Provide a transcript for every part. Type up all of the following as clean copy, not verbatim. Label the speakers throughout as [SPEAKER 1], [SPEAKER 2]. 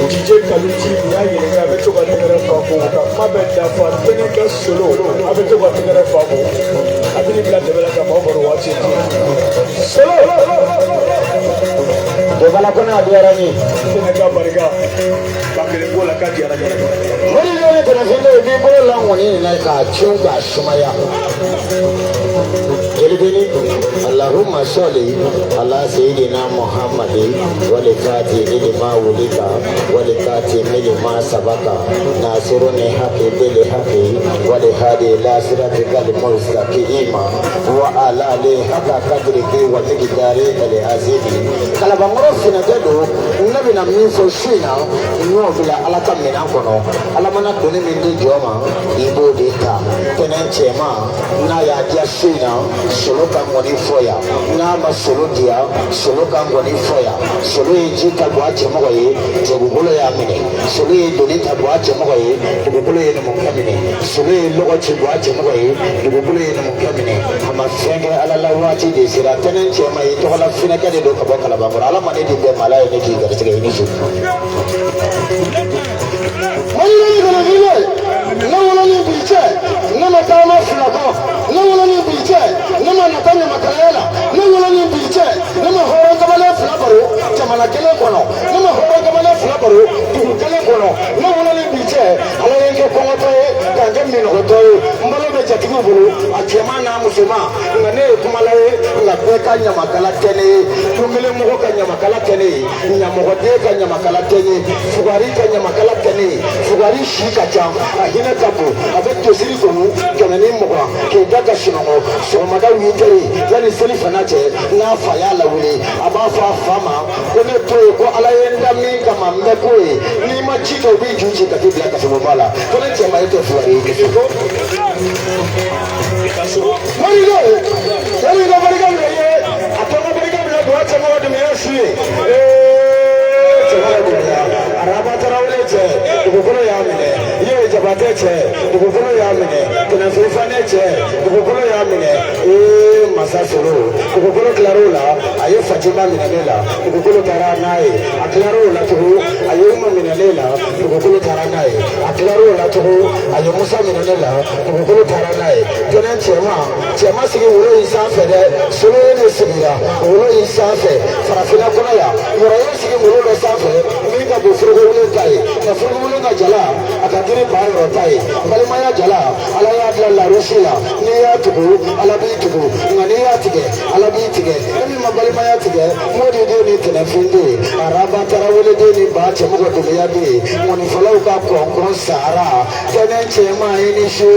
[SPEAKER 1] DJ Kaluchi ya yenga beto kwa tingere famo kama benda fa teneka solo abeto kwa tingere famo abini bila tebela kama oboro wachi solo tebala kona aduarani teneka bariga bakere bola kati ara mari lele tena vile bibo la ngoni na ka chunga shumaya jelibini Allahumma salli ala sayyidina Muhammadin wa li fatihi lima wulika wa li khatimi lima sabaka nasiruni haqi bil haqi wa li hadi ila siratikal mustaqim wa ala alihi haqqa qadrihi wa miqdarihi al-azim kala bangoro fina dedo nabi na minfo shina no bila alaka mina kono alamana doni mindi joma ibo deta tenen chema na ya dia shina solo kan woni foya na ma solo dia solo kan woni foya solo eji ka bwa chema waye to bulo ya mine solo e doni ta bwa chema waye to bulo ye no kamine solo e logo chi bwa chema waye to bulo ye no kamine ama fenge ala la wati de sira tenen chema e to la fina ka de do ka bakala ba ala mane de be malay ne ki gar sige ini su mali ne gele na wala ni biche na matama fulako na wala ni biche na manatanya makalela na wala ni biche na mahoro kabale fulabaro chamana kele kono na mahoro kabale fulabaro tu kele kono na wala ni biche ala yenge kongoto kanje mino hoto mbalo be chatigo bulu achema na musema ngane kumalaye ngapeka nyama kala tene tumele mo kanya makala tene nyamo de kanya makala tene fugari kanya makala tene fugari shika cham ahina tapo avec tosiri komu kanani mo ke daga shinomo so mada witere yani seli fanache na faya la wuli abafa fama kone to ko alayenda mi kama mbeko ni machito bi juji katibia kasomala kone chema yeto fugari kiko marigo marigo marigo atoma marigo wacha mwa dumeshi araba tarawleche dugukolo yamine ye jabateche dugukolo yamine kuna fifaneche dugukolo yamine masasolo dugukolo klarola ayo fatima minanela dugukolo taranai aklarola tu ayo minanela dugukolo taranai aklarola tu ayo musa minanela dugukolo taranai kana chema sigi wuro insafere solo ne sigira wuro insafe farafina kola ya wuro sigi wuro safe minga bo furo wuro tai na furo wuro na jala akadiri ba ro tai bali maya jala ala ya la rusila ni ya tubu ala bi tubu ngani ya tige ala bi tige ni mabali maya tige modi de ni tena finde araba tarawele de ni ba chemo ko de ya de moni follow ka ko sara tena chema ini shu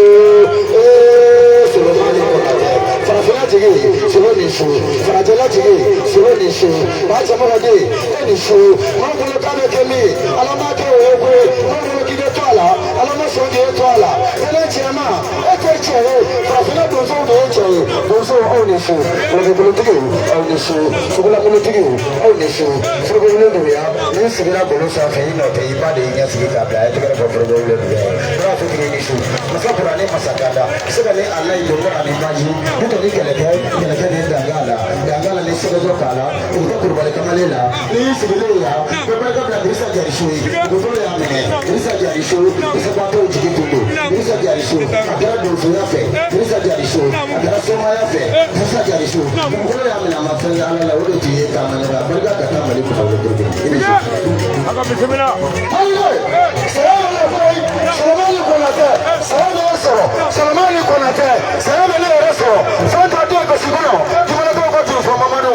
[SPEAKER 1] Solomani konate farafina tigi Solomani shu farajela tigi Solomani shu ba chemo ko de ni shu mangolo kame kemi alama ke ogwe mangolo kide twala alama so de twala tena chema eteche farafina dozo de eche dozo oni shu mangolo tigi oni shu fugula mangolo tigi oni shu fugula ndo ya ni sigira bolo sa fe ino te ibade nya sigira bla etere ko fugula ndo ya ra tigi ni shu masapura ne masakada sebale Allah yo ko ani maji buto ni keleke ni dangala ni sigira kala ko kurbale kamalela ni sigira ya ko ba ka bisa jari shu ko to ya mene bisa jari shu bisa ba to jigi tundo bisa jari shu agara do so ya fe bisa jari shu agara so ma ya fe bisa jari shu ko ya mene ma fa ya Allah wo ti ka manera barga ka ta mali ko ko ini aka bismillah hayyo salamani konate salamani konate salamani reso santa de ko siguno jumala ko ko tu fo mamadu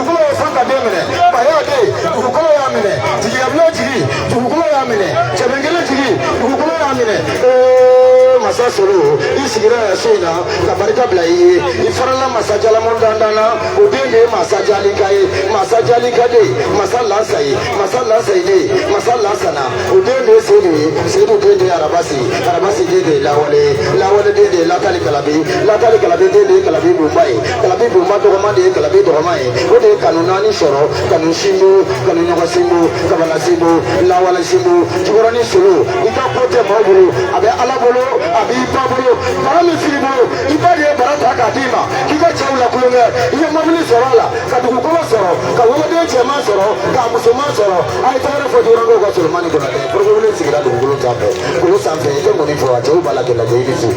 [SPEAKER 1] ko santa de mene ba ya de ko ya mene jigi ablo jigi ko ya mene chebengele jigi ko ya mene masasolo isigira ya shina kabarika blai ifarala masajala mondandana odenge masajali kai masajali kade masalla sai de masalla sana odenge sedu de arabasi de lawale de la kali kalabi de kalabi bumbai to ma de kalabi to mai ode kanunani shoro kanun shimbu kanun nyoga simbu kabala simbu lawala simbu jigorani sulu ita pote maburu abe alabolo abi babolo bara mi fili bolo ibadi e bara ta ka dima kika chawla kulonga iye mabili sorola ka dugu ko soro ka wode chema soro ka musulman soro ay tare fo durango ko sulmani ko na de problème sigira dugu ko tape ko sanfe e mo ni fo a jaw bala ke la de isu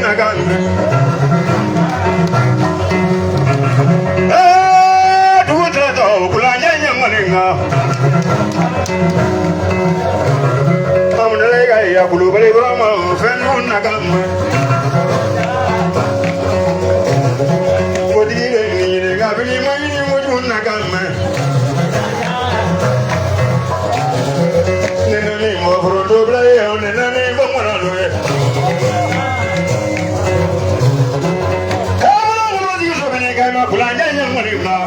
[SPEAKER 2] Nagan. nakama. Odile ni gabili mani mujun nakama. Nene mo frodo blaye nene mo moralo. Kamala mo di so bene kama kulanya yang maribla.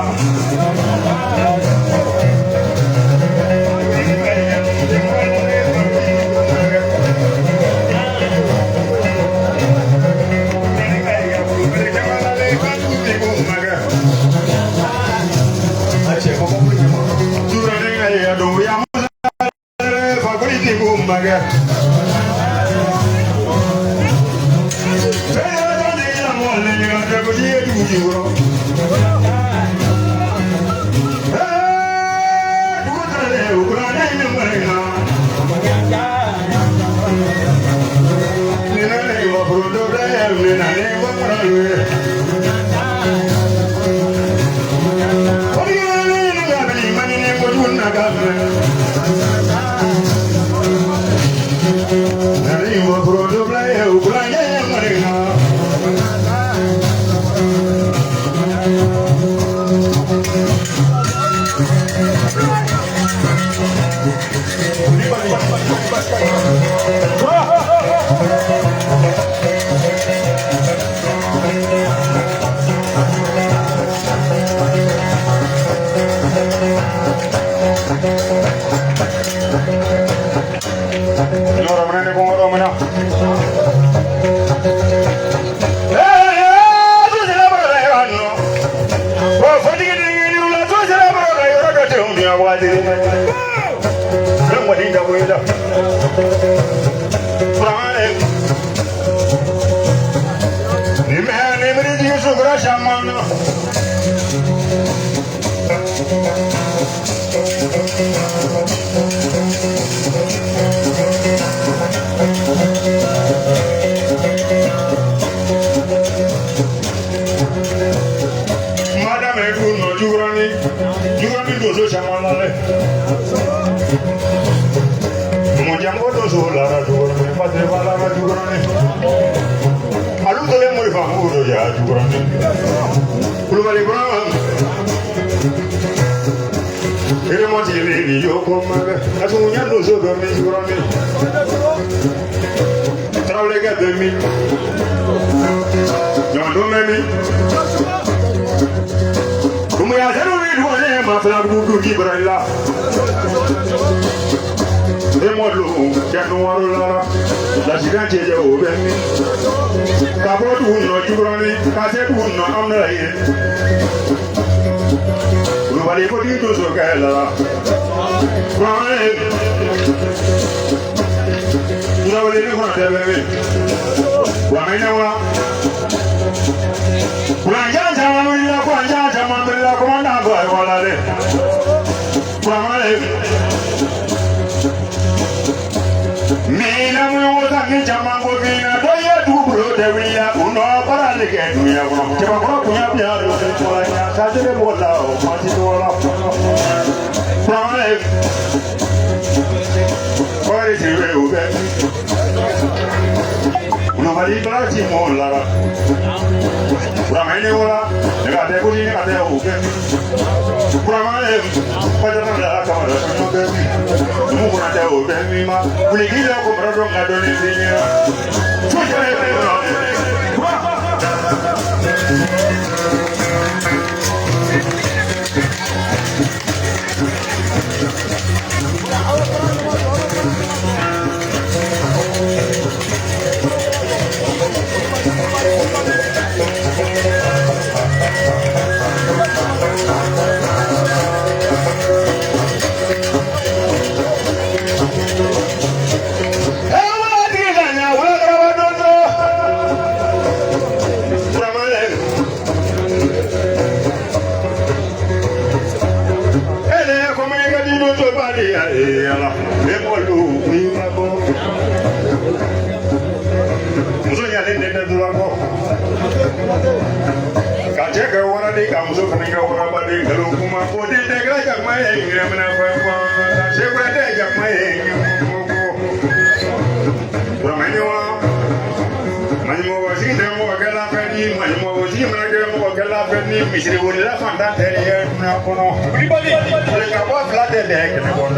[SPEAKER 2] Manimo was in them or Gala Penny, Manimo was in or Gala Penny, Mr. Woodla Fanta, everybody, putting up a flat deck and a one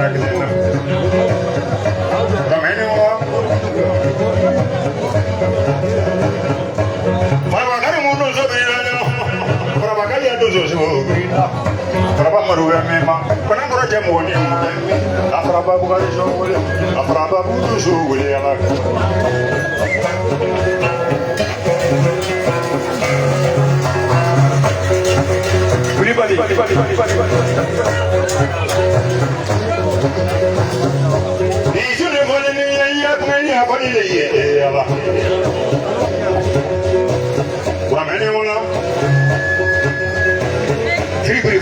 [SPEAKER 2] from anymore.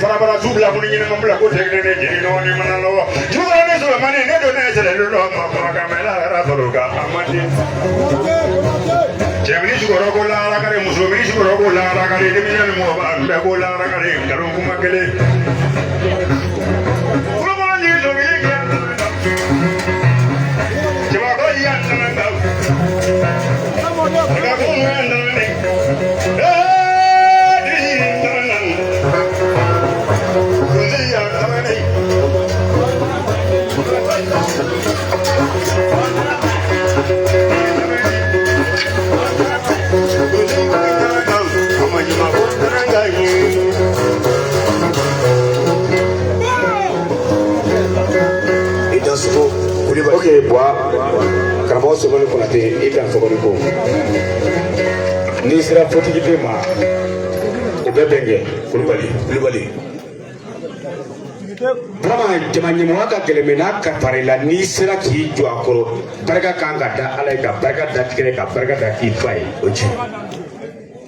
[SPEAKER 2] Farabara zubla munini mambla ko tekne jini no ni manalo jura ne so mani ne do ne tele lo ma kamela rabaruga amati jemini shugoro ko la kare musumini shugoro ko la kare de mi mo ba be ko la kare karo kuma kele ko mo ni so mi ke jema ko ya nanda ga ko mo nanda
[SPEAKER 3] Ok, bois, karamɔgɔ Sogoni Konate, i kan Sogoni ko. N'i sera fotigiden ma, o bɛ bɛn kɛ Kulibali. Vraiment jama ɲɛmɔgɔ ka gɛlɛn mais n'a kalifar'i la n'i sera k'i jɔ a kɔrɔ barika kan ka da Ala ye ka barika da tigɛ ka barika da k'i fa ye o tiɲɛ.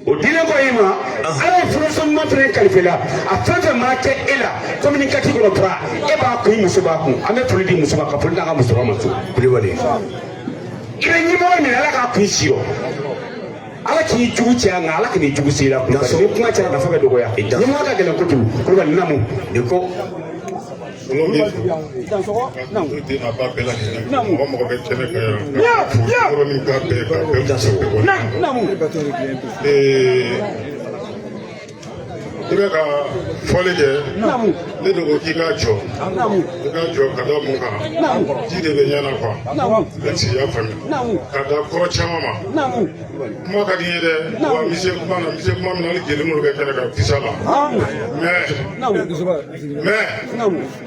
[SPEAKER 3] O diinɛ ko i ma Ala ye furusɔn ɲuman fana kalifa i la a fɛn fɛn mana kɛ e la komi ni kati kɔnɔ tora e b'a kun i muso b'a kun an bɛ foli di muso ma ka foli n'a ka musokɔrɔba ma so Kulibali. I bɛ ɲɛmɔgɔ minɛ Ala k'a kun si rɔ Ala k'i jugu cɛ nka Ala kan'i jugu se i la Kulibali ni kuma cɛla nafa bɛ dɔgɔya ɲɛmɔgɔ ka gɛlɛn kojugu Kulibali namu de ko.
[SPEAKER 2] I bɛ ka fɔli kɛ ne de ko k'i ka jɔ i ka jɔ ka da mun kan ji de bɛ ɲɛna quoi bɛ sigi y'a faamuya ka da kɔrɔ caman ma kuma ka di n ye dɛ wa n bɛ se kuma na n bɛ se kuma min na hali jeli minnu bɛ kɛnɛ kan kisa la mais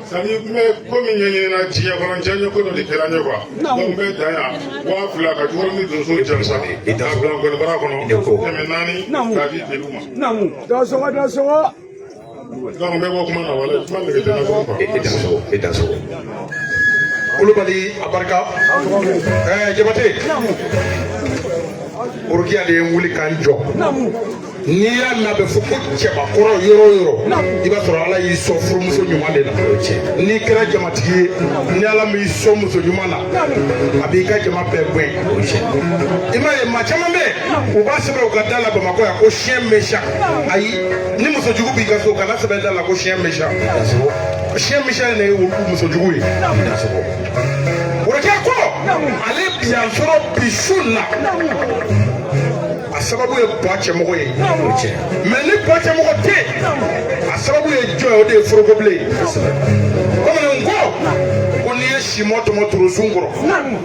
[SPEAKER 2] sani n bɛ ko min ɲɛɲinina diɲɛ kɔnɔ diɲɛ ko dɔ de kɛra n ye quoi donc n bɛ dan yan 2000 ka jukɔrɔ ni donso jalisa k'a bila nkɔnibara kɔnɔ tɛmɛ 4 k'a di jeliw ma. Donc, bɛ bɔ kuma na wala kuma nege tɛ na sɔrɔ quoi.
[SPEAKER 1] Kulibali a barika Jabate Orokiya de ye n wuli k'an jɔ n'i y'a labɛn fo ko cɛbakɔrɔ yɔrɔ o yɔrɔ i b'a sɔrɔ Ala y'i sɔn furumuso ɲuman de la n'i kɛra jamatigi ye ni Ala m'i sɔn muso ɲuman na a b'i ka jama bɛɛ gɛn i m'a ye maa caman bɛ yen u b'a sɛbɛn u ka da la Bamakɔ yan ko chien méchant ayi ni muso jugu b'i ka so kana sɛbɛn da la ko chien méchant chien méchant de ye muso jugu ye Orokiya ko ale yan sɔrɔ bi su la a sababu ye ba cɛmɔgɔ ye mais ni ba cɛmɔgɔ tɛ a sababu ye jɔn ye o de ye forokobilen bamananw ko n'i ye simɔ tɔmɔ toro sun kɔrɔ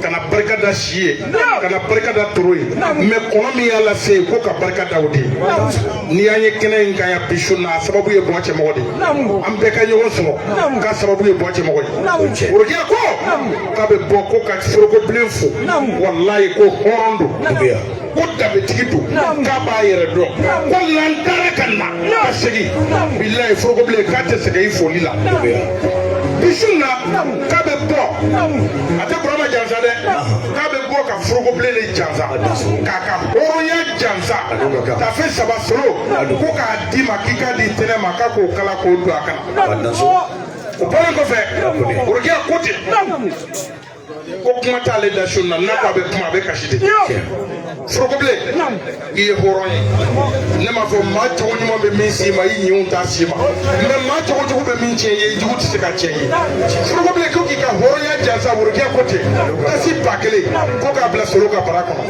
[SPEAKER 1] ka na barika da si ye ka na barika da toro ye mais kɔnɔ min y'a lase ye ko ka barika da o de ye n'i y'an ye kɛnɛ in kan yan bi su na a sababu ye ba cɛmɔgɔ de ye an bɛɛ ka ɲɔgɔn sɔrɔ k'a sababu ye ba cɛmɔgɔ ye Orokiya ko k'a bɛ bɔ ko ka forokobilen fo walayi ko hɔrɔn don ko danbetigi don k'a b'a yɛrɛ dɔn ko lantara ka na ka segin bilayi forokobilen k'a tɛ sɛgɛn i foli la bisu na k'a bɛ bɔ a tɛ Burama jansa dɛ k'a bɛ bɔ ka forokobilen de jansa k'a ka hɔrɔnya jansa tafe 3 solo ko k'a d'i ma k'i k'a di tɛnɛ ma k'a k'o kala k'o don a kan o bɔlen kɔfɛ Orokiya ko ten
[SPEAKER 2] ko kuma t'ale da sunna na ko be kuma be kasidi forokoble i ye hɔrɔn ye ne m'a fɔ maa cogo ɲuman bɛ min si ma i ɲinw t'a si ma mais maa cogo jugu bɛ min tiɲɛ ye i jugu tɛ se ka tiɲɛ ye forokoble ko k'i ka hɔrɔnya jansa worokɛ ko ten tasi 1000 ko k'a bila solo ka bara kɔnɔ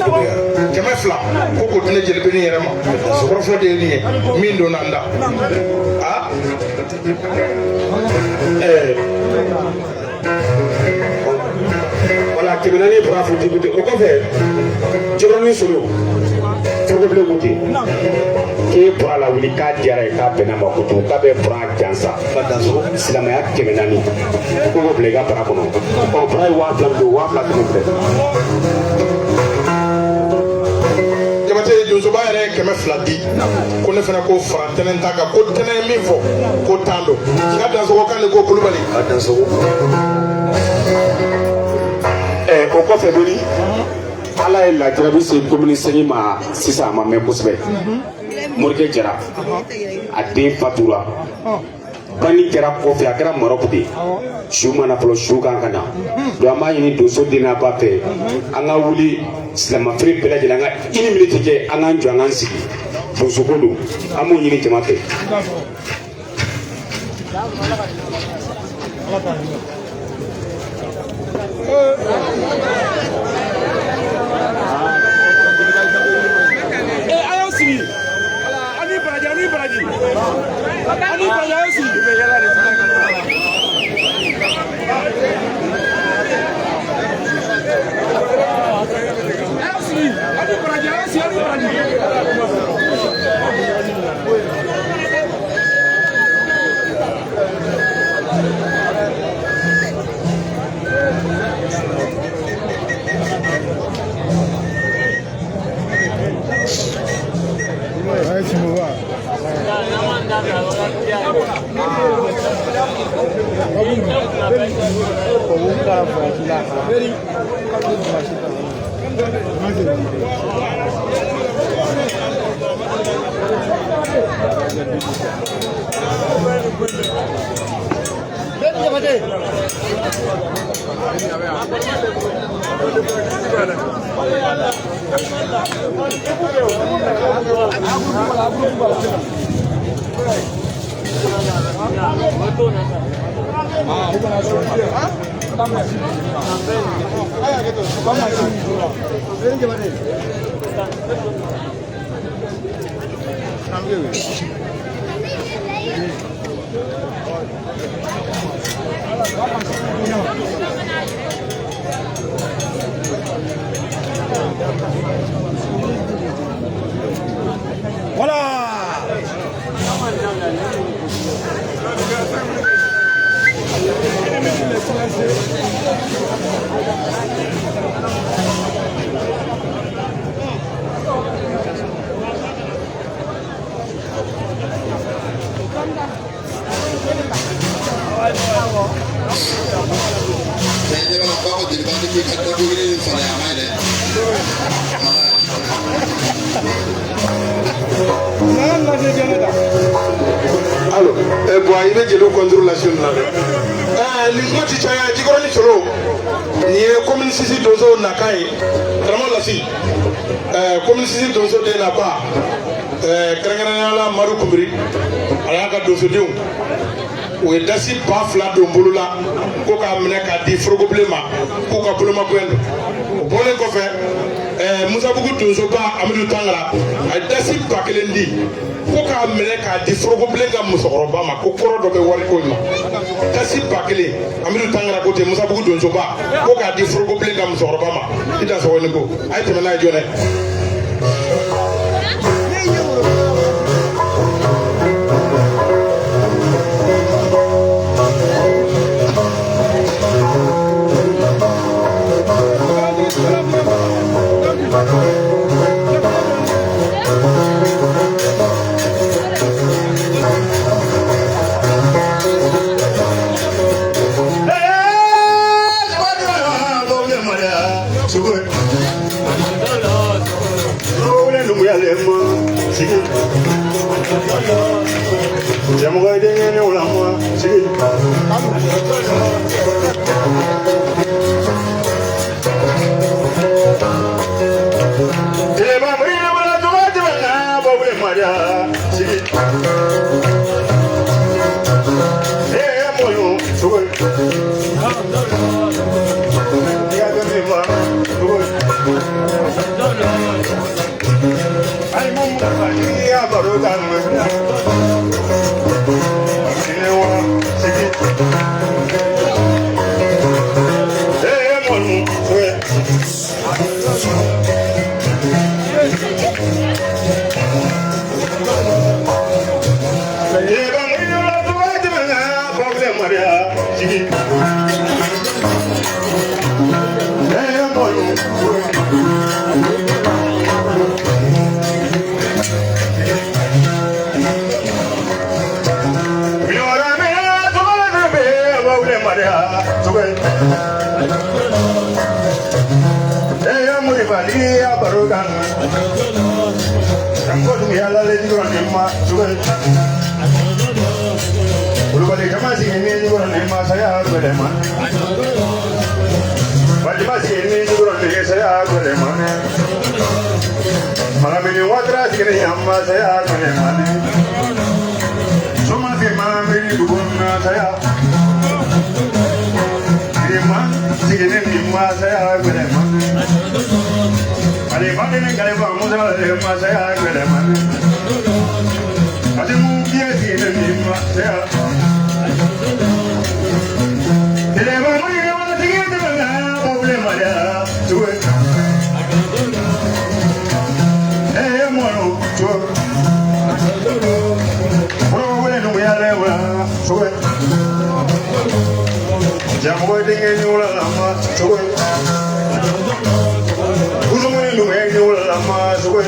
[SPEAKER 2] 200 ko k'o di ne jelibini yɛrɛ ma kɔrɔfɔ de ye nin ye min donna n da
[SPEAKER 3] wala kɛmɛnaani bɔra fo dibute o kɔfɛ jɔrɔni solo forokobilen ko ten k'e bɔra la wuli k'a diyara ye k'a bɛnna ma kojugu k'a bɛ bɔra jansa silamɛya 400 ko k'o bila i ka bara kɔnɔ ɔ bara ye 2000 don 2000 tɛmɛ filɛ
[SPEAKER 2] jabate donsoba yɛrɛ ye 200 di ko ne fana ko fara tɛnɛn ta kan ko tɛnɛn ye min fɔ ko tan don ka dansogo kan de ko kulubali a dansogo
[SPEAKER 3] o kɔfɛ boni ala ye lajarabi se komini sɛngi ma sisan a ma mɛn kosɛbɛ morikɛ jara a den fatura bani kɛra kɔfɛ a kɛra marɔku de su mana fɔlɔ su kan ka na don an b'a ɲini donso den n'a ba fɛ an ka wuli silamɛfiri bɛɛ lajɛlen an ka ini miniti kɛ an k'an jɔ an k'an sigi donsoko don an b'o ɲini jama fɛ
[SPEAKER 2] Allo, boy, il est le contrôle national. L'immobilier chaya, jigoroni solo. Ni commune sisi dozo nakai. Vraiment la si. Commune sisi dozo de la ba. Krangana la maru kubri. Alaka dozo diu. O dasi ba fla do mbulula ko ka mena ka di frogoblema ko ka buluma kwendo. Bole ko fe Musa Bugu donso ba Amadu Tangara a dasi ba kelen di ko ka mena ka di frogoblema ga musokoroba ma ko koro do be wari ko ma. Dasi ba kelen Amadu Tangara ko te Musa Bugu donso ba ko ka di frogoblema ga musokoroba ma. Ida so woni ko ay temena jone. Ya baru kan ini wah sedikit mon Maria Barugan Tango dunia lale juga nema juga Ulu balik masih ini juga nema saya berdeman Balik masih ini juga nema saya berdeman Malam ini watra sikini amma saya berdeman Semua firman ini dukungna saya Firman sikini nema saya berdeman Ale mane ne kale ba mo sa le ma sa ya kale mane ale mu bie ti ne ni ma sa ya ele ba mo ni ma ti ge de na ba le ma ya tuwe mo no tuwe mo we no ya le wa tuwe jamu de nge ni wala ma tuwe Lu me yo la más güey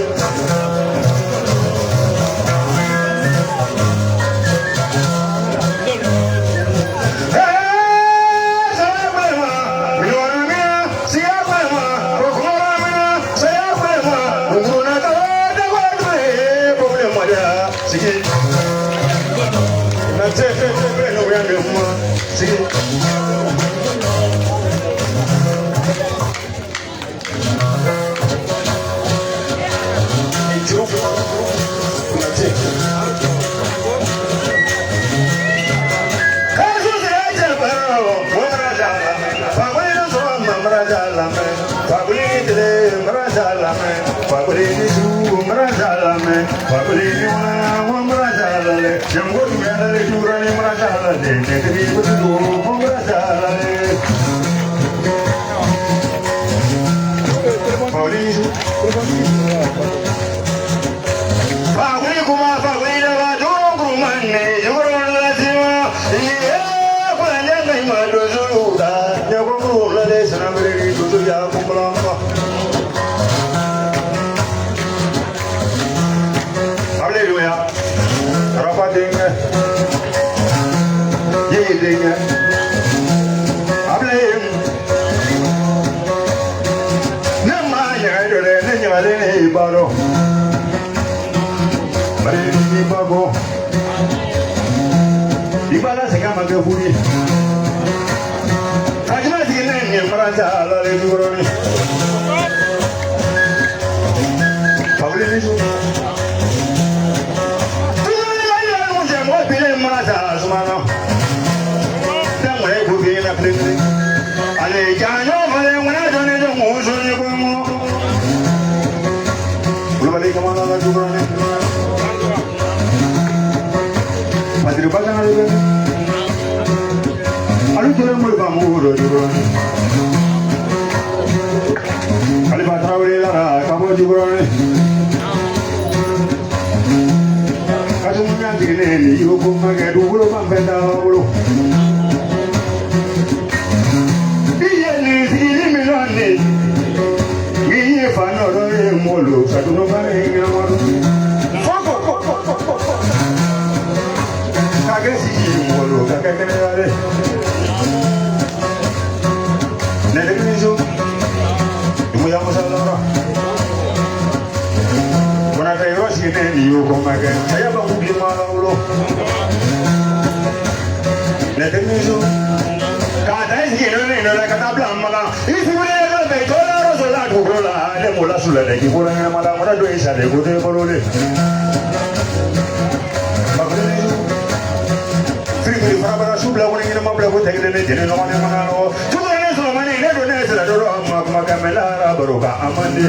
[SPEAKER 4] la dolo amma kamela baroka amande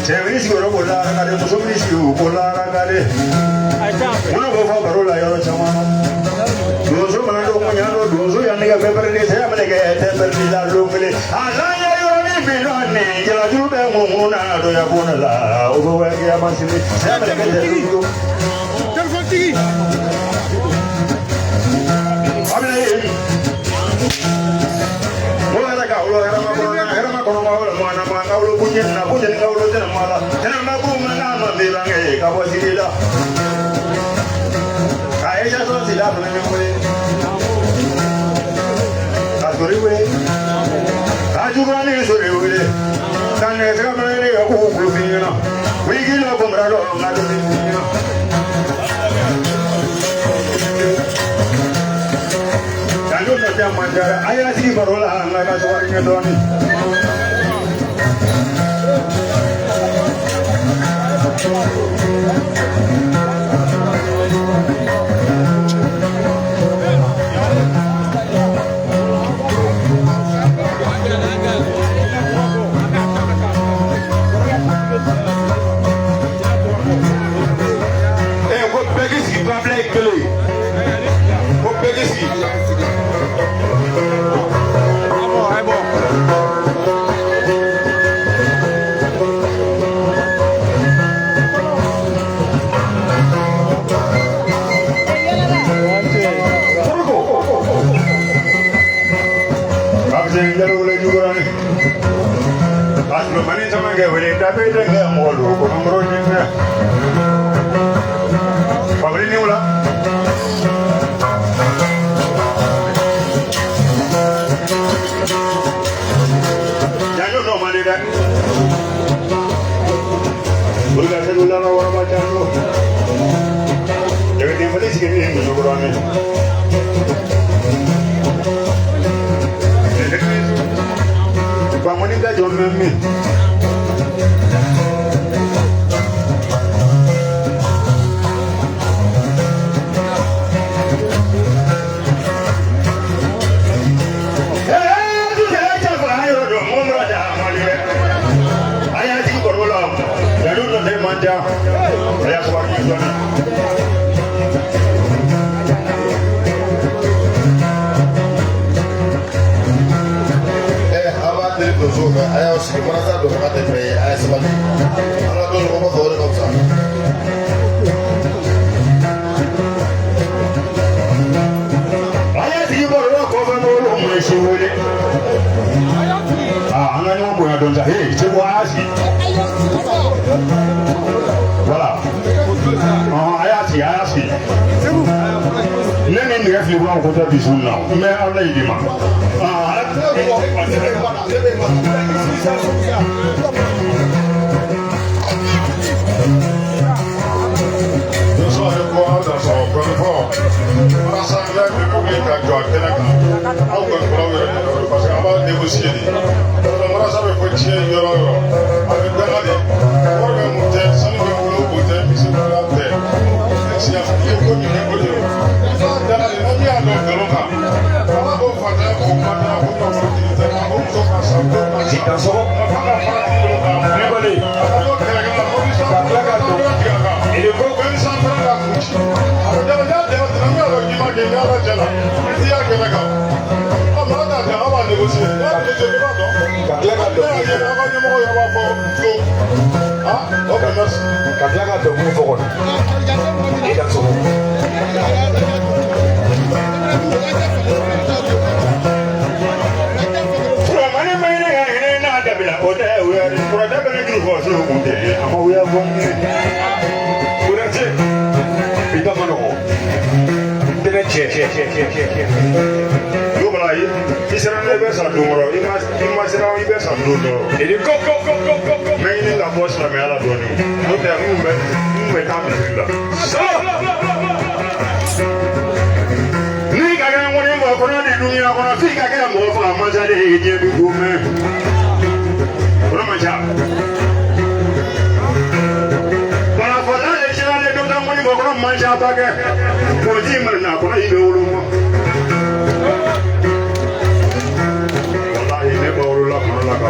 [SPEAKER 4] Chevini siguro bola ragade musumni siu bola ragade Uno bofa barola yoro chamano Dozo manado manyano dozo yaniga peperde se amanege temperdi la lumile Alaya yoni bilone jela jube mumuna do ya bunala Ugo ya masini se amanege temperdi Terfantigi Abile Ayah sih barulah nggak suaranya Doni.
[SPEAKER 2] Kau pergi sih, public kali. Kau pergi sih. Mani sama ke boleh tapi dengan mulu, kau ni ni. Pabrik ni mula. Jangan no mani dah. Bukan selular orang macam tu. Jadi dia boleh sikit ni musuh ni. Bangun ini dah jom ni.
[SPEAKER 5] Ayah usik mana satu tempat TP ayah sebalik. Anak tu rumah boleh tak sah.
[SPEAKER 4] Ayah sih baru kau baru mulai sibuk. Anak ni mau buat donca. Hei, cebu ayah sih. Wala. Ayah sih. Nenek ni kasih buang kota di sana. Mereka Allah ini mah.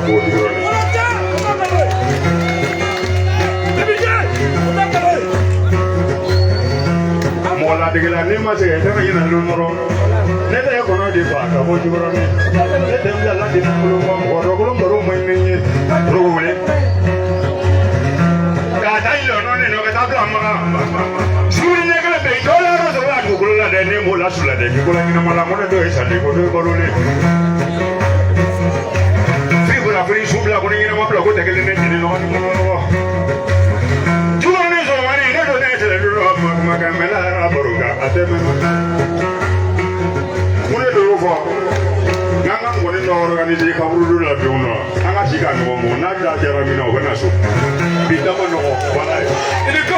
[SPEAKER 2] ko dironi mola digila ni ma se ta yin lu noro ne ta ko no di fa ka bo dironi ne te mi la di na lu mo ko ro ko ro mo ni ro wole ka ta ilo no ne no ka ta bla ma suri ne ka be dola ro so la ko la de ne mo la su la de ko la ni na mala mo ne do isa de ko do ko le fi ko la fi su bla ko ni na ma bla ko te ke le ne ni no ni mo Magamela Rabaruga, at the moment. When you go, Nanga woni no organize ka wuru la bi uno anga chika no mo na da jara mi no bana so bi da mo no wala ile go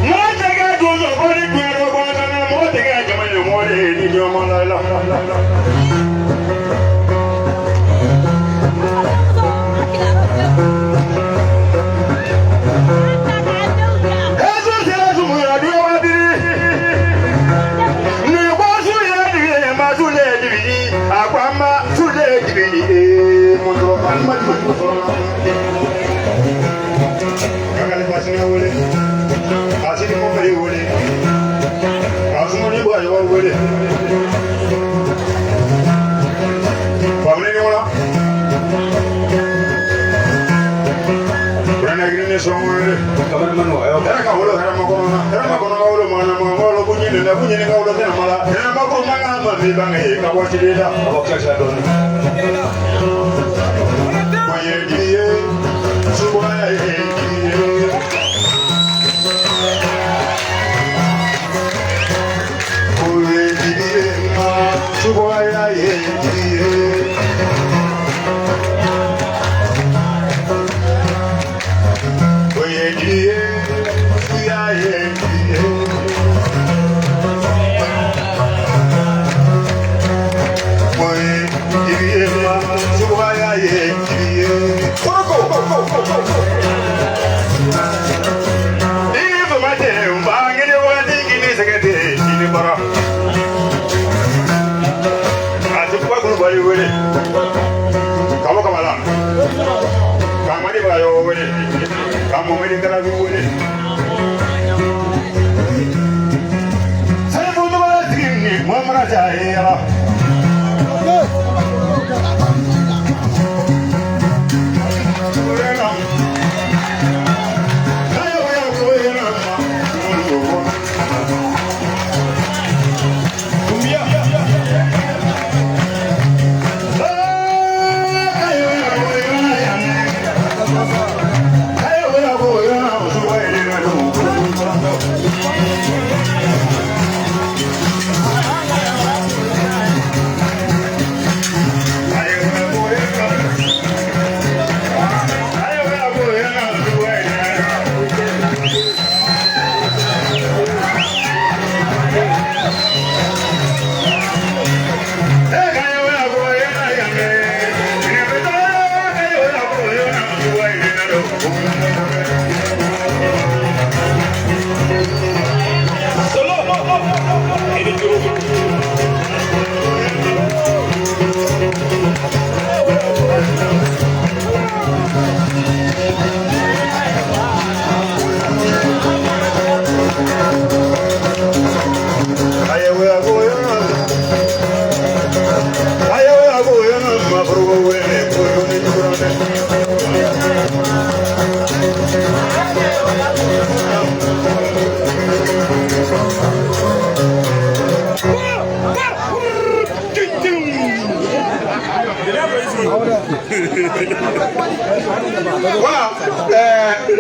[SPEAKER 2] mo te ga do so ko ni kwero ko na mo te ga jama ni mo le ni jo mo la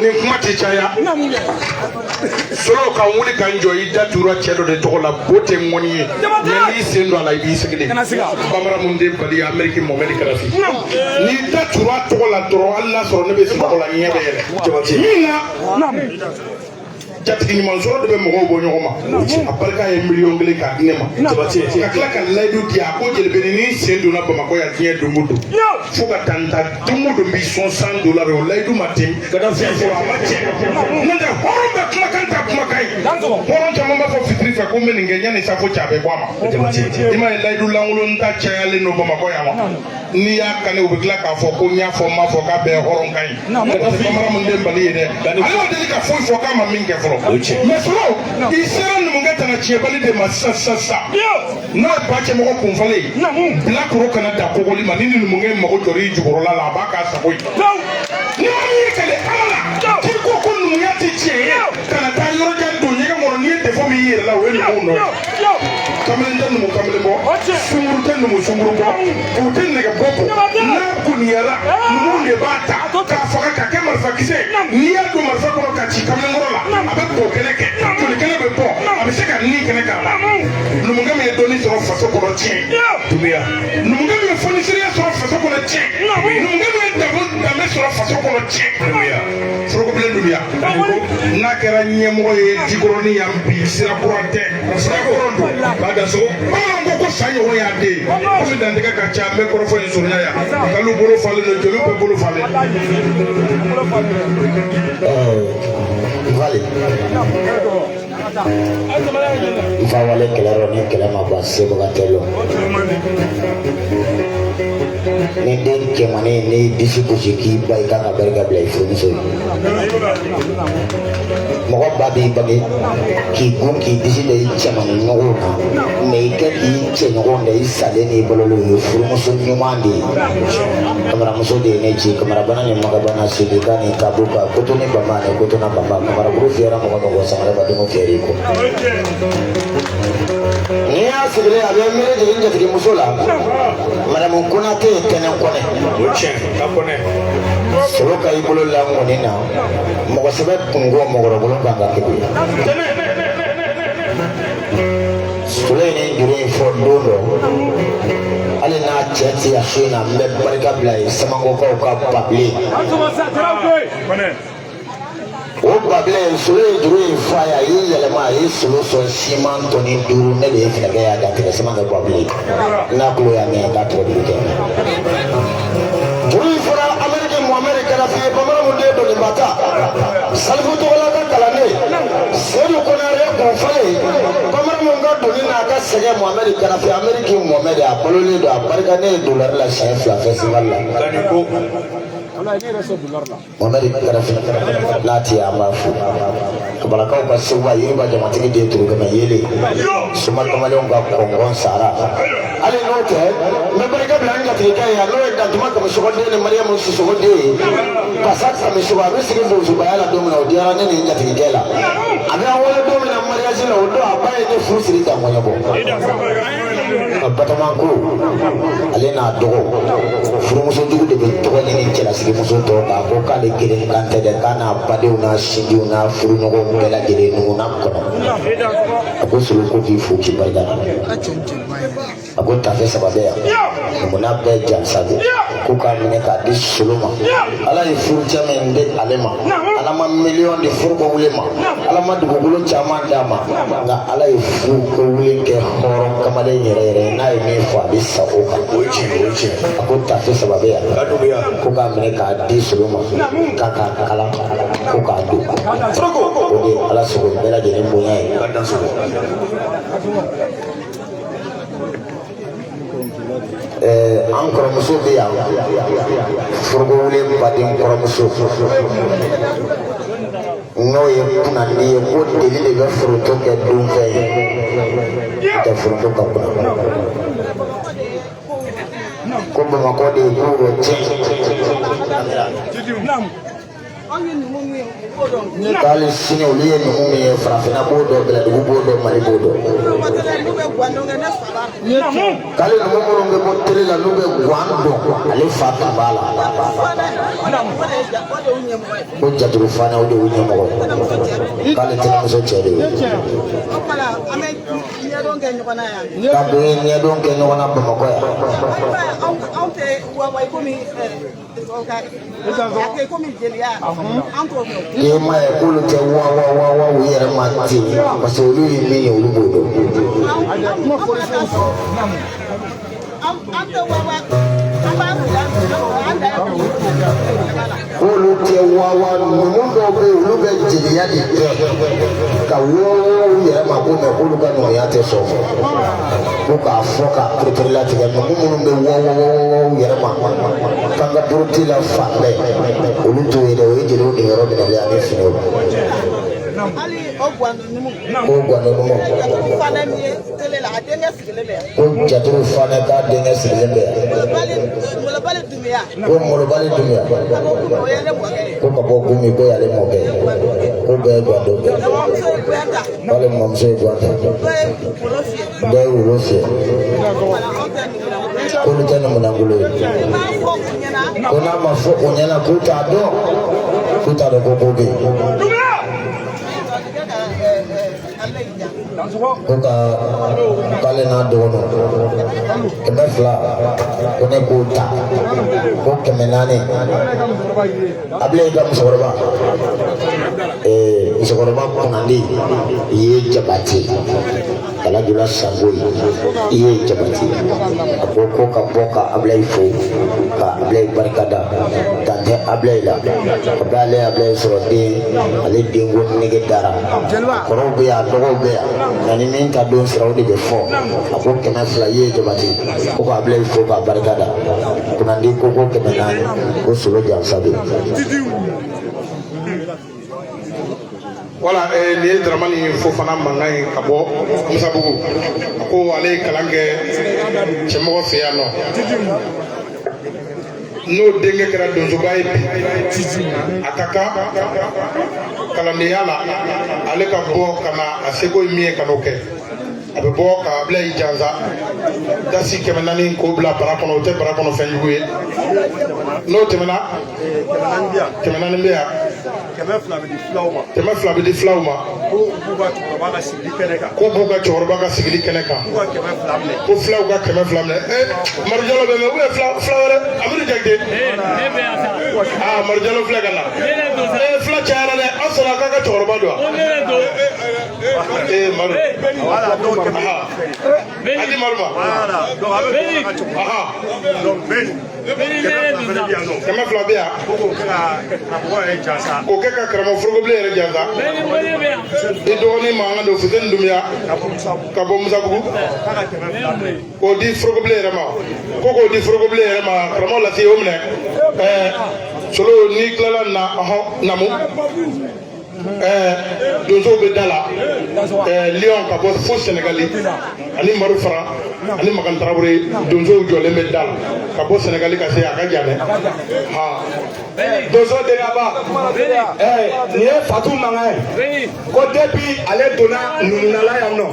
[SPEAKER 3] ni kuma ti caya solo ka wuli kan jɔ I da tura cɛ dɔ de tɔgɔ la bo tɛ ŋɔni ye n'i sen don a la I b'i sigilen bamara mun den bali Amérique Mohamed Karafi n'i da tura tɔgɔ la dɔrɔn hali n'a sɔrɔ ne bɛ sunɔgɔ la ɲɛ bɛ yɛlɛ min na
[SPEAKER 2] jatigi ɲuman sɔrɔ de bɛ mɔgɔw bɔ ɲɔgɔn ma a barika ye miliyɔn 1 k'a di ne ma ka tila ka layidu di a ko jelibeni ni sen donna Bamakɔ yan diɲɛ don o don fo ka taa n ta don o don b'i sɔn $100 o layidu ma ten ka da fɛn fɔ a ma tiɲɛ n'o tɛ hɔrɔn bɛ kumakan ta kumakan ye hɔrɔn caman b'a fɔ fitiri fɛ ko n bɛ nin kɛ yanni safo cɛ a bɛ bɔ a ma i m'a ye layidu lankolon ta cayalen don Bamakɔ yan wa n'i y'a kale u bɛ tila k'a fɔ ko n y'a fɔ n m'a fɔ k'a bɛɛ hɔrɔn kan ye bamanan min den bali ye dɛ ale ma deli ka foyi fɔ k'a ma min kɛ fɔlɔ mais fɔlɔ i sera numukɛ tana tiɲɛbali de ma sisan n'o ye ba cɛmɔgɔ kunfalen bilakoro kana da kogoli ma ni numukɛ mago jɔra i jukɔrɔla la a b'a k'a sago ye ni ma min ye kɛlɛ ala la k'i ko numukɛ tɛ tiɲɛ ye kana taa yɔrɔ jan don ɲɛgɛn kɔnɔ n'i ye defo min y'i yɛrɛ la o ye numuw nɔ ye kamalen tɛ numu kamalen bɔ sunkuru tɛ numu sunkuru bɔ u tɛ nɛgɛ bɔ n'a kuniyara numuw de b'a ta k'a faga ka kɛ marifakisɛ n'i y'a don marifa kɔnɔ ka ci kamalenkɔrɔ la a bɛ bɔ kɛnɛ kɛ joli kɛnɛ bɛ bɔ a bɛ se ka ni kɛnɛ k'a la numukɛ min ye dɔnni sɔrɔ faso kɔnɔ tiɲɛ tumiya numukɛ min ye fonisiriya sɔrɔ faso kɔnɔ tiɲɛ numukɛ min ye danbe sɔrɔ faso kɔnɔ tiɲɛ tumiya forokobilen dumiya n'a kɛra ɲɛmɔgɔ ye jikɔrɔni yan bi sirakura tɛ sirakɔrɔ don b'a da sogo bamananw ko sa ɲɔgɔn y'a den komi dantigɛ ka ca n bɛ kɔrɔfɔ in surunya yan kalo bolo falen don joliw bɛ bolo falen
[SPEAKER 1] Vale. Ifa wale kelaro ni kelama basi bagatelo. Ni den kemane ni disi kusiki baik ka berga blai furniso. Mogo babi bagi ki gun ki disi dai chamane ngogo na. Me ke ki chengo dai sale ni bololo ni furniso nyumandi. Kamera muso de ne ji kamera bana ni maga bana sidika ni kabuka kutuni bamba ne kutuna bamba kamera guru fiera mogo samara badungo fieri ko. Ni asigre abe mere de inja tiki musola. Mara mun kuna te tenen kone.
[SPEAKER 3] Oche kapone
[SPEAKER 1] Solo kai bolo la ngoni na. Mogo sebe kungo mogo ro bolo banga kebi. Solo ni jure fo dono. Ale na cheti ya shina mbe barika blai samango ka papli. O babile solo juru fire yi yelema yi solo so siman toni duru ne le fina ga ya da tere samango babli na klo ya ne da to dike juru fara america na fi pamara mu de do ni mata salfu to wala ka kalane sedu ko na re ko fale pamara mu ga do ni na ka sege mu america na fi america mu me da polole do barika ne dollar la chef la festival la
[SPEAKER 3] kaniko
[SPEAKER 1] Mohamed Karafi lati amafu kabalaka ka suwa yiba jamatiki de turu kama yele suma kama leo nga kongon sara ale note me barika blanga tika ya no da tuma kama shogonde ne Mariam shogonde pasaka me shoba be sigi bo zubaya do na odiara ne ne njati gela aga wala do na Mariam zina odo abaye ne fusiri ta monya bo batamanko ale na dogo furumuso jugu de be to ni kela sigi muso to ka ko kale gele kante de kana bade una sindi una furu no ko bela gele no na kono ako sulu ko fi fu ki barga ako ta fe sababe ya mo na be jam sabe ko ka ne ka di suluma ala yi furu jamen de alema ala ma million de furu ko wulema ala ma dugo gulo chama dama nga ala yi furu ko wule ke horo kamale yere na yi mi fa di sa o ka ochi ako ta fe sababe ya ko ka ne ka di suluma kaka kala ko ka do o de ala sogo bela de bonya yi ka dan sogo an kɔrɔmuso bɛ yan furugowule baden kɔrɔmuso n'o ye kunnandi ye ko deli de bɛ foronto kɛ dunfɛ ye tɛ foronto ka kunna ko Bamakɔ de ye k'o tiɲɛ k'ale sini olu ye numu min ye farafinna b'o dɔn bɛlɛdugu b'o dɔn Mali b'o dɔn k'ale numu minnu bɛ bɔ tele la n'u bɛ guwan dɔn ale fa tun b'a la ko jaturu fana o de y'u ɲɛmɔgɔ ye k'ale tɛnɛmuso cɛ de ye ka bɛ ɲɛdɔn kɛ ɲɔgɔn na Bamakɔ yan e ma e ko lu te wa wo yere ma ti parce que olu yi mi ni olu bodo olu te wa numu dɔ bɛ olu bɛ jeliya de kɛ ka wo yɛrɛ ma ko mɛ k'olu ka nɔgɔya tɛ sɔn ko k'a fɔ ka perepere latigɛ numu minnu bɛ wo yɛrɛ ma k'an ka buruti la fan bɛɛ olu t'o ye dɛ o ye jeliw de yɔrɔ minɛ dɛ ani finiw ko jaturu fana k'a denkɛ sigilen bɛ yan ko molobali dumiya ko ka bɔ gumi ko y'ale mɔkɛ ko bɛɛ ye gando kɛ k'ale mɔmuso ye gwanta dɔ ye wolo fiyɛ k'olu tɛ numunangolo ye ko n'a ma fɔ o ɲɛna k'u t'a dɔn ko bɛ yen ko ka k'ale n'a dɔgɔninw 200 ko ne k'o ta ko 400 a bila i ka musokɔrɔba musokɔrɔba kunnandi i ye jabati Kalajula Sango i ye jabati a ko ko ka bɔ ka Ablaye fo ka Ablaye barikada Dantɛ Ablaye la ka bɛ Ablaye sɔrɔ den ale denko nege dara kɔrɔw bɛ yan dɔgɔw bɛ yan nka ni min ta don siraw de bɛ fɔ a ko 200 i ye jabati ko ka Ablaye fo ka barikada kunnandi ko 400 ko solo jansa bɛ
[SPEAKER 2] wala nin ye Dramani Fofana mankan ye ka bɔ Musabugu a ko ale ye kalan kɛ cɛmɔgɔ fɛ yan nɔ n'o denkɛ kɛra donsoba ye bi a ka kan kalandenya la ale ka bɔ ka na a seko ye min ye ka n'o kɛ a bɛ bɔ ka Ablaye Janza dasi 400 k'o bila bara kɔnɔ o tɛ bara kɔnɔ fɛn jugu ye n'o tɛmɛna 400 bɛ yan 200 bɛ di filaw ma ko b'u ka cɛkɔrɔba ka sigili kɛnɛ kan ko filaw ka 200 minɛ Marijalo bɛ mɛn ou bien fila wɛrɛ Amadu Jakite Marijalo filɛ ka na fila cayara dɛ an sɔnna k'a ka cɛkɔrɔba don wa Maru Adi Maru ma 200 bɛ yan o kɛ ka karamɔgɔ Forogobilen yɛrɛ jansa i dɔgɔnin mankan don Fuseni Dunbiya ka bɔ Musabugu k'o di Forogobilen yɛrɛ ma ko k'o di Forogobilen yɛrɛ ma karamɔgɔ Lasi y'o minɛ Solo n'i tilala na Namu donsow bɛ da la Lion ka bɔ fo Sénégali ani Maru Fara ani Makan Tarawele donsow jɔlen bɛ da la ka bɔ Sénégali ka se a ka jan dɛ
[SPEAKER 3] donso Denaba nin ye Fatu mankan ye ko depuis ale donna numunala yan nɔ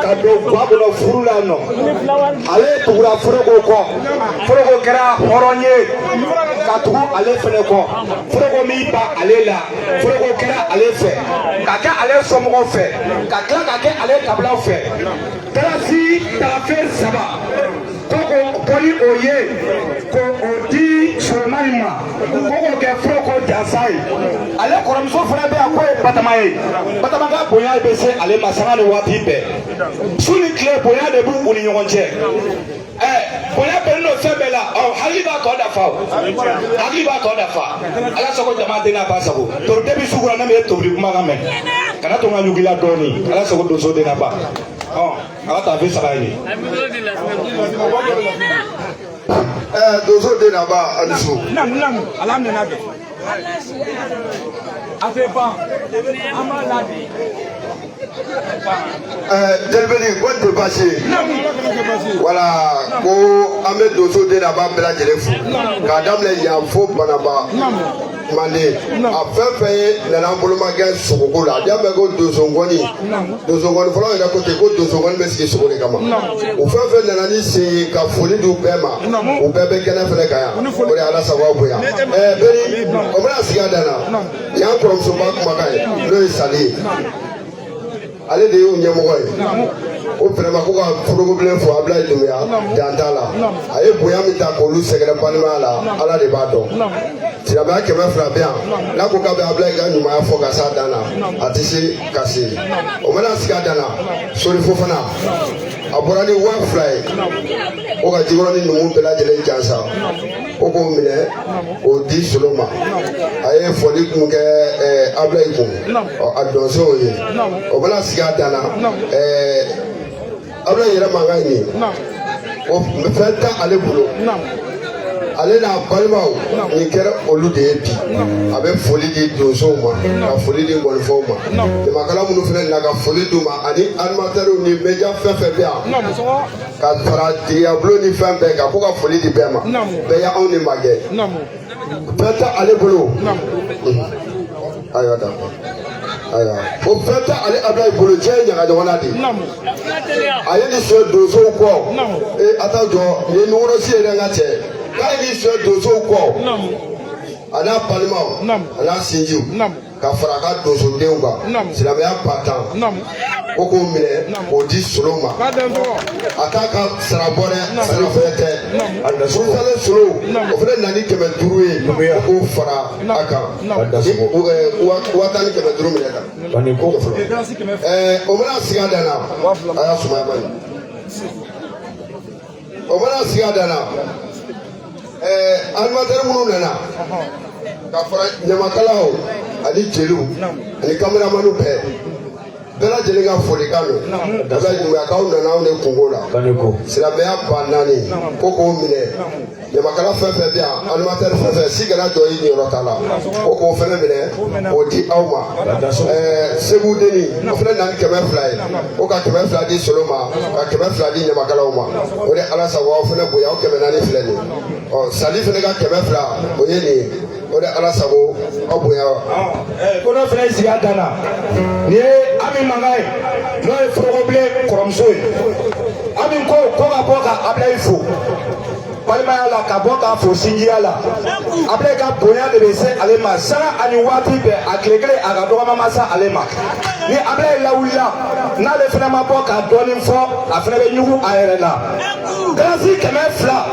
[SPEAKER 3] ka don guwa kɔnɔ furu la yan nɔ ale tugura Foroko kɔ Foroko kɛra hɔrɔn ye ka tugu ale fɛnɛ kɔ Foroko min ba ale la Foroko kɛra ale fɛ ka kɛ ale somɔgɔw fɛ ka tila ka kɛ ale kabilaw fɛ Darasi Tafe 3 ko bɔ ni o ye ko o di Solomani ma ko k'o kɛ Foroko jansa ye ale kɔrɔmuso fana bɛ yan k'o ye Batama ye Batama ka bonya bɛ se ale ma sanga ni waati bɛɛ su ni tile bonya de b'u ni ɲɔgɔn cɛ bonya bɛnnen don fɛn bɛɛ la hakili b'a tɔ dafa o hakili b'a tɔ dafa Ala sago jama den n'a ba sago to depuis sugu la ne bɛ tobili kumakan mɛn kana to n ka ɲugula dɔɔnin Ala sago donso den n'a ba a ka taa fɛ saba ye
[SPEAKER 5] donso den n'a ba ani so
[SPEAKER 3] alhamdulillah a fɛ ban an b'a ladi
[SPEAKER 5] Jelibeli ko n tɛ baasi ye wala ko an bɛ donso den n'a ba bɛɛ lajɛlen fo k'a daminɛ yan fo Banaba Manden a fɛn fɛn ye nana an bolomakɛ sogoko la a y'a mɛn ko donsongɔni fɔlɔ yɛrɛ ko ten ko donsongɔni bɛ sigi sogo de kama o fɛn fɛn nana ni sen ye ka foli di u bɛɛ ma u bɛɛ bɛ kɛnɛ fɛnɛ kan yan o de ye Ala sago bonya Beni o bɛna sigi a dan na yan kɔrɔmusoba kumakan ye n'o ye Sali ye ale de y'u ɲɛmɔgɔ ye o vraiment ko ka Forogobilen fo Ablaye Dunbiya dan t'a la a ye bonya min ta k'olu sɛgɛrɛ balimaya la Ala de b'a dɔn silamɛya 200 bɛ yan n'a ko k'a bɛ Abulayi ka ɲumanya fɔ ka s'a dan na a tɛ se ka se o mana sigi a dan na Sori Fofana a bɔra ni 2000 ye ko ka Jikɔrɔni numu bɛɛ lajɛlen jansa o k'o minɛ k'o di Solo ma a ye fɔli kun kɛ Abulayi kun a dɔnso ye o mana sigi a dan na Abulayi yɛrɛ mankan ye o fɛn tɛ ale bolo ale n'a balimaw nin kɛra olu de ye bi a bɛ foli di donsow ma ka foli di ngɔnifɔw ma ɲamakala minnu fana na ka foli d'u ma ani animateurs ni média fɛn fɛn bɛ yan ka fara tigiyabolo ni fɛn bɛɛ kan ko ka foli di bɛɛ ma bɛɛ y'anw ni magɛ fɛn tɛ ale bolo ayiwa d'accord ayiwa o fɛn tɛ ale Abulayi bolo diɲɛ ye ɲagaɲɔgɔnna de a ye nin sɔn donsow kɔ a t'a jɔ nin ye nunkɔrɔsi yɛrɛ ka cɛ k'a ye nin sɔn donsow kɔ a n'a balimaw a n'a sinjiw ka fara a ka donsodenw kan silamɛya 50 ko k'o minɛ k'o di Solo ma a t'a ka sara bɔ dɛ sara fɛnɛ tɛ sufɛle Solo o fɛnɛ nani 500 ye ko k'o fara a kan 1500 minɛ kan ko fɔlɔ o mana sigi a dan na a y'a sumaya bani o mana sigi a dan na animateurs minnu nana ka fara ɲamakalaw ani jeliw ani kameramaniw bɛɛ lajɛlen ka folikan don Abulayi Dunbiyakaw nana anw de kungo la silamɛya 400 ko k'o minɛ ɲamakala fɛn fɛn bɛ yan animateur fɛn fɛn si kana jɔ i niyɔrɔ ta la ko k'o fɛnɛ minɛ k'o di aw ma Segu Deni o fɛnɛ nana 200 ye ko ka 200 di Solo ma ka 200 di ɲamakalaw ma o de Ala sago aw fɛnɛ bonya aw 400 filɛ nin Sali fɛnɛ ka 200 o ye nin ye o de Ala sago aw bonya
[SPEAKER 3] ko dɔ fɛnɛ sigi a dan na nin ye Ami Mankan ye n'o ye Forokobilen kɔrɔmuso ye Ami ko ka bɔ ka Abulayi fo balimaya la ka bɔ k'a fo sinjiya la Abulayi ka bonya de bɛ se ale ma sanga ani waati bɛɛ a tile kelen a ka dɔgɔma ma se ale ma ni Abulayi lawulila n'ale fɛnɛ ma bɔ ka dɔɔnin fɔ a fɛnɛ bɛ ɲugu a yɛrɛ la galasi 200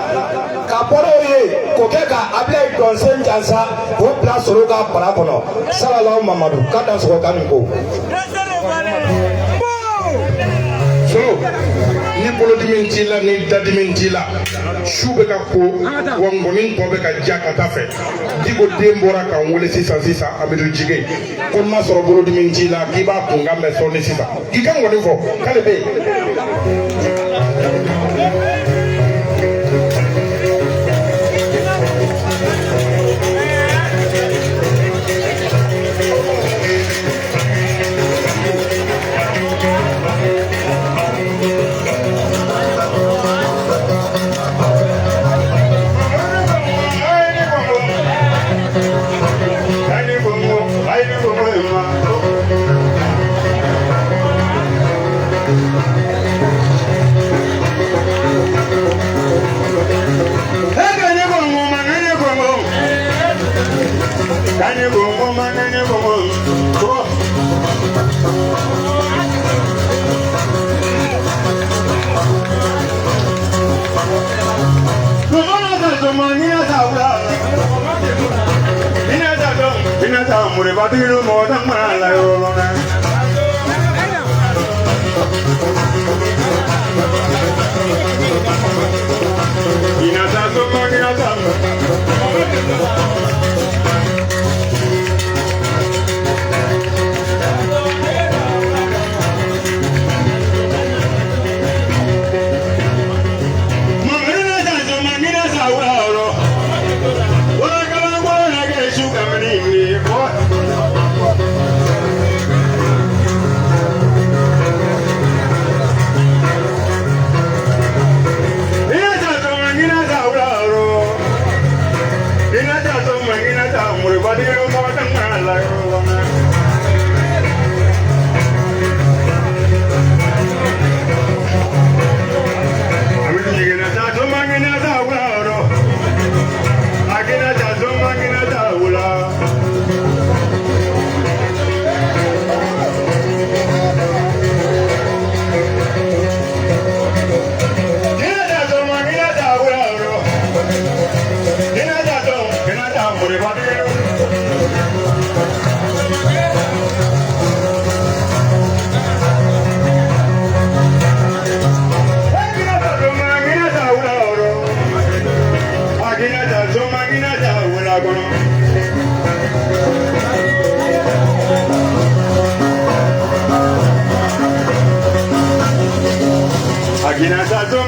[SPEAKER 3] ka bɔ n'o ye k'o kɛ ka Abulayi dɔnsen jansa k'o bila Solo ka bara kɔnɔ salalaw Mamadu k'a dan sogo ka nin ko.
[SPEAKER 2] Solo ni bolodimi t'i la ni dadimi t'i la su bɛ ka ko wa ngɔni tɔ bɛ ka ja ka taa fɛ Diko den bɔra k'an wele sisan an bɛ don jige ko n'a sɔrɔ bolodimi t'i la k'i b'a kunkan mɛn sɔɔni sisan k'i ka ngɔni fɔ k'ale bɛ yen.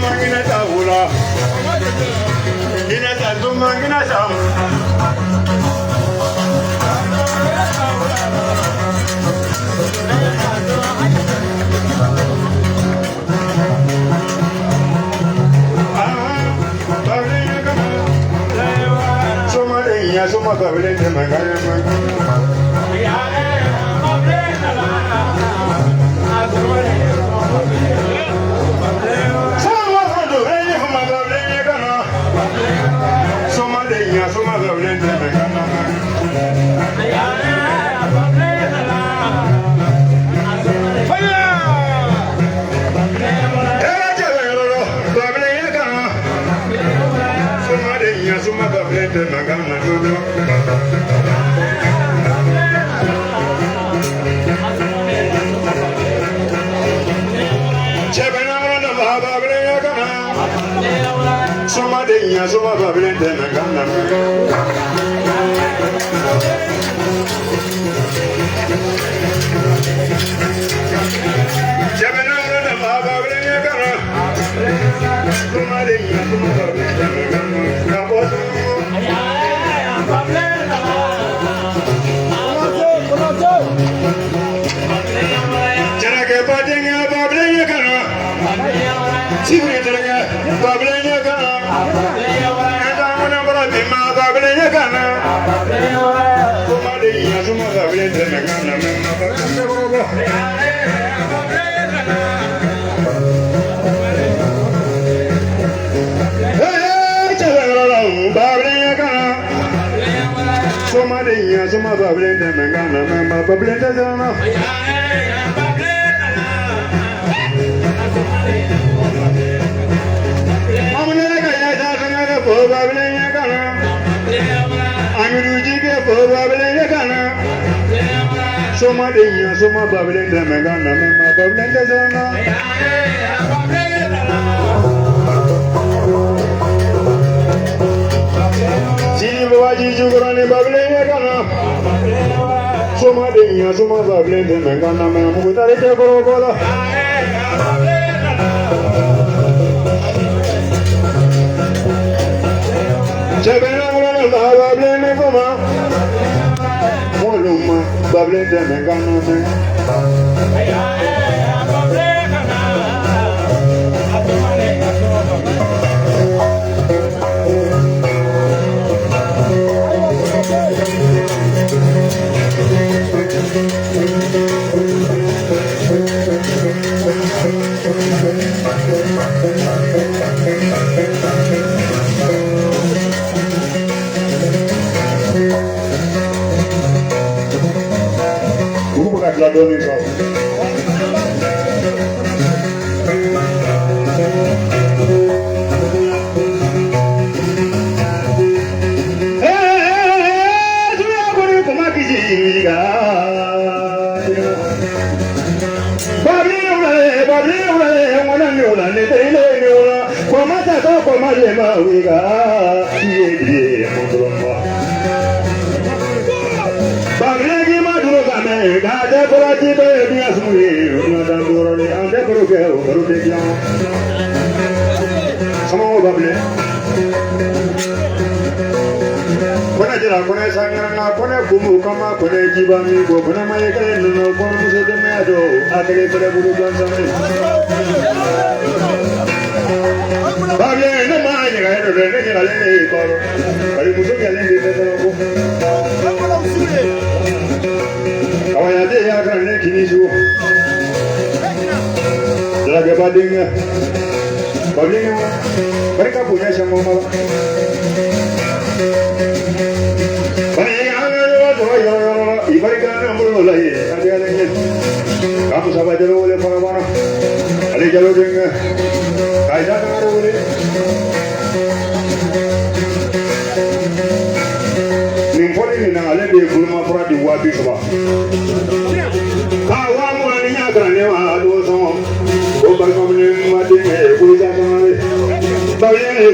[SPEAKER 4] mangina taula. Ina satu mangina sam. Ya semua kabel yang mengaya semua kabel yang mengaya kana semua denya semua kabel yang mengaya semua kabel yang mengaya Soma denya soma bablen dena kana Jabana na bablen kana Soma denya soma bablen dena kana Kabos Jara ke badenya bablen kana Sibri jara bablen kana kana Soma denya soma bablen dena kana Soma denya soma bablen dena kana mama bablen dena Amuna kaya dana ko bablen kana Amiruji ke ko bablen kana Soma denya soma bablen dena kana mama bablen dena Sini bawaji jugrani bablen kana Soma denya soma bablen dena kana mama mutare ke ko bola Jabana na bablen koma Moluma bablen dena kana la donne ça. Kone sangana kone bumu kama kone jibami go kone mayekele no kone musode meado akele pere buru bansame Babye ne maye ga ero ne ga le ko bari muso ga le de ko Awaya de ya ga ne kinisu Daga badinga Badinga mereka punya semua kamu sahabat jalo oleh para-para ada jalo dengan kaida dengar oleh nimpoli ni na ale de bulma fura di wabi soba kawa mu aninya grane wa ado so o ba ko ni ma de ko ja ko ba ye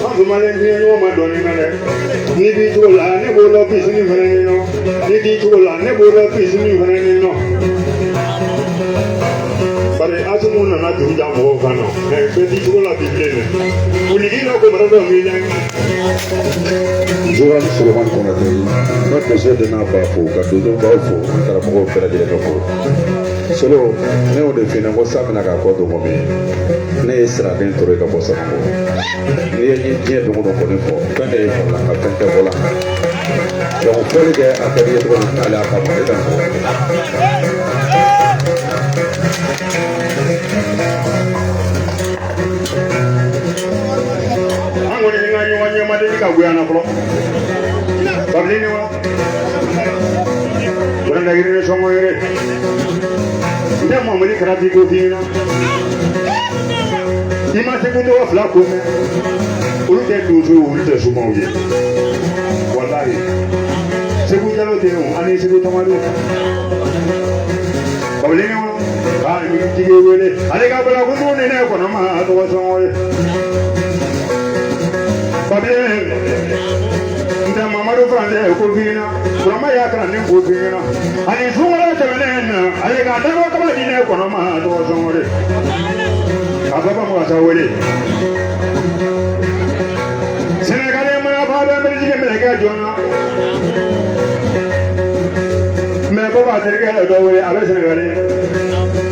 [SPEAKER 4] kamu malen ni yo ma doni na le ni di jola ne bolo pisini fane no ni di jola ne bolo pisini fane no But waati mun nana dugu ja mɔgɔw kan na bɛɛ di cogo la bi bilen dɛ wuligi la ko mara dɔ mi ɲɛ.
[SPEAKER 6] Joran Suleman Konate notre monsieur de n'a pas faux ka dodo baw fo karamɔgɔw bɛɛ lajɛlen ka fo solo ne y'o de f'i ɲɛna ko san bɛna ka kɔ don mɔmi ne ye siraden toro ye ka bɔ Sanako n'i ye diɲɛ don o don kɔni fɔ fɛn de ye fɔla nka fɛn tɛ bɔla donc fɔli kɛ a ka di ye cogo min n'ale y'a ka mɔ e ka fɔ.
[SPEAKER 4] Madeni ka guyana fɔlɔ babileni wa wala yiri sɔngɔ yɛrɛ n tɛ mamadi karati ko f'i ɲɛna i ma se ko tɔgɔ fila ko mɛn olu tɛ donso olu tɛ sumaw ye walayi segu jalo tɛ yen ani segu tamale babileni wa aa ni tigi wele ale ka bala ko n'o ni ne kɔnɔ ma a tɔgɔ sɔngɔ ye. Nda Mamadu Frande ko fina kurama ya kana ne ko fina ani sungala tɛmɛnen na ale ka dabo kaba di ne kɔnɔ ma tɔgɔ sɔngɔ de a baba mo asa wele Sénégalais mana fa bɛ Belgique minɛ kɛ jɔna mais baba terikɛ yɛrɛ dɔ wele a bɛ Sénégalais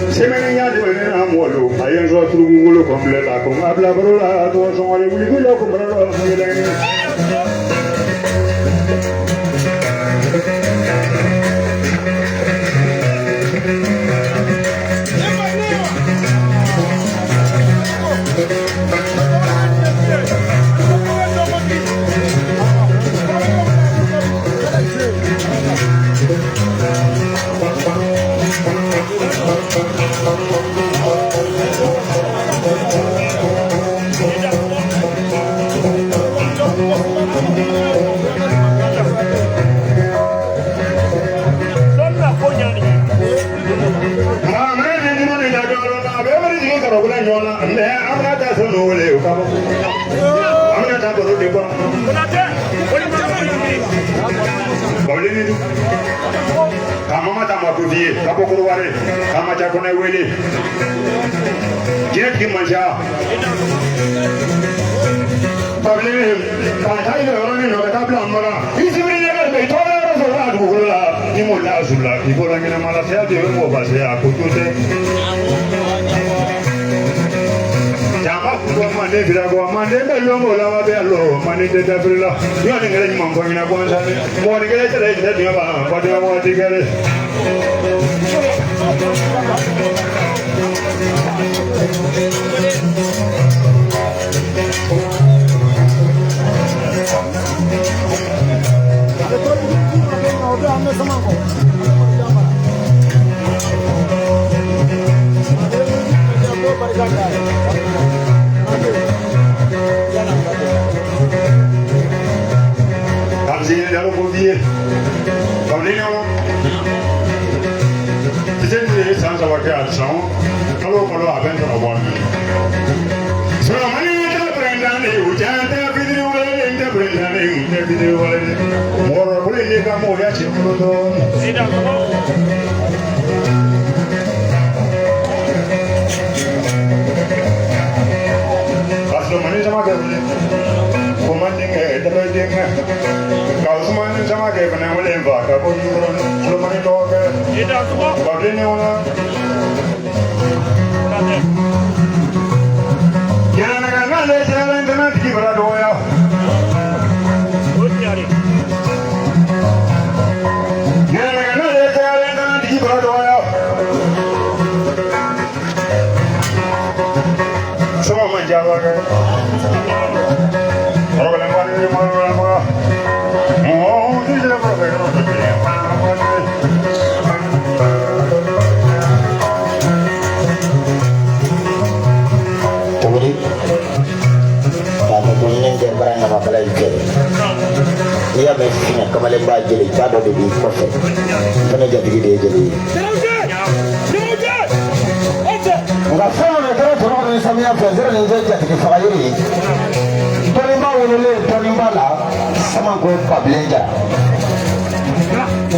[SPEAKER 4] semaine ya de ne na mɔlo a ye n sɔrɔ turugu wolo complet la ko n ka bila baro la tɔgɔ sɔngɔ de wuli wuli ko baro la Kama tama kudie kapo kurware kama cha kone wele jet ki manja pable ka thai le orani no ka bla mara isibri ne be tola ro la du la ni mo la sulla ki bola ngina mala se ade mo ba se a kutute jama kudo mande bila go mande be lo mo la ba be lo mande de da bila yo ni ngere mo ko ngina ko sa ni mo ni ngere tere de ni ba ba de mo ti ngere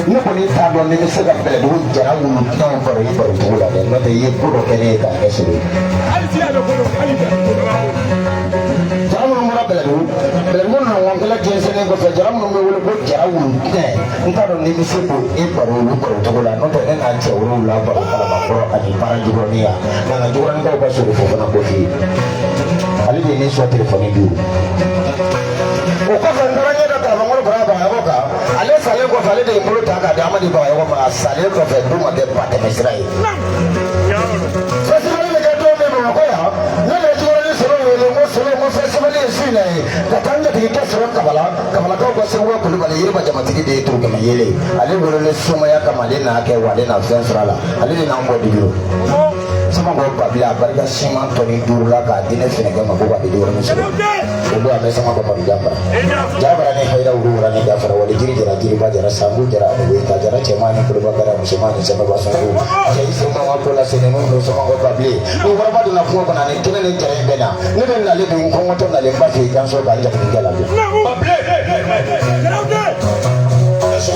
[SPEAKER 1] ne kɔni t'a dɔn ni bɛ se ka bɛlɛdugu jara wulu tɔn fara i baro cogo la dɛ n'o tɛ i ye ko dɔ kɛ ne ye k'a kɛ sɔrɔ jara minnu bɔra bɛlɛdugu nana lankɛla jɛnsɛnnen kɔfɛ jara minnu bɛ wele ko jara wulu tɛn n t'a dɔn ni bɛ se ko i baro olu baro cogo la n'o tɛ ne n'a cɛ wolonwula baro kalabakɔrɔ ani baara jugɔrɔni yan nka nka jugɔrɔnikaw ka sɔrɔ fo fana ko f'i ye ale de ye ne sɔn telefɔni di o kɔfɛ n taara ɲɛ da taabangolo fara bagayogo kan ale salen kɔfɛ ale de ye bolo ta k'a di amadi bagayogo ma a salen kɔfɛ du ma kɛ ba tɛmɛ sira ye fɛsibali bɛ kɛ don min bamakɔ yan ne de ye jugɔrɔni sɔrɔ wele n ko sɔrɔ n ko fɛsibali ye su in na ye ka taa n jatigi kɛ sɔrɔ kabalakaw ka segu kulubali yiriba jamatigi de ye turukɛmɛ yele ale wele sumaya kama ale n'a kɛ wa ale n'a fɛn sɔrɔ a la ale de n'an bɔ dibi sama ko babila a barika siman tɔni duuru la k'a di ne fɛnɛkɛ ma ko ka di jugɔrɔni sɔrɔ o don a bɛ sama ko madu jabara jabara ni hayira wulu wura ni dafara wali jiri jara jiriba jara sanbu jara ta jara cɛman ni kulubakara musoman ni sɛbɛba sɔnko cɛ i se ma ko la sɛnɛ n'o sama ko babile o kɔrɔba donna kungo kɔnɔ ani kɛnɛ ni jara in bɛ na ne bɛ nalen don kɔngɔtɔ nalen ba fɛ i kan so k'a jatigikɛ la bi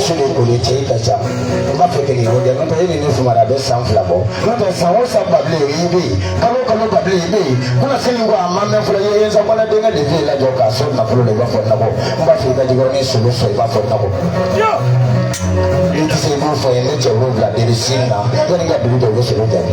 [SPEAKER 1] sini koli cɛ ka ca n b'a fɛ kelen o dɛ n'o tɛ e ni ne sumara a bɛ san 2 bɔ n'o tɛ san o san babile i bɛ yen kalo babile i bɛ yen kuna sini ko a ma mɛn fɔlɔ i ye nsabala denkɛ de fɛ lajɔ k'a so nafolo la i b'a fɔ nakɔ n b'a fɛ i ka jigɔrɔni sogo sɔrɔ i b'a fɔ nakɔ i tɛ se i b'o fɔ ye ne cɛ 7 de bɛ sini na yanni ka dugu jɛ u bɛ sogo jaabi.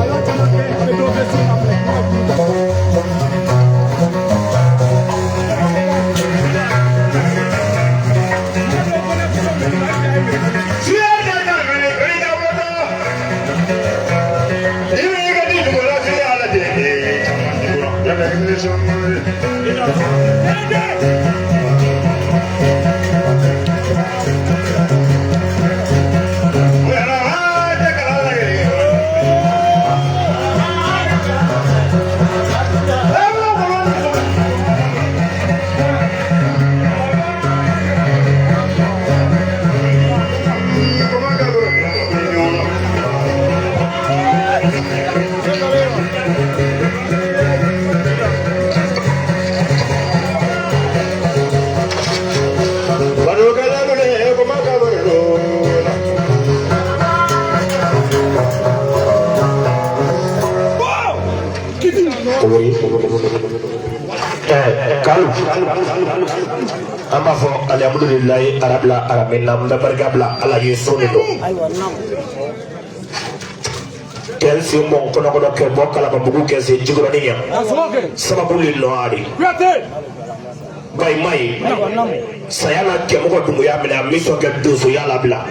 [SPEAKER 7] Kalu an b'a fɔ alhamdulilayi arabila aramina n bɛ barika bila ala ye so de don kɛ n sen bɔ n kɔnɔkɔnɔ kɛ bɔ kalababugu kɛ sen jigɔrɔni ɲɛ sababu le nɔ ari bayi ma ye saya na kɛmɔgɔ dunguya minɛ a mi sɔn kɛ donsoya labila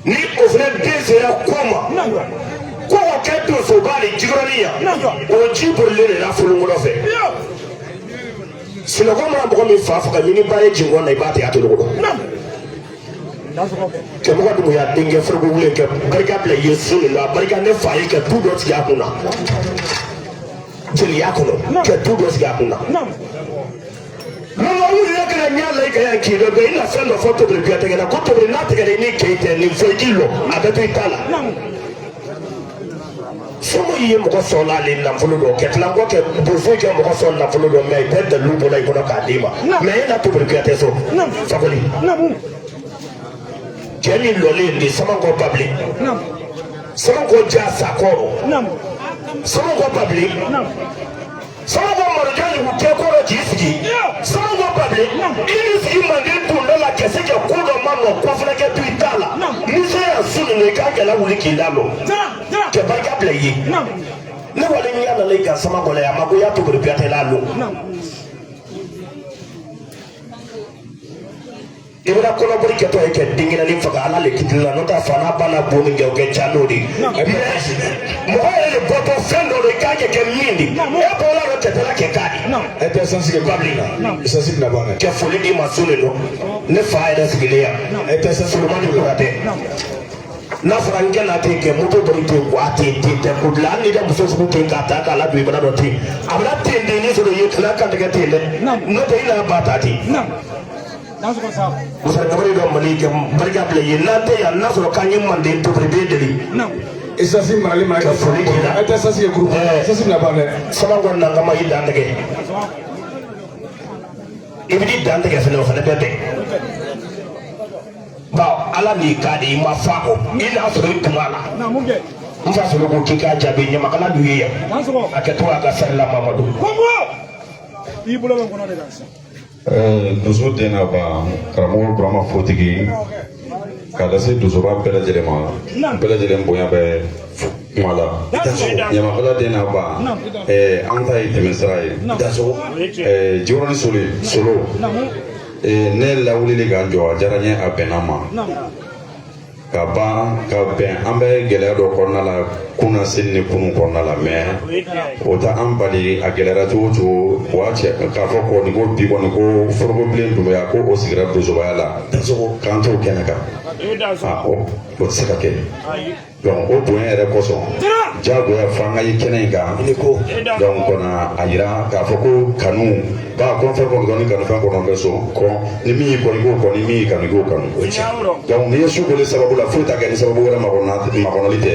[SPEAKER 7] ni o fana den sera ko ma ko o kɛ donsoba de jigɔrɔni yan o ji bolilen de la folonkɔnɔ fɛ sinɔgɔ mana mɔgɔ min fa faga ɲini ba ye jingɔn na i b'a tigɛ a to ɲɔgɔn kɛmɔgɔ dunguya denkɛ foroko wulen kɛ barika bila yesu de la barika ne fa ye kɛ du dɔ sigi a kun na jeliya kɔnɔ kɛ du dɔ sigi a kun na Mama wuli kɛra ɲa la i ka yan k'i dɔ i na fɛn dɔ fɔ tobili biya tigɛ la ko tobili n'a tigɛra ni kɛ tɛ nin fɔ i k'i lɔ a bɛ to i ta la somo ye mɔgɔ sɔn ale nafolo dɔ kɛ tilankɔ kɛ bozo kɛ mɔgɔ sɔn nafolo dɔ mɛ i tɛ dalu bɔra i kɔnɔ k'a d'i ma mɛ e na tobili biya tɛ so fakoli cɛ min lɔlen de Samankɔ babili Samankɔ ja sakɔrɔ Samankɔ babili Samankɔ Marijan yugu kɛkɔrɔ k'i sigi Samankɔ babili i ni sigi manden tun dɔ la kɛ se kɛ ko dɔ ma nɔ kɔfɛnɛ kɛ to i t'a la ni se y'a su ninnu i k'a gɛlɛ wuli k'i lamɔ kɛ barika bila i ye ne wale ɲɛ nana i ka Samankɔ la yan a ma ko i y'a tobili biya tɛ la lo i bɛna kɔnɔboli kɛtɔ ye kɛ denkɛnɛni faga ala le kitili la n'o tɛ fa n'a ba n'a bon min kɛ o kɛ ca n'o de mɔgɔ yɛrɛ de bɔtɔ fɛn dɔ de k'a kɛ min de e bɔra dɔ tɛtɛla kɛ k'a di
[SPEAKER 6] e tɛ sansi kɛ
[SPEAKER 7] babili
[SPEAKER 6] sansi bɛna bɔ a
[SPEAKER 7] kɛ foli di ma so de don ne fa yɛrɛ sigilen yan
[SPEAKER 6] e tɛ sansi
[SPEAKER 7] solomani kura tɛ n'a fɔra n kɛnɛ ten kɛ moto dɔ ten wa ten tɛ ko dilan hali n'i ka muso sugu ten k'a ta k'a ladon i bana dɔ ten a bɛna ten den ni sɔrɔ i ye tila kantigɛ ten dɛ n'o tɛ i n'a ba ta ten musa kabari dɔ mali kɛ barika bila ye n'an tɛ yan n'a sɔrɔ k'an ye manden tobili bɛ deli
[SPEAKER 6] sansi marali ma kɛ foli k'i la e tɛ sansi kɛ groupe sansi bɛna ban dɛ
[SPEAKER 7] Samankɔ nangama y'i dan tigɛ i bɛ t'i dan tigɛ fɛnɛ o fɛnɛ bɛ bɛn ala ni ka di ma fa ko ina so ri tumala n fa so ko kika jabe nyama kala du ye aketo aka sala mamadu
[SPEAKER 8] i bolo ban kono de gansa
[SPEAKER 6] dozo dena ba karamɔgɔ burama fotigi k'a lase dozoba bɛɛ lajɛlen ma bɛɛ lajɛlen bonya bɛ kuma la ɲamakala dena ba an ta ye tɛmɛsira ye jikɔrɔni solo ne lawulili k'an jɔ a diyara n ye a bɛnna ma ka ban ka bɛn an bɛ gɛlɛya dɔ kɔnɔna la kunna seli ni kunun kɔnɔna la mais o ta an bali a gɛlɛyara cogo o cogo o y'a cɛ k'a fɔ kɔni ko bi kɔni ko forokobilen Dunbuya ko o sigira dozobaya la k'an t'o kɛnɛ kan o tɛ se ka kɛ donc o bonya yɛrɛ kosɔn jagoya f'an ka ye kɛnɛ in kan donc kɔnɔ a yira k'a fɔ ko kanu ba ko fɛn kɔni kanu fɛn kɔnɔ bɛ so kɔn ni min y'i kɔni k'o kɔni min y'i kanu k'o kanu donc n'i ye su kole sababu la foyi t'a kɛ ni sababu wɛrɛ makɔnɔli tɛ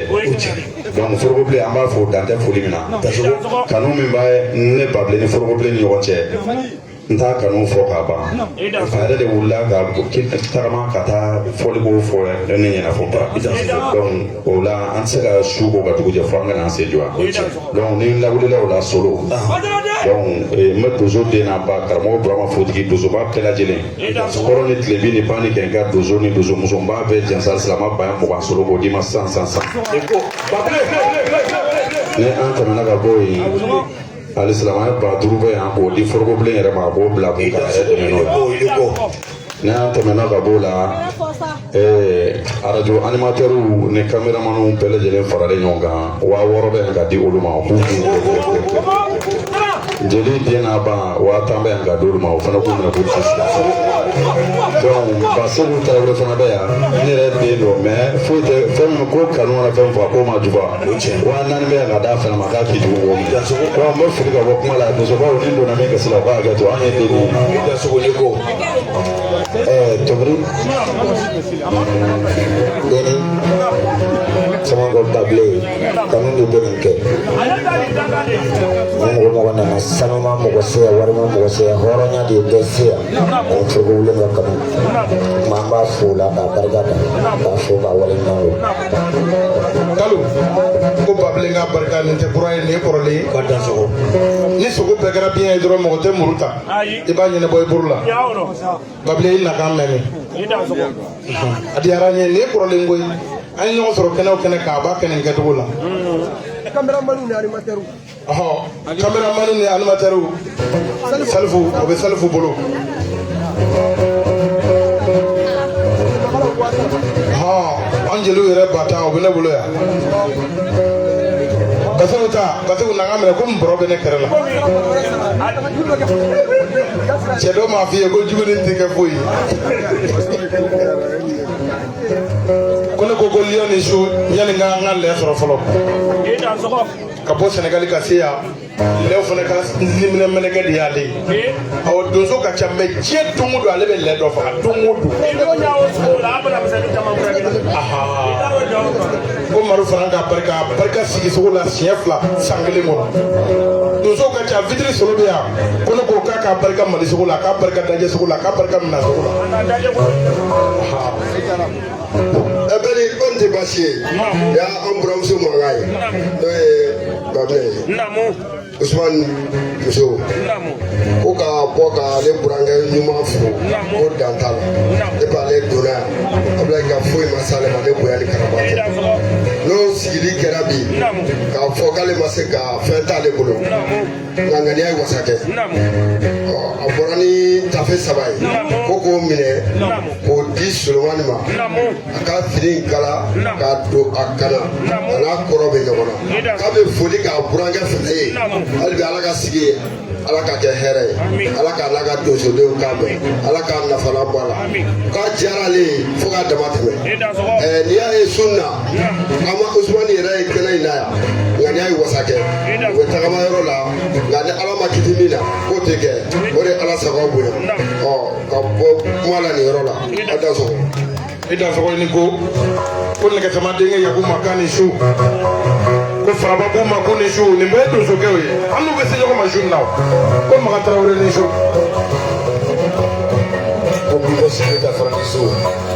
[SPEAKER 6] donc forokobilen an b'a fɔ dan tɛ foli min na kanu min bɛ ne babilen ni forokobilen ni ɲɔgɔn cɛ n t'a kanu fɔ k'a ban a yɛrɛ de wulila ka tagama ka taa fɔliko fɔ ne ɲɛna fɔ ba donc o la an tɛ se ka su ko ka dugu jɛ fo an ka n'an se jɔ donc ni n lawulila o la solo donc n bɛ dozo den n'a ba karamɔgɔ burama fotigi dozoba bɛɛ lajɛlen kɔrɔ ni tilebi ni ban ni kɛnkɛ dozo ni dozo muso n b'a bɛɛ jansa silama ba ye 20 solo k'o d'i ma sisan ni an tɛmɛna ka bɔ yen ali silamɛya ba 5 bɛ yan k'o di forokobilen yɛrɛ ma a b'o bila k'o ka yɛrɛ dɛmɛ n'o ye n'an tɛmɛna ka b'o la arajo animatɛriw ni kameramaniw bɛɛ lajɛlen faralen ɲɔgɔn kan 6000 bɛ yan ka di olu ma k'u jeli den n'a ban 1000 bɛ yan ka di olu ma o fana k'u minɛ k'u susu donc Baseku Tarawele fana bɛ yan ne yɛrɛ den don mais foyi tɛ fɛn min ko kanu mana fɛn fɔ k'o ma juguya 4000 bɛ yan ka d'a fana ma k'a k'i jugu o min donc n bɛ fili ka bɔ kuma la dosobaw ni donna min kasi la o k'a hakɛ to an ye den ye ko Tobri Deni sama ko table kanu de bɛ kɛ mɔgɔ nana sanu ma mɔgɔ se wari ma mɔgɔ se hɔrɔnya de bɛ se o cogo wuli ka kanu maa b'a fo la k'a barika da k'a fo k'a waleɲuman don
[SPEAKER 1] Kalo ko babilen ka barika nin tɛ kura ye nin ye kɔrɔlen ye ka dan sogo ni sogo bɛɛ kɛra biɲɛ ye dɔrɔn mɔgɔ tɛ muru ta i b'a ɲɛnabɔ i buru la babilen i nakan mɛn a diyara n ye nin ye kɔrɔlen koyi an ye ɲɔgɔn sɔrɔ kɛnɛ o kɛnɛ kan a b'a kɛnɛ kɛcogo la kameramani ni animatɛriw kameramani ni animatɛriw salifu o bɛ salifu bolo an jeliw yɛrɛ ba tan o bɛ ne bolo yan Baseku na ngamɛ ko n bɔrɔ bɛ ne kɛrɛ la cɛ dɔ m'a f'i ye ko jugunin tɛ kɛ foyi ko ne ko lion ni su yanni n ka lɛ sɔrɔ fɔlɔ ka bɔ Sɛnɛgali ka se yan lɛw fana ka minɛminɛkɛ de y'ale ye donso ka ca mais diɲɛ don o don ale bɛ lɛ dɔ faga don o don ko Maru fana ka barika sigi sogo la siɲɛ 2 san 1 kɔnɔ donso ka ca vitiri solo bɛ yan ko ne ko k'a ka barika Mali sogo la k'a barika Dajɛ sogo la k'a barika Mina sogo la
[SPEAKER 5] bɛri ko nin tɛ baasi ye y'a an buramuso mankan ye n'o ye Babilen ye Usumani muso ko ka bɔ ka ale burankɛ ɲuman fo ko dan t'a la depuis ale donna yan Abulayi ka foyi ma s'ale ma ale bonya ni karama tɛ n'o sigili kɛra bi k'a fɔ k'ale ma se ka fɛn t'ale bolo ŋaniya ye wasa kɛ a bɔra ni tafe 3 ye ko k'o minɛ k'o di Solomani ma a ka fini kala k'a don a kana a n'a kɔrɔ bɛ ɲɔgɔn na k'a bɛ foli k'a burankɛ fana ye hali bi Ala ka sigi ye Ala ka kɛ hɛrɛ ye Ala k'a n'a ka donsodenw k'a bɛn Ala k'a nafalan bɔ a la k'a diyara ale ye fo k'a dama tɛmɛ n'i y'a ye sun na Usumani yɛrɛ ye kɛnɛ in na yan ŋaniya ye wasa kɛ u bɛ tagama yɔrɔ la nka ni Ala ma kiti min na k'o tɛ kɛ o de Ala sago bonya ka bɔ kuma la nin yɔrɔ la a da sɔgɔ
[SPEAKER 1] i da sɔgɔ ni ko nɛgɛtama denkɛ Yakuba k'a ni su ko Faraba k'u ma ko ni su nin bɛɛ ye donsokɛw ye an n'u bɛ se ɲɔgɔn ma su in na ko Maga Tarawele ni su
[SPEAKER 7] Você está falando isso.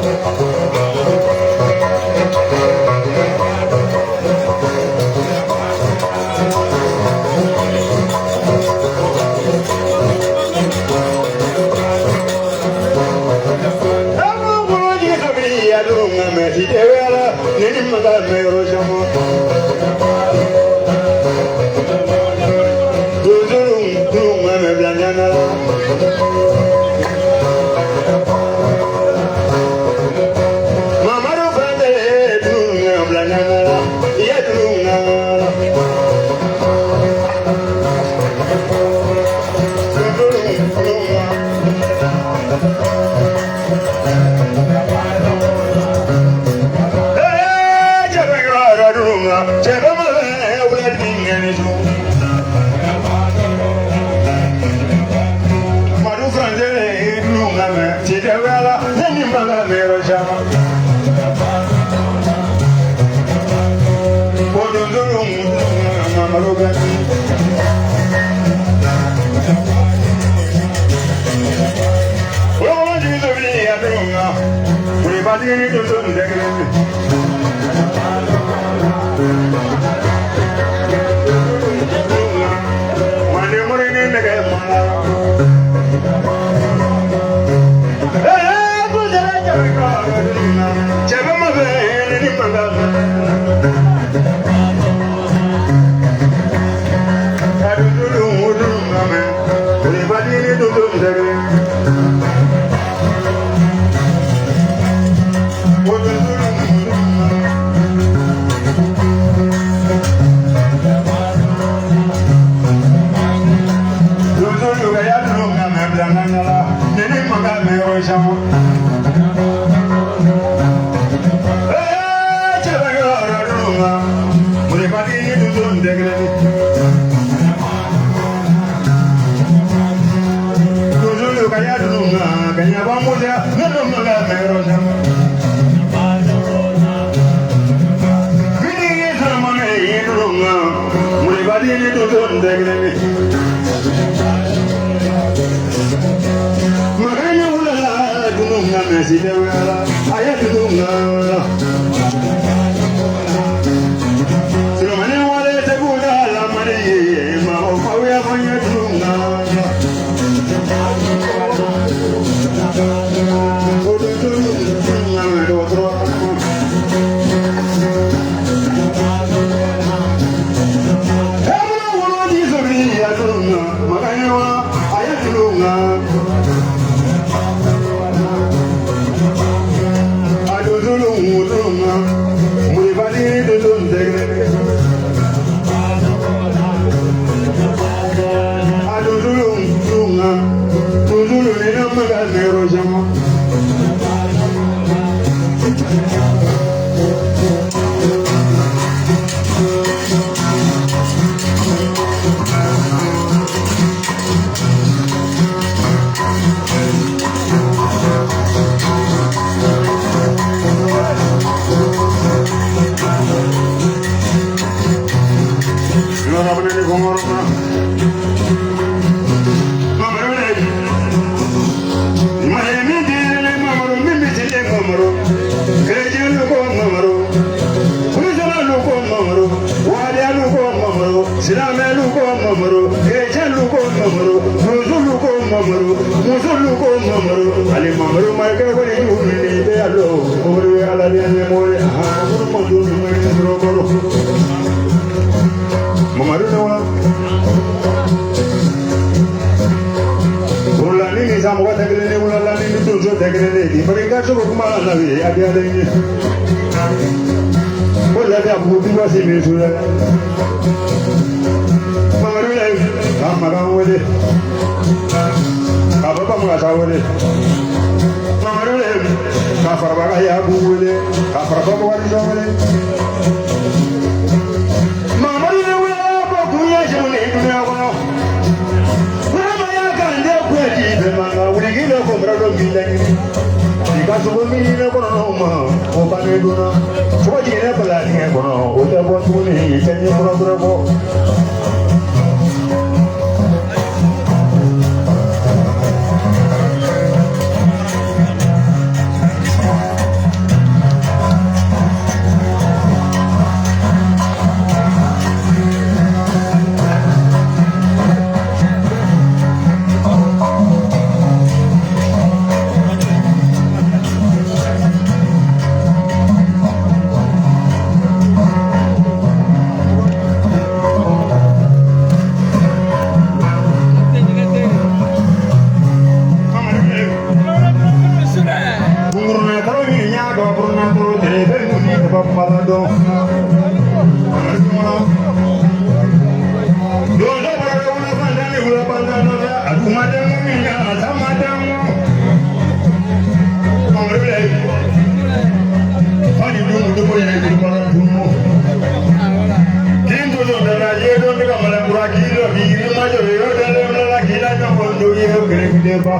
[SPEAKER 4] deba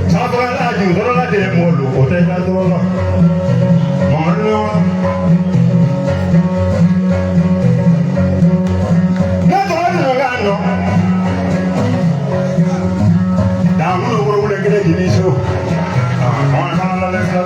[SPEAKER 4] sabra la ju doro la de mo lu ko te la doro la mo no na to no ga no da mo no wo le kele ni so mo na la le sa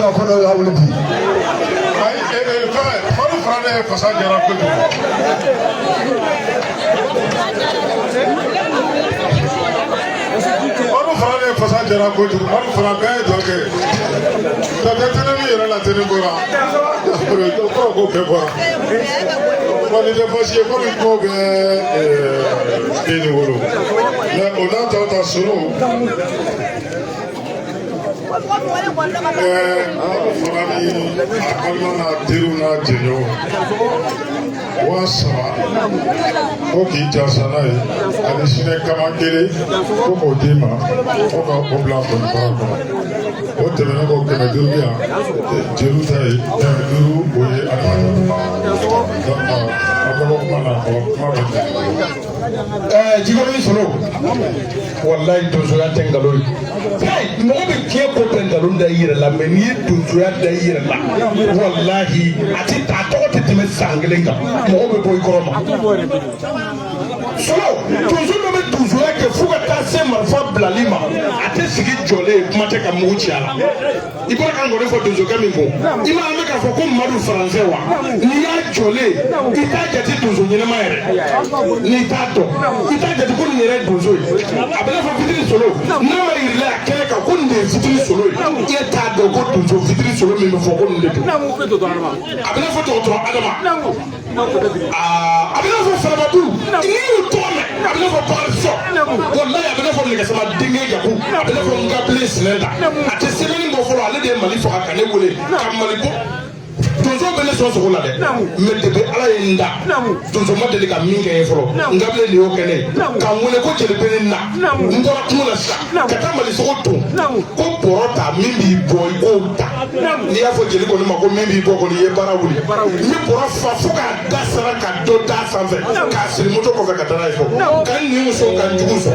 [SPEAKER 5] ka kɔnɔ ka wuli bi.
[SPEAKER 2] ayi Madu fana ne fasa jara kojugu. Madu fana ne fasa jara kojugu. Madu fana bɛɛ ye jɔ kɛ. Dɔkɛ tɛnɛ min yɛrɛ la tɛnɛ bɔra. Kɔrɔ ko bɛɛ bɔra. Wa ni tɛ basi ye komi ko bɛ den wolo. Mais o n'a ta ta solo. Fana ni a balima n'a teriw n'a jɛɲɔgɔnw 300 ko k'i jasa n'a ye ani sinɛ kama 1 ko k'o d'i ma ko ka o bila fɔlifara kɔnɔ o tɛmɛnen kɔ 500 bɛ yan jeliw ta ye 500 o ye adamaden a bɛ bɔ kuma na fɔ kuma bɛ tɛmɛ.
[SPEAKER 7] Jikɔrɔni Solo walayi donsoya tɛ nkalon ye mɔgɔ bɛ diɲɛ ko bɛɛ nkalon da i yɛrɛ la mɛ n'i ye donsoya da i yɛrɛ la walahi a tɔgɔ tɛ tɛmɛ san 1 kan mɔgɔ bɛ bɔ i kɔrɔ ma. Solo donso dɔ bɛ donsoya kɛ fo ka taa se marifa bilali ma a tɛ sigi jɔlen kuma tɛ ka mugu ci a la i bɔra ka nkɔni fɔ donsokɛ min fɔ i m'a ye k'a fɔ ko Madu faransɛ wa n'i y'a jɔlen i t'a jate donso ɲɛnama yɛrɛ n'i t'a dɔn i t'a jate ko nin yɛrɛ ye donso ye a bɛ n'a fɔ fitiri Solo n'a ma yirila a kɛnɛ kan ko nin de ye fitiri Solo ye e t'a dɔn ko donso fitiri Solo min bɛ fɔ ko nin de don a bɛ n'a fɔ dɔgɔtɔrɔ Adama a bɛ n'a fɔ Farabatu n'i y'u tɔgɔ mɛn a bɛ n'a fɔ Bakariso walayi a bɛ n'a fɔ nɛgɛsama denkɛ Yaku a bɛ n'a fɔ Ngabilen Sinɛnta a tɛ sɛbɛnni bɔ fɔlɔ ale de ye Mali faga ka ne wele ka Mali bɔ donso bɛ ne sɔn sogo la dɛ mɛ depuis Ala ye n da donso ma deli ka min kɛ ye fɔlɔ Ngabilen de y'o kɛ ne ye ka n wele ko jeli bɛ ne na n bɔra kungo la sisan ka taa Mali sogo ton ko bɔrɔ ta min b'i bɔ i k'o ta n'i y'a fɔ jeli kɔni ma ko min b'i bɔ kɔni i ye baara wuli n ye bɔrɔ fa fo k'a da sara ka dɔ da sanfɛ k'a siri moto kɔfɛ ka taa n'a ye so ka n nin sɔn ka n jugu sɔn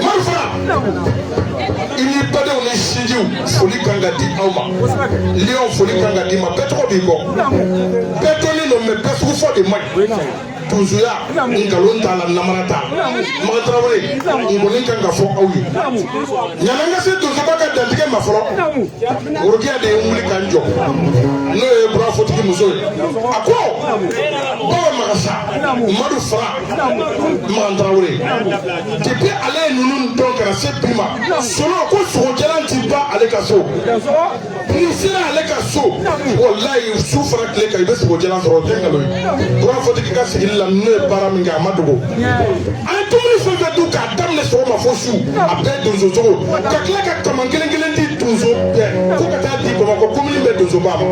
[SPEAKER 7] marifa i ni badenw ni sinjiw foli kan ka di aw ma Lion foli kan ka di ma bɛɛ tɔgɔ b'i kɔ bɛɛ dɔnnen don mɛ bɛɛ sugu fɔ de man ɲi donsoya nkalon t'a la namara t'a la Makan Tarawele nkɔni kan ka fɔ aw ye ɲanan ka se donsoba ka dantigɛ ma fɔlɔ worokiya de ye n wuli ka n jɔ n'o ye burafotigi muso ye a ko Bawa Magasa Madu Fara Makan Tarawele depuis ale ye ninnu dɔn kana se bi ma Solo ko sogojalan ti ba ale ka so n'i sera ale ka so walayi su fara tile kan i bɛ sogojalan sɔrɔ o tɛ nkalon ye burafotigi ka sigili la n'o ye baara min kɛ a ma dogo an ye dumuni fɛn fɛn dun k'a daminɛ sɔgɔma fo su a bɛɛ donso cogo ka tila ka tama kelen kelen di donso bɛɛ ko ka taa di Bamakɔ komini bɛɛ donso ba ma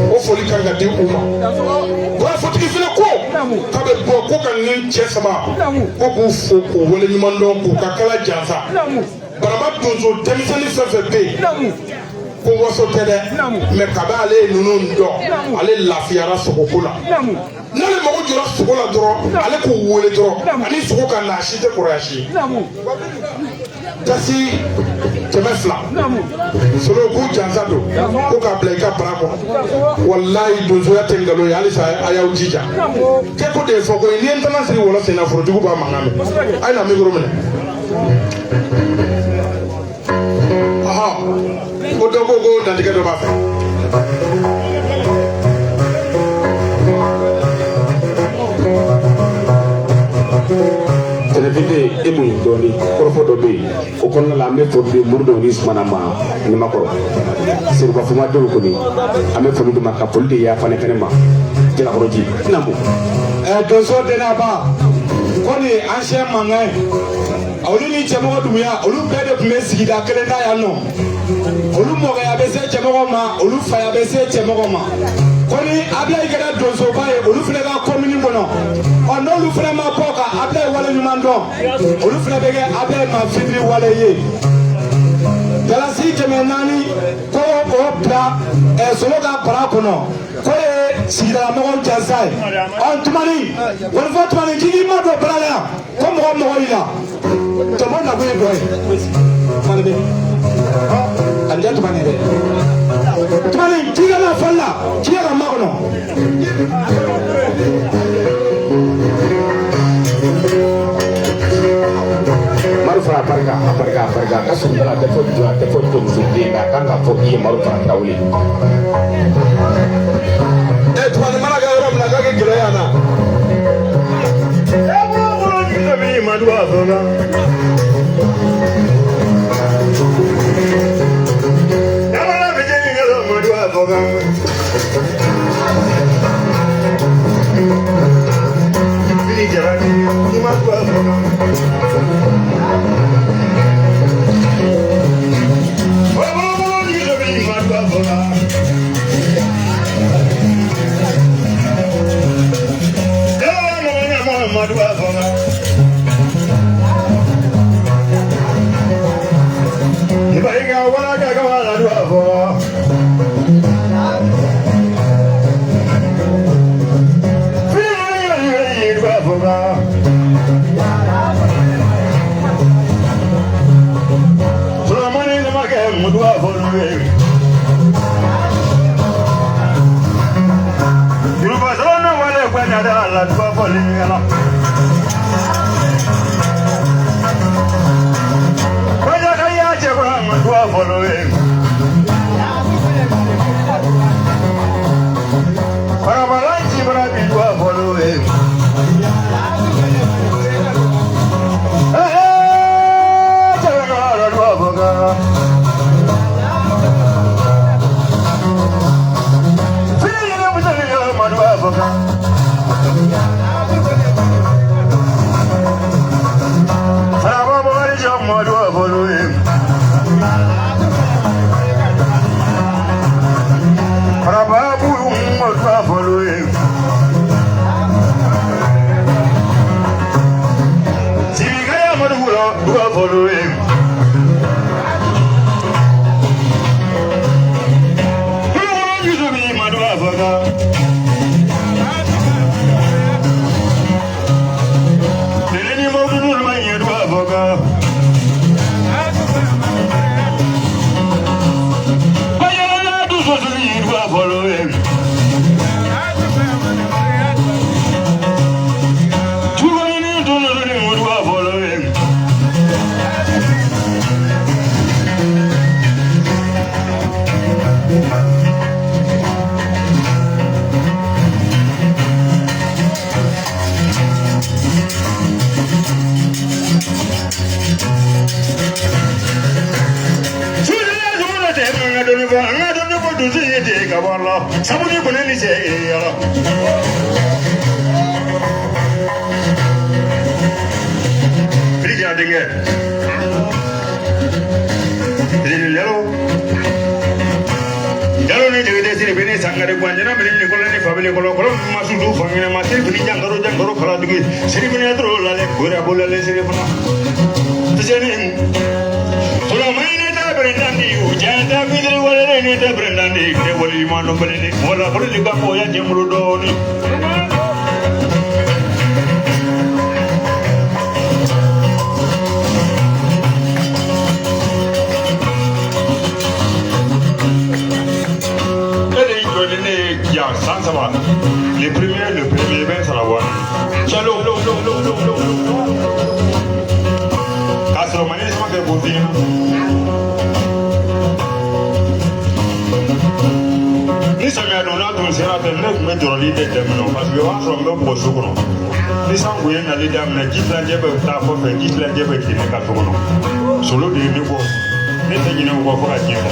[SPEAKER 7] o foli kan ka di u ma burafotigi fana ko k'a bɛ bɔ ko ka nin cɛ saba ko k'u fo k'u waleɲuman dɔn k'u ka kala janfa baraba donso denmisɛnnin fɛn fɛn bɛ yen ko waso tɛ dɛ mɛ kabi ale ye ninnu dɔn ale lafiyara sogoko la n'ale mago jɔra sogo la dɔrɔn ale k'u wele dɔrɔn ani sogo ka na a si tɛ kɔrɔya si tasi 200 Solo k'u jansa don ko k'a bila i ka bara kɔnɔ walayi donsoya tɛ nkalon ye halisa a y'aw jija kɛ ko de ye fɔ ko ye n'i ye n tana siri wɔlɔ sen na forotigiw b'a mankan mɛn a ye na mikoro minɛ ko dɔ ko dantigɛ dɔ b'a fɛ
[SPEAKER 3] Tɛnɛfite e mun dɔɔni kɔrɔfɔ dɔ bɛ yen o kɔnɔna la an bɛ foli di Moridenw ni Sumana ma Ɲamakɔrɔ Seribafoma denw kɔni an bɛ foli d'u ma ka foli de yafa ne fɛnɛ ma Jalakɔrɔji Namu
[SPEAKER 1] donso denaba ko nin an sɛ mankan ye olu ni cɛmɔgɔ Dumuya olu bɛɛ de tun bɛ sigida kelen na yan nɔ olu mɔgɔya bɛ se cɛmɔgɔ ma olu faya bɛ se cɛmɔgɔ ma ko ni Abilaye kɛra donsoba ye olu fana ka komini kɔnɔ n'olu fana ma bɔ ka Abilaye wale ɲuman dɔn olu fana bɛ kɛ Abilaye ma fitiri wale ye galasi 400 ko o bila Solo ka bara kɔnɔ ko ye sigidalamɔgɔw jansa ye Tumani wali fɔ Tumani k'i k'i ma don bara la yan ko mɔgɔ y'i la tɔmɔ nakun ye dɔ ye a diya Tumani dɛ Tumani k'i ka na fɔli la k'i ka ma kɔnɔ
[SPEAKER 3] Madu Fara barika ka sɔrɔ la defo jwa defo to mzubinga kanga fo iye marufa tawli
[SPEAKER 1] twani mana ga yoro mna ga ke gele yana
[SPEAKER 4] Ebro ni tabi madwa zona Yamala bijeni ga madwa zona Bili jarani ni madwa zona Ebro ni tabi madwa zona Madwa zona Ibainga wala ga wala dwa zona Fili dwa zona Sulamani namake madwa zona Yuba zona wale kwanya dala dwa zona Following. Parabalanchi Brabidwa following. Somebody put any say, pretty young again. Yellow need to get a business and get a one, and I'm in the colony family, must do for me, my children, Jangaro, Karadu, Siribina, like Gurabula, the Zenin. Janta vidri wale ni te brandandi ne wali mano bele wala bole liga moya jemru doni ele jodine ya sansaba le premier ben salawa chalo lo kasro manis ma ke bozina Nisanya dona tun sera te ne me joroli de demno parce que wa from be bosu kono nisangu ye na le dam na jitla jebe ta fo fe jitla jebe ki ne ka kono solo de ne ko ne te nyina ko fo ka jebo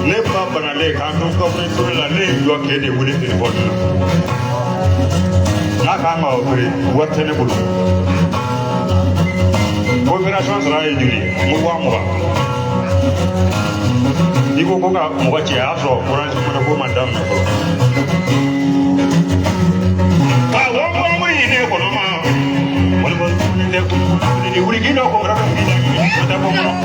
[SPEAKER 4] ne pa banale ka to ko pre to la ne yo ke de wuri de bon na ka ma o pre wote ne bulu opération sera édulée mu wa mu Iko koka mwachi ya afro Kuransi mwana kwa mandamu na kwa Wambo mwini kwa nama Walipo ni ulikina kwa mraka mwini Watapo mwana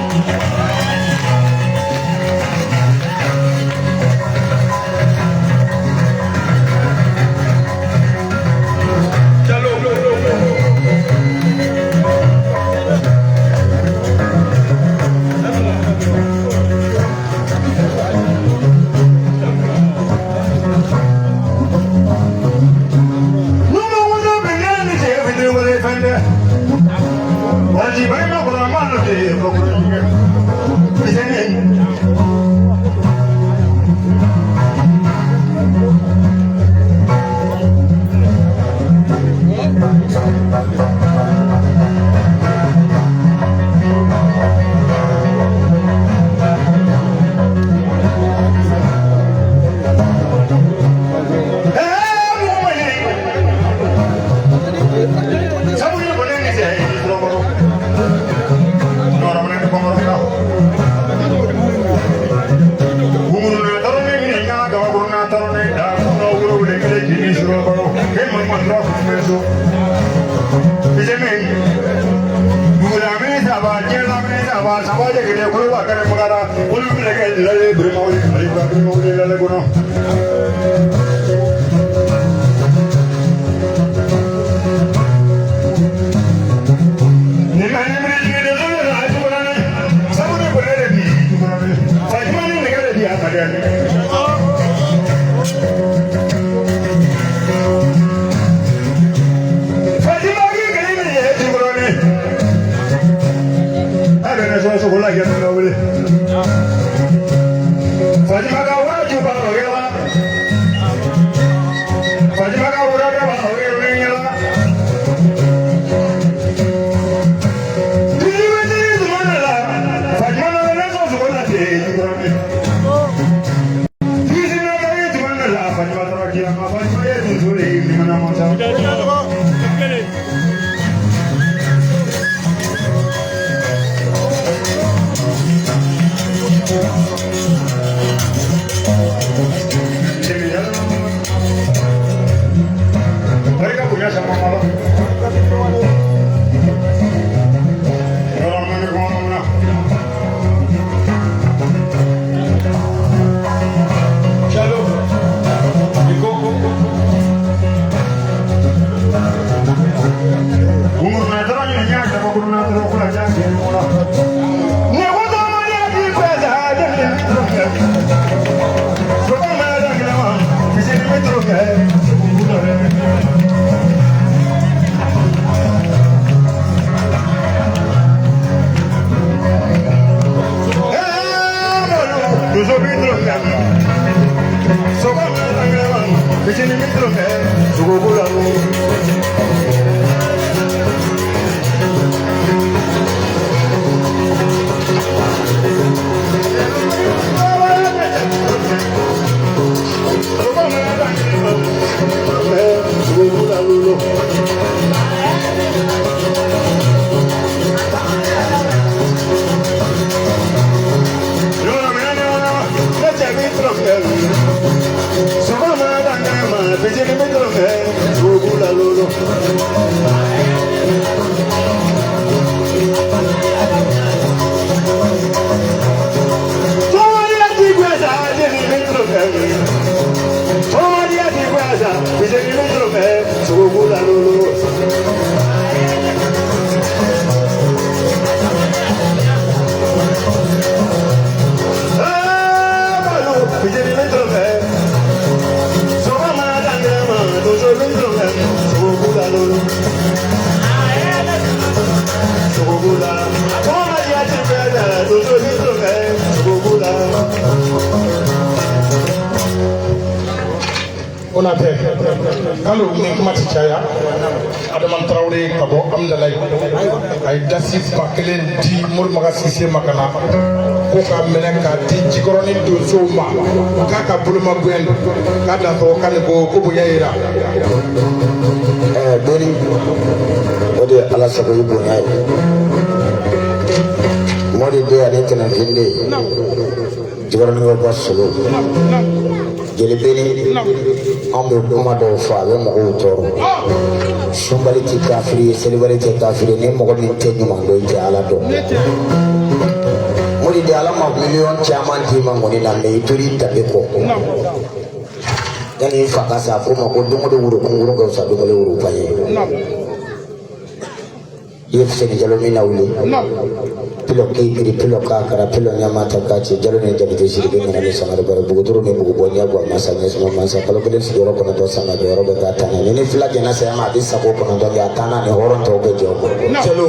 [SPEAKER 9] Kalo ni kuma ti caya Adaman Traoré ka bɔ Amdalaye a ye dasi ba kelen di Mori Maga Sise ma ka na ko k'a minɛ k'a di Jikɔrɔni donsow ma k'a ka bolomagoyɛn don k'a dantɔ k'ale ko bonya yera.
[SPEAKER 1] Beri o de ye Ala sago i bonya ye Mori de ale tɛnɛnfin de ye Jikɔrɔni bɛ bɔ Solo Jeli Beri an bɛ kuma dɔw fɔ a bɛ mɔgɔw tɔɔrɔ sunbali tɛ kafiri ye selibali tɛ kafiri ye ni mɔgɔ min tɛ ɲuman dɔn i tɛ Ala dɔn Mori de Ala ma miliyɔn caman d'i ma kɔni na mɛ i tori i danbe kɔ yanni i fa ka sa a fɔ ma ko don o don woro kunkurun ka fisa don o don woro ba ye i ye Fuseni Jalo min lawuli pilo kikiri pilo kakara pilo nyamata kaci Jalo ni Jabate Sidiki ŋana ni Sangare Bara Buguturu ni Bugu Bɔnya Gwa Masa Ɲɛsuma Mansa kalo kelen sigiyɔrɔ kɔnɔntɔn sanga jɔyɔrɔ bɛ k'a tan ni fila jɛna saya ma a bɛ sago kɔnɔntɔn kɛ a tan ni hɔrɔn tɔw bɛ jɔ o kɔrɔ. Jalo.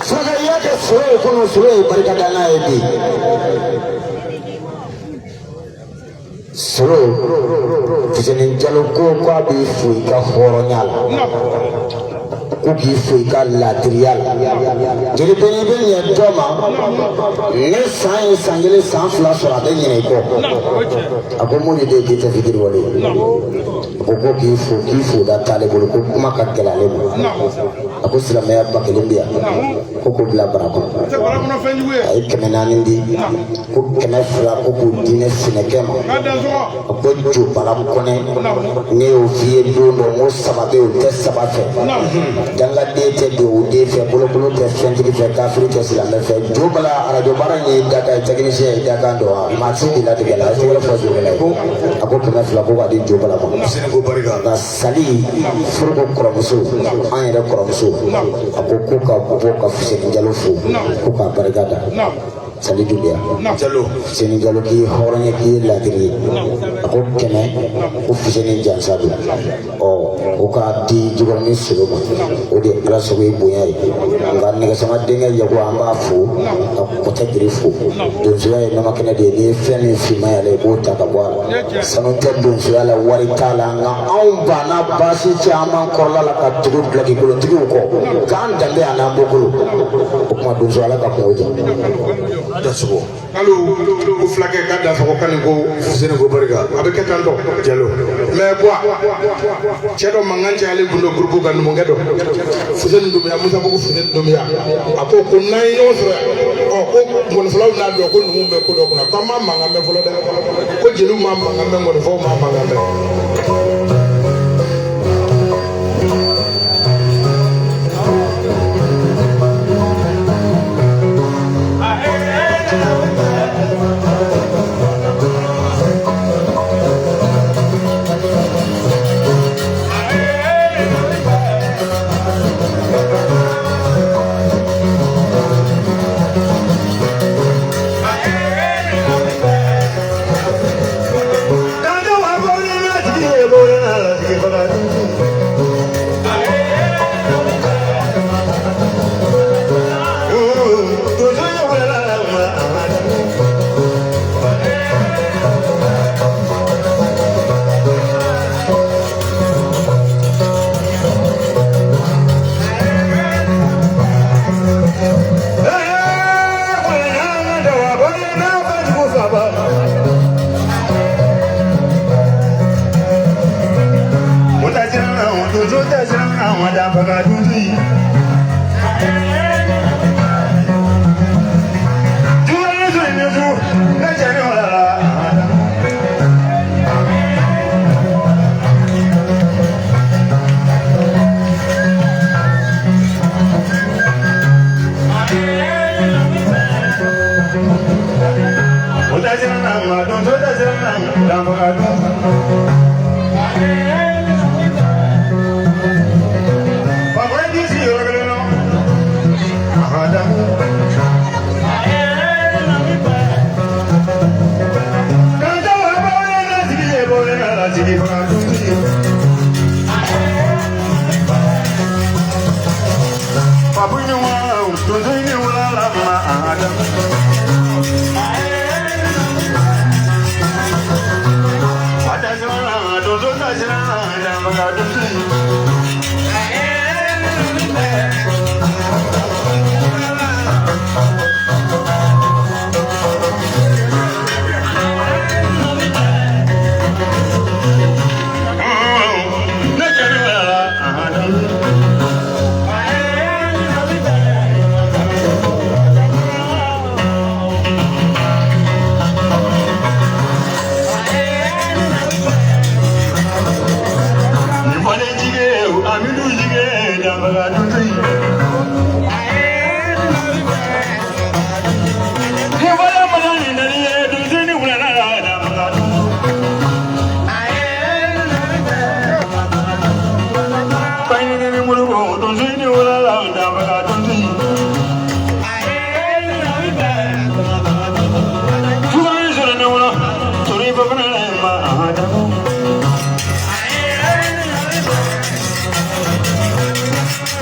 [SPEAKER 1] Fanga iya kɛ sɔrɔ ye kɔnɔ sɔrɔ ye barika da n'a ye bi sɔrɔ Fuseni Jalo ko k'a b'i fo i ka hɔrɔnya la ko k'i fo i ka laadiriya la jeli bɛɛ bɛ ɲɛ dɔ ma ne san ye san kelen san fila sɔrɔ a bɛ ɲinɛ i kɔ a ko mun de den k'i tɛ fitiri wale a ko k'i fo da t'ale bolo ko kuma ka gɛlɛ ale ma a ko silamɛya ba kelen bɛ yan ko k'o bila bara kɔnɔ a ye 400 di ko 200 ko k'o di ne sɛnɛkɛ ma a ko jo bala kɔnɛ ne y'o f'i ye don dɔ n ko 3 bɛ yen o tɛ 3 fɛ dangaden tɛ don o den fɛ bolokolo tɛ fɛntigi fɛ kafiri tɛ silamɛ fɛ jo bala arajo baara in ye dakan technicien ye dakan dɔn wa maa si tɛ latigɛ la a tɛ wɛrɛ fɔ jo bala ye a ko 200 ko k'a di jo bala ma nka sali furuko kɔrɔmuso an yɛrɛ kɔrɔmuso a ko ko ka bɔ ka Fuseni Jalo fo ko k'a barika da sali dubiya Fuseni Jalo k'i ye hɔrɔn ye k'i ye laadiri ye a ko 100 ko Fuseni jansa don o k'a di Jikɔrɔni Solo ma o de ye Ala sago ye bonya ye nka nɛgɛsama denkɛ Yago an b'a fo ka Kɔtɛ Biri fo donsoya ye nɔnɔ kɛnɛ de ye n'i ye fɛn min finma yɛlɛ i b'o ta ka bɔ a la sanu tɛ donsoya la wari t'a la nka anw banna baasi caman kɔrɔla la ka tugu dulɔkikolontigiw kɔ k'an danbe a n'an bɔkolo o kuma donso Ala ka kungo jɛ
[SPEAKER 9] dasogo kalo ko fulakɛ ka da fɔ kan ko Fuseni ko barika a bɛ kɛ tan dɔ Jalo mais quoi cɛ dɔ mankan cɛ ale gundo groupe ka numukɛ dɔ Fuseni Dunbiya Musa ko Fuseni Dunbiya a ko n'an ye ɲɔgɔn sɔrɔ yan ko mɔnifɔlaw n'a dɔn ko numu bɛ ko dɔ kunna k'an ma mankan mɛn fɔlɔ dɛ ko jeliw ma mankan mɛn mɔnifɔw ma mankan mɛn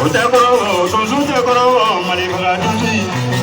[SPEAKER 4] Utakoro, Mali Bagadusi.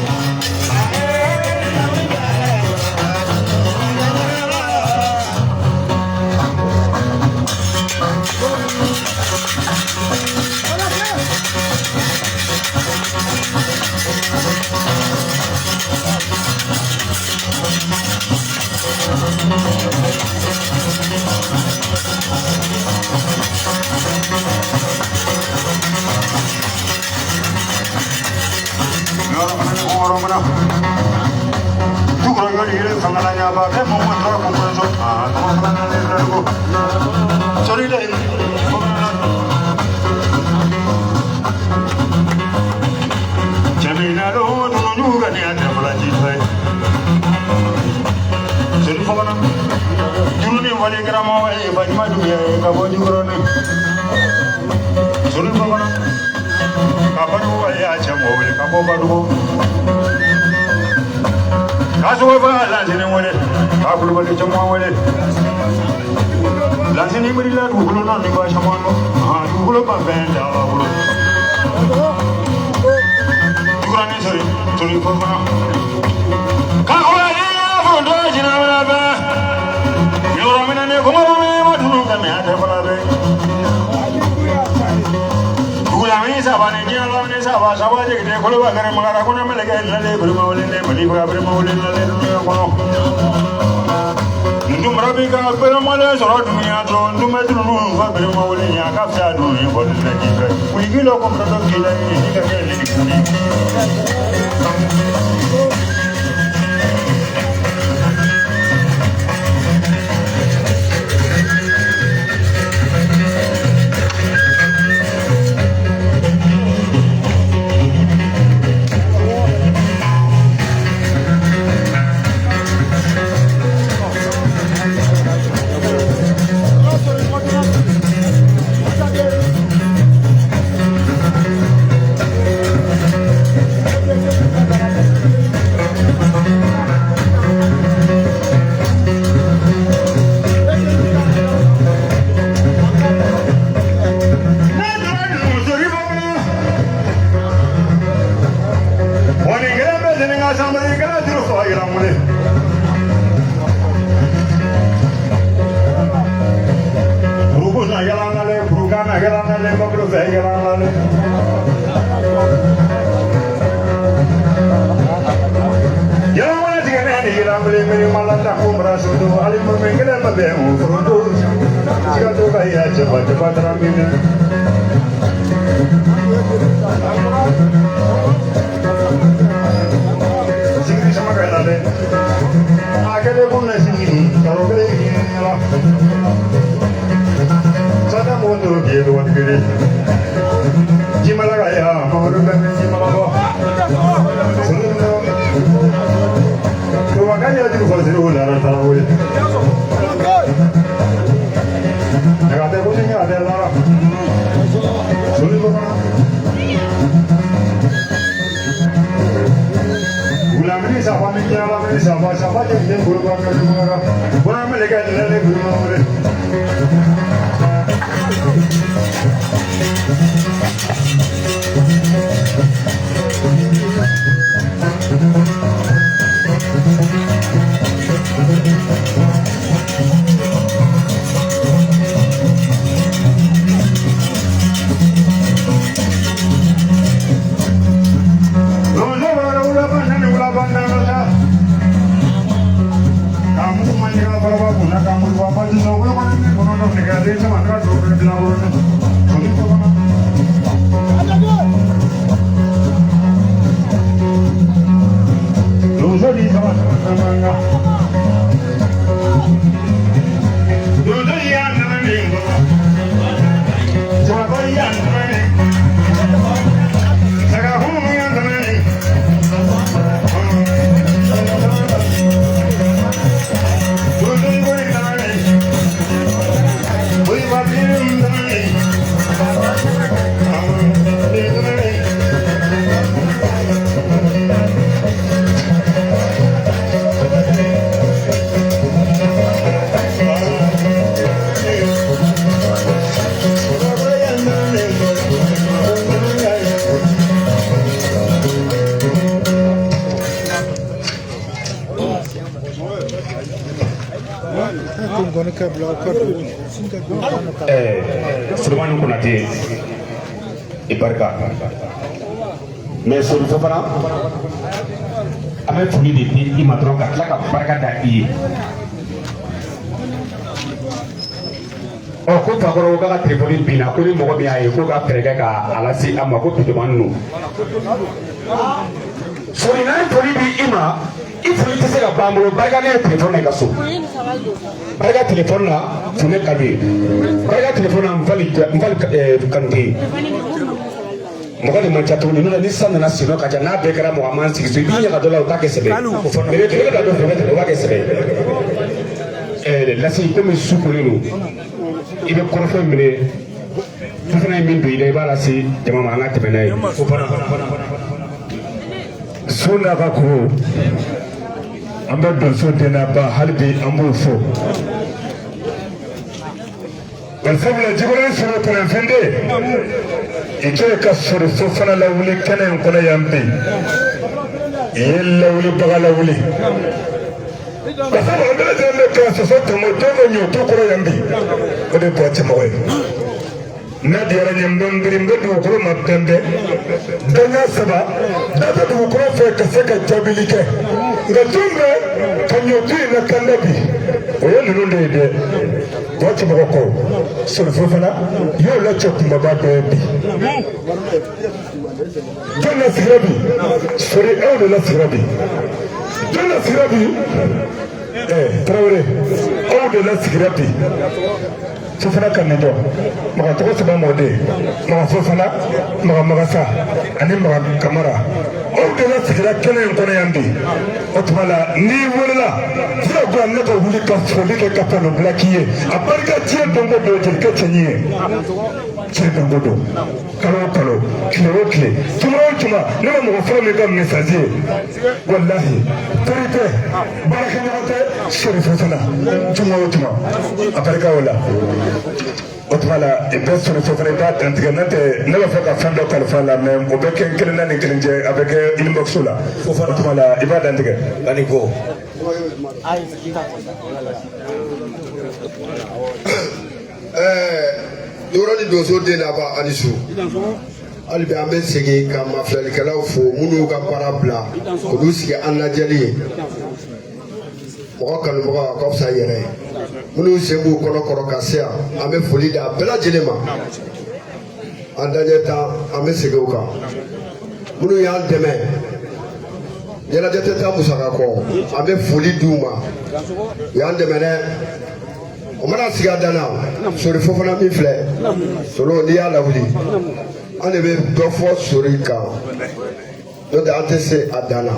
[SPEAKER 3] Sulemani Konate Ibarka mais sur fana avec fini de di ma dron ka tila ka barika da i ye ko fakɔrɔ ko ka telefɔni binna ko ni mɔgɔ min y'a ye ko ka fɛɛrɛ kɛ ka a lase a ma ko bitɔn ninnu sori n'a ye foli di i ma i foli tɛ se ka ban bolo barika ne ye telefɔni de ka so barika telefɔni na fune ka di barika telefɔni na nfali kanute mɔgɔ de man ca tuguni n'o ni san nana sen dɔ ka ca n'a bɛɛ kɛra mɔgɔ man sigi so i b'i ɲaga dɔ la o t'a kɛ sɛbɛ o fana bɛ tile ka dɔ fɛ o b'a kɛ sɛbɛ lase komi su kolen don i bɛ kɔrɔfɛn minɛ du fana ye min don i la i b'a lase jama ma an ka tɛmɛ n'a ye
[SPEAKER 4] so n'a ka koro an bɛ donso den n'a ba hali bi an b'o fɔ bari sabula jikɔrɔni sɔrɔ tɛnɛnfɛn de i kɛ ka sɔrɔ so fana lawuli kɛnɛ in kɔnɔ yan bi i ye lawulibaga lawuli parce que an bɛɛ lajɛlen bɛ ka sɔsɔ tɛmɛ don dɔ ɲɔ to kɔrɔ yan bi o de bɔ cɛmɔgɔ ye n'a diyara ɲɛ n bɛ n biri n bɛ dugukolo ma pɛnpɛn danya saba n'a bɛ dugukolo fɛ ka se ka jaabili kɛ nka don bɛɛ ka ɲɔtu in lakanda bi o ye ninnu de ye dɛ bɔ cɛmɔgɔ kɔ sɔrɔfo fana y'o lacɛ kumaba dɔ ye bi jɔn lasigira bi sori aw de lasigira bi jɔn lasigira bi tarawele aw de lasigira bi fofana ka nin dɔn maga tɔgɔ sɛbɛn mɔden maga fofana maga magasa ani maga kamara aw de la sigira kɛnɛ in kɔnɔ yan bi o tuma la n'i welela sira ko ne ka wuli ka foli kɛ ka pɛn bila k'i ye a barika diɲɛ don o don jelikɛ cɛ ɲi ye diɲɛ don o don kalo o kalo tile o tile tuma o tuma ne ma mɔgɔ fɔlɔ min ka mesaji ye walahi tori tɛ baarakɛɲɔgɔn tɛ sori fofana tuma o tuma a barika o la o tuma la i bɛ sɔrɔ fo fana i b'a dantigɛ n'o tɛ ne b'a fɛ ka fɛn dɔ kalifa la mɛ o bɛ kɛ kelen na ni kelen cɛ a bɛ kɛ inbox la o tuma la i b'a dantigɛ.
[SPEAKER 3] bani ko.
[SPEAKER 5] yɔrɔ ni donso den n'a ba ani su hali bi an bɛ segin ka mafilɛlikɛlaw fo minnu y'u ka baara bila k'olu sigi an lajɛli ye mɔgɔ kanubaga a ka fisa i yɛrɛ ye. minnu sen b'u kɔnɔ ka se yan an bɛ foli d'a bɛɛ lajɛlen ma an daɲɛ tan an bɛ segin o kan minnu y'an dɛmɛ ɲɛnajɛ tɛ taa musaka kɔ an bɛ foli d'u ma u y'an dɛmɛ dɛ o mana sigi a dan na sori fofana min filɛ solo n'i y'a lawuli an de bɛ dɔ fɔ sori kan n'o tɛ an tɛ se a dan na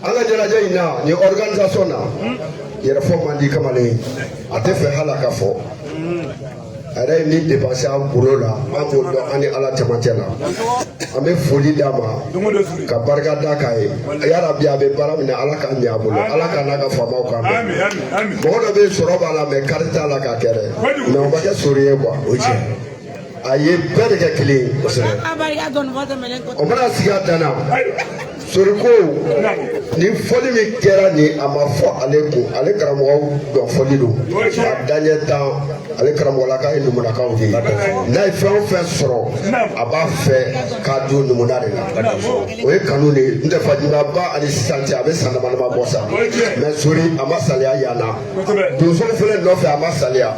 [SPEAKER 5] an ka ɲɛnajɛ in na nin organisation na yɛrɛfɔ man di kamalen a tɛ fɛ hala ka fɔ a yɛrɛ ye min dépenser an bolo la an b'o dɔn an ni ala cɛmancɛ la an bɛ foli d'a ma ka barika da k'a ye yarabi a bɛ baara min na ala k'a ɲɛ a bolo ala k'a n'a ka faamaw k'an bɛn mɔgɔ dɔ bɛ yen sɔrɔ b'a la mɛ kari t'a la k'a kɛ dɛ mɛ o ma kɛ sori ye quoi o tiɲɛ a ye bɛɛ de kɛ kelen ye kosɛbɛ o mana sigi a dan na sori ko ni fɔli min kɛra nin a ma fɔ ale kun ale karamɔgɔw dɔn fɔli don a daɲɛ tan ale karamɔgɔlaka ye numunakaw de ye n'a ye fɛn o fɛn sɔrɔ a b'a fɛ k'a don numuna de la o ye kanu de ye n tɛ fajibaba ani sisan cɛ a bɛ san dama dama bɔ sa mɛ sori a ma saliya yan na donso fɛnɛ nɔfɛ a ma saliya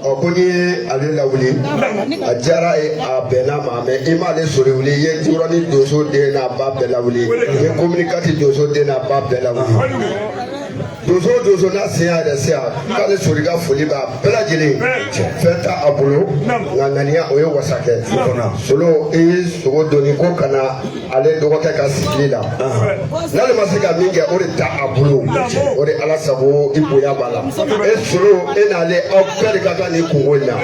[SPEAKER 5] ko n'i ye ale lawuli a diyara ye a bɛnna ma mɛ i m'ale sori wuli i ye yɔrɔni donso den n'a ba bɛɛ lawuli i ye communicati donso den n'a ba bɛɛ lawuli donso n'a sen y'a yɛrɛ se yan k'ale sori ka foli b'a bɛɛ lajɛlen fɛn t'a a bolo nka ŋaniya o ye wasa kɛ solo i ye sogo doni ko ka na ale dɔgɔkɛ ka sigili la n'ale ma se ka min kɛ o de t'a a bolo o de ala sago i bonya b'a la e solo e n'ale aw bɛɛ de ka kan nin kungo in na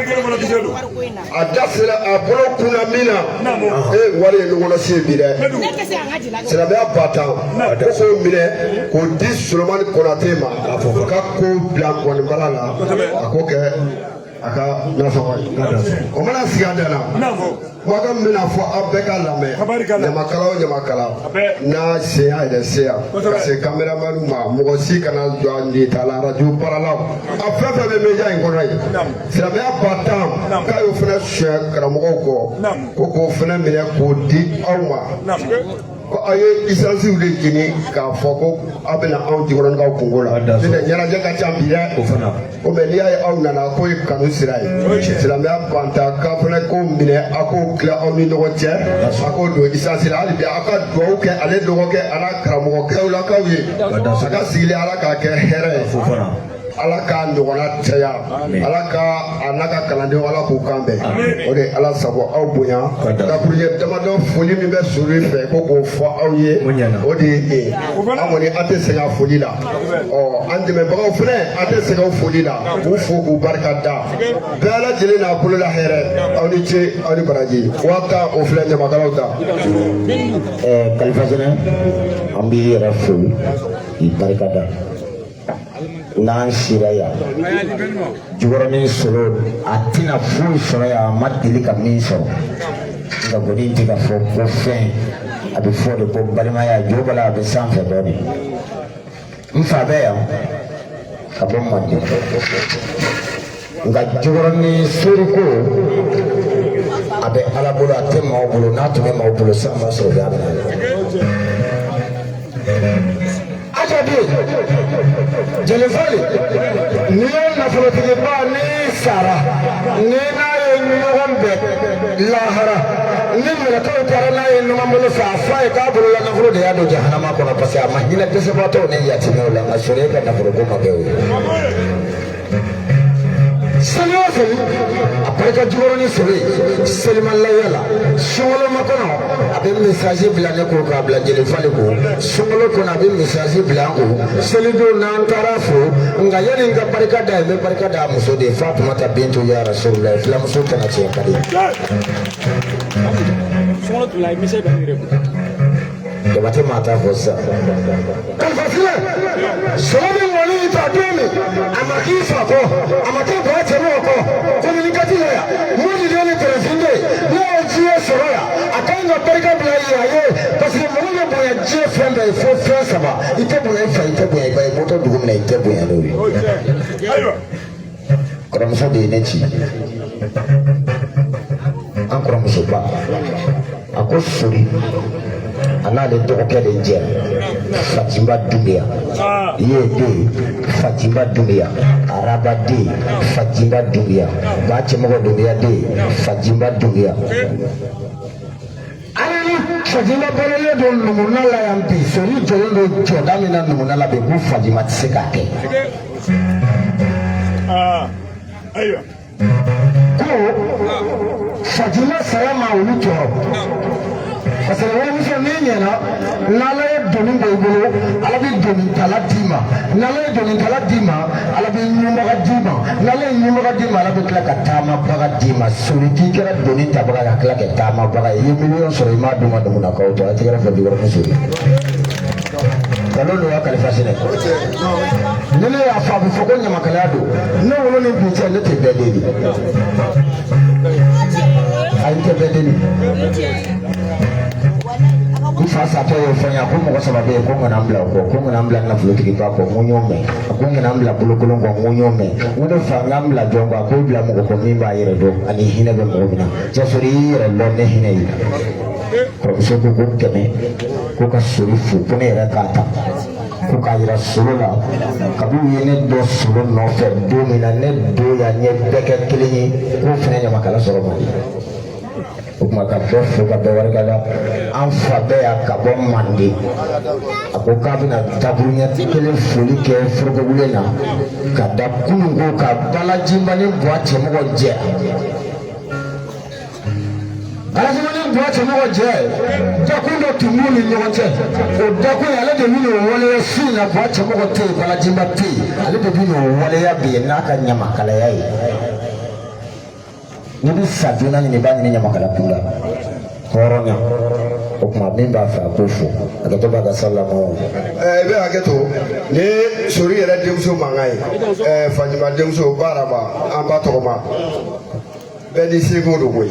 [SPEAKER 5] a da sera a bolo kunna min na e wari ye ɲɔgɔnlɔsi ye bi dɛ silamɛya ba tan ko k'o minɛ k'o di solomani konate ma a fɔ ka ko bila gɔnibara la a k'o kɛ a ka nasɔngɔ ye o mana sigi a dan na kumakan min bɛna fɔ aw bɛɛ k'a lamɛn ɲamakala o ɲamakala n'a se y'a yɛrɛ se yan ka se kameramani ma mɔgɔ si kana jɔ a nin ta la arajo baaralaw a fɛn fɛn bɛ média in kɔnɔ yen silamɛya ba tan k'a y'o fana suɲɛ karamɔgɔw kɔ ko k'o fana minɛ k'o di aw ma ko a ye isansiw de jeni k'a fɔ ko a bɛna anw jikɔrɔnikaw kungo la n'o tɛ ɲɛnajɛ ka ca bi dɛ ko mɛ n'i y'a ye aw nana k'o ye kanu sira ye silamɛya banta k'a fana ko minɛ a k'o tila aw ni ɲɔgɔn cɛ a k'o don isansi la hali bi a ka dugawu kɛ ale dɔgɔkɛ a n'a karamɔgɔkɛw la k'aw ye a ka sigili ala k'a kɛ hɛrɛ ye ala k'a ɲɔgɔnna caya ala ka a n'a ka kalandenw ala k'u kan bɛn o de ala sago aw bonya dakurujɛ damadɔ foli min bɛ sori fɛ ko k'o fɔ aw ye o de ye nin an kɔni an tɛ sɛgɛn foli la an dɛmɛbagaw fɛnɛ an tɛ sɛgɛn foli la k'u fo k'u barika da bɛɛ lajɛlen n'a bolo la hɛrɛ aw ni ce aw ni baraji wa ta o filɛ ɲamakalaw ta.
[SPEAKER 7] Kalifa Jɛnɛ an b'i yɛrɛ fo k'i barika da. N'an sera yan Jikɔrɔni Solo a tɛna foyi sɔrɔ yan a ma deli ka min sɔrɔ nka kɔni tɛ ka fɔ ko fɛn a bɛ fɔ de ko balimaya jo b'a la a bɛ sanfɛ dɔɔnin n fa bɛ yan ka bɔ Manden nka Jikɔrɔni Soriko a bɛ Ala bolo a tɛ maaw bolo n'a tun bɛ maaw bolo san ma sɔrɔ bi a bɛ na Jelifali ni ye nafolotigiba ni sara ni n'a ye ɲɔgɔn bɛɛ lahara ni mɛlɛkɛw taara n'a ye ɲɔgɔn bolo fɛ a fɔ a ye k'a bolola nafolo de y'a don jahanama kɔnɔ parce que a ma hinɛ dɛsɛbaatɔw ni yatimɛw la nka sɔrɔ e ka nafoloko ma kɛ o ye. Seli o seli a barika Jikɔrɔni Solo selimalaya la sunkalo kɔnɔ a bɛ message bila ne ko k'a bila Jelifali ko sunkalo kɔnɔ a bɛ message bila an ko selidon n'an taara fo nka yanni n ka barika da ye n bɛ barika da a muso de ye Fatumata Bintu ya Rasulullah filamuso tɛna tiɲɛ ka di. Jabate maa t'a fɔ sisan. Kalifafilɛ sɔrɔ bɛ ŋɔni ta don min a ma k'i fa kɔ a ma taa bɔn cɛmɔgɔ kɔ communiqué la yan mɔdi ni tɛrɛfinde ne ye diɲɛ sɔrɔ yan a ka ɲi ka barika bila ye a ye parce que mɔgɔ bɛ bonya diɲɛ fɛn bɛɛ ye fo fɛn saba i tɛ bonya i fa i tɛ bonya i ba ye bɔtɔ dugu min na i tɛ bonya n'o ye. Kɔrɔmuso de ye ne ci an kɔrɔmusoba a ko Sori a n'ale dɔgɔkɛ de jɛ Fatima Dunbiya ye den Fatima Dunbiya Araba den Fatima Dunbiya ba cɛmɔgɔ Dunbiya den Fatima Dunbiya. Fatima bɔlen don numuna la yan bi Sori jɔlen don jɔda min na numuna la bi ko Fatima tɛ se k'a kɛ. Ko Fatima saya ma olu tɔɔrɔ. Parce que warimuso n'i ɲɛna n'Ala ye doni don i bolo Ala bɛ donitala d'i ma n'Ala ye donitala d'i ma Ala bɛ ɲɛmɔgɔ d'i ma n'Ala ye ɲɛmɔgɔ d'i ma Ala bɛ tila ka taamabaga d'i ma Sori k'i kɛra doni tabaga ka tila kɛ taamabaga ye i ye miliyɔn sɔrɔ i m'a d'u ma dumunakaw tɔ a tɛ kɛra fɛ Jikɔrɔni Sori. Nkalon don wa Kalifa Sinɛ ni ne y'a fɔ a bɛ fɔ ko ɲamakalaya don ne wolo ni bi cɛ ne tɛ bɛɛ deli ayi tɛ bɛɛ deli. N fa satɔ y'o fɔ n ye a ko mɔgɔ saba bɛ yen ko n kana n bila o kɔ ko n kana n bila nafolotigiba kɔ n ko n y'o mɛn a ko n kana n bila bolokolon kɔ n ko n y'o mɛn n ko ne fa n k'an bila jɔn kɔ a ko bila mɔgɔ kɔ min b'a yɛrɛ dɔn ani hinɛ bɛ mɔgɔ min na cɛ Sori y'i yɛrɛ dɔn ne hinɛ y'i la. Kɔrɔmuso ko ko kɛmɛ ko ka Sori fo ko ne yɛrɛ k'a ta ko k'a yira Solo la kabi u ye ne dɔn Solo nɔfɛ don min na ne don yan n ye bɛɛ kɛ kelen ye k'o fana ɲamakala sɔrɔ man di. O kuma ka bɛɛ fo ka bɛɛ barika da an fa bɛɛ yan ka bɔ Manden a ko k'a bɛna daburuɲɛ kelen foli kɛ forokɔwulen na ka da kunun ko ka Balajimani Buwa cɛmɔgɔ jɛ Balajimani Buwa cɛmɔgɔ jɛ dakun dɔ tun b'u ni ɲɔgɔn cɛ o dakun ale de bɛ n'o waleya su in na Buwa cɛmɔgɔ tɛ yen Balajimba tɛ yen ale de bɛ n'o waleya bi ye n'a ka ɲamakalaya ye. Ni bɛ sa joona ɲini i b'a ɲini ɲamakala kunda hɔrɔnya o kuma min b'a fɛ a k'o fɔ hakɛto b'a ka salama.
[SPEAKER 5] I bɛ hakɛto ni Sori yɛrɛ denmuso mankan ye Fatima denmuso Baraba an ba tɔgɔma bɛɛ ni seko don koyi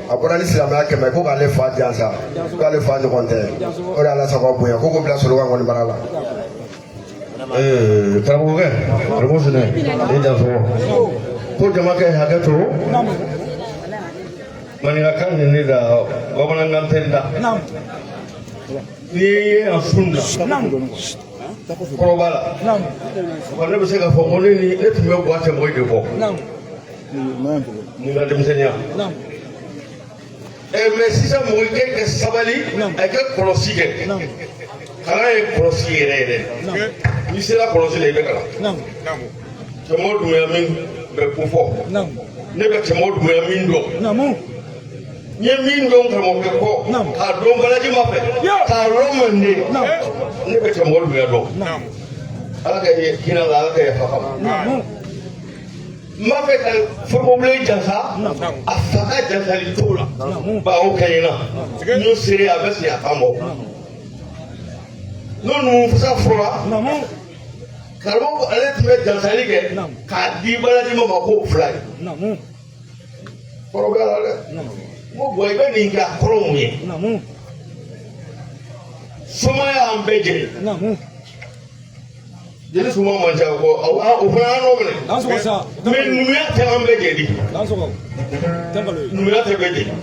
[SPEAKER 5] a bɔra ni silamɛya kɛmɛ ko k'ale fa jansa k'ale fa ɲɔgɔn tɛ o de Ala sago bonya ko k'o bila Solo ka ŋɔni bara la.
[SPEAKER 10] Karamɔgɔkɛ karamɔgɔ Sinɛ i dansɔgɔ ko jamakɛ hakɛto maninkakan nin ne da bamanankan tɛ n da n'i ye a funu na kɔrɔba la wa ne bɛ se k'a fɔ ko ne tun bɛ guwa tɛmɛ de kɔ nin ka denmisɛnninya mɛ sisan mɔgɔ kɛ sabali a kɛ kɔlɔsi kɛ kalan ye kɔlɔsi yɛrɛ yɛrɛ n'i sera kɔlɔsi la i bɛ kalan cɛmɔgɔ dunya min bɛ ko fɔ ne bɛ cɛmɔgɔ dunya min dɔn n ye min dɔn karamɔgɔkɛ kɔ k'a dɔn balaji ma fɛ k'a dɔn mande ne bɛ cɛmɔgɔ dunya dɔn ala ka hinɛ la ala ka yafa kama n b'a fɛ ka forokobilen jansa a fa ka jansali t'o la bawo ka ɲi na n'o sere a bɛ sigi a kan bɔ n'o numufasa fɔra karamɔgɔ ale tun bɛ jansali kɛ k'a di balaji ma ko 2 ye kɔrɔbaya la dɛ n ko bɔn i bɛ nin kɛ a kɔrɔ mun ye somaya y'an bɛɛ jeni jeli suma man ca ko o fana y'an nɔ minɛ mɛ numuya tɛ an bɛɛ jeni numuya tɛ bɛɛ jeni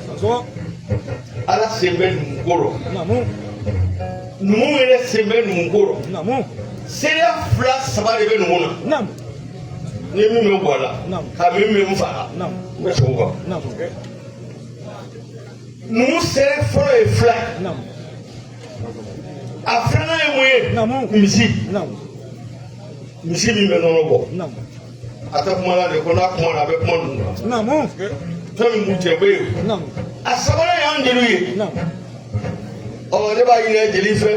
[SPEAKER 10] ala sen bɛ numuko rɔ numu yɛrɛ sen bɛ numuko rɔ seereya 2-3 de bɛ numu na ni min bɛ bɔ a la ka min bɛ n fa la n bɛ sɔn o kan numu seere fɔlɔ ye 2 a 2nan ye mun ye misi min bɛ nɔnɔ bɔ a tɛ kuma la de ko n'a kuma na a bɛ kuma ninnu na fɛn min b'u cɛ bɛ yen a 3nan y'an jeliw ye ne b'a ɲini jeli fɛ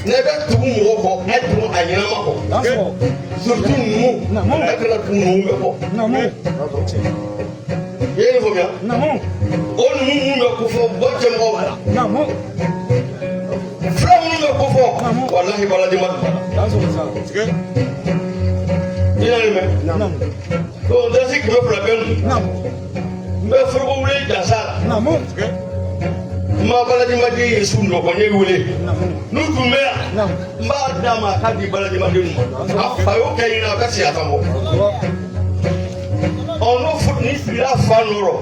[SPEAKER 10] ne bɛ tugu mɔgɔ kɔ a tugu a ɲɛnama kɔ surtout numu a kɛra tugu numu bɛ kɔ i ye nin faamuya o numu minnu bɛ ko fɔ bɔ cɛmɔgɔ b'a la fila minnu bɛ ko fɔ walahi balaji ma i y'a nin mɛn donc dasi 200 bɛ n bɛ foroko wele jansa la n ma balaji ma den ye su nɔgɔ n ye wele n'u tun bɛ yan n b'a d'a ma a k'a di balaji ma den ma a fa y'o kɛ ɲinɛ a ka si a kan bɔ n'o ni sigira fa nɔrɔ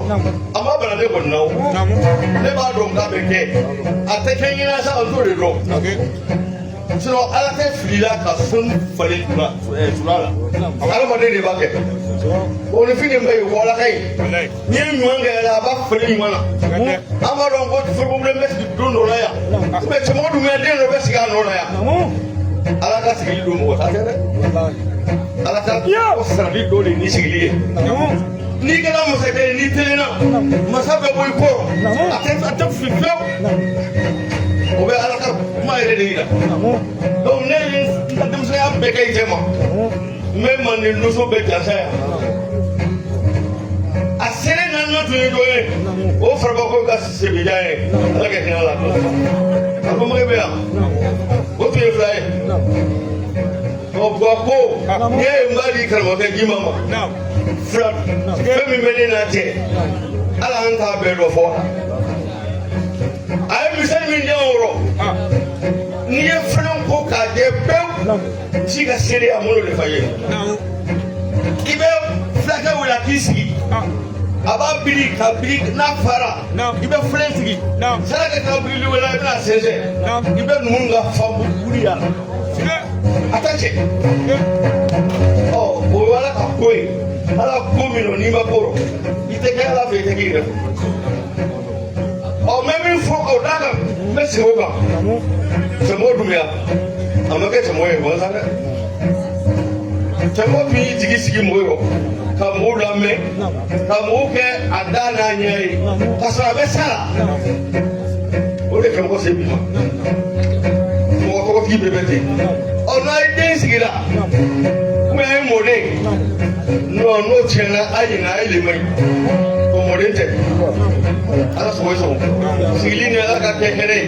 [SPEAKER 10] a ma bana ne kɔni na o ne b'a dɔn k'a bɛ kɛ a tɛ kɛ ɲinɛ sa n t'o de dɔn sinon ala tɛ fili la ka sɔnni falen tula la adamaden de b'a kɛ o ni fini bɛ yen wɔlaka ye n'i ye ɲuman kɛ a b'a falen ɲuman na an b'a dɔn ko forokobilen bɛ sigi don dɔ la yan mɛ cɛmɔgɔ dun den dɔ bɛ sigi a nɔ la yan ala ka sigili don mɔgɔ ta tɛ dɛ ala ta ko sarali dɔ de ni sigili ye n'i kɛra masakɛ ye n'i telenna masa bɛ bɔ i kɔrɔ a tɛ fili fiyewu o bɛ ala ka kuma yɛrɛ de yira donc ne ye n ka denmisɛnya bɛɛ kɛ i cɛ ma n bɛ manden doso bɛ jansa yan a sere naaninan tun ye dɔ ye o farabako ka sebijan ye ala ka hinɛ la a ko mɔgɔ bɛ yan o tun ye 2 ye Bako, ye mbali karamɔgɔkɛ Jima ma. Fila, fɛn min bɛ ne n'a cɛ, ala an t'a bɛɛ dɔ fɔ. A ye misali min di an wɔrɔ, n'i ye fɛn ko k'a jɛ pewu, si ka seere a m'o de fa ye. I bɛ fulakɛ wele a k'i sigi, a b'a biri ka biri n'a fara, i bɛ filen sigi, saraka ka birili wele i bɛna sɛnsɛn, i bɛ numu ka fan wuli a la. A tɛ cɛ o ye ala ka ko ye ala ko min don n'i ma ko i tɛ kɛ ala fɛ i tɛ k'i yɛrɛ mɛ min fɔ o da kan n bɛ segin o kan cɛmɔgɔ dunya a ma kɛ cɛmɔgɔ ye gansan dɛ cɛmɔgɔ tun y'i jigi sigi mɔgɔw kɔ ka mɔgɔw lamɛn ka mɔgɔw kɛ a da n'a ɲɛ ye ka sɔrɔ a bɛ sa la o de kɛ mɔgɔ se bi ma mɔgɔ tɔgɔtigi bɛɛ bɛ ten. N'a ye den sigira ou bien a ye mɔden n'o tiɲɛna a ɲinɛ a ye lemɛ o mɔden tɛ ala sogo sɔgɔ sigili ni ala ka kɛ hɛrɛ ye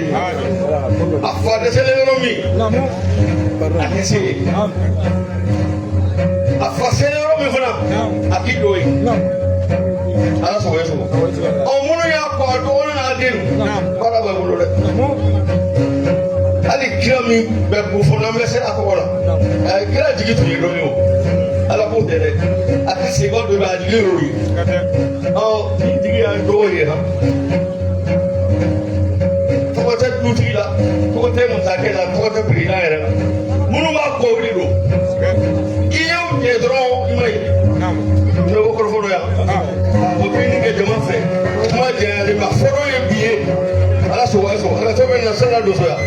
[SPEAKER 10] a fa dɛsɛlen yɔrɔ min a tɛ se yen a fa selen yɔrɔ min fana a k'i don yen ala sogo sɔgɔ minnu y'a kɔ a dɔgɔnin n'a den baara bɛ bolo dɛ. Hali kira min bɛ ko fɔ n'an bɛ se a tɔgɔ la a ye kira jigi tun ye dɔ ye o ala k'o tɛ dɛ a ka se dɔ bɛ a jigi y'o ye ni jigi y'a dɔgɔ ye ha tɔgɔ tɛ dutigi la tɔgɔ tɛ masakɛ la tɔgɔ tɛ perezidan yɛrɛ la minnu b'a kɔ o de don i ye ɲɛ dɔrɔn i ma ye ne ko kɔrɔfɔlɔ yan o bɛ nin kɛ jama fɛ kuma jɛnyalen ma fɔlɔ ye bi ye ala sɔgɔ ala tɛ bɛ na sɛnɛ don so yan.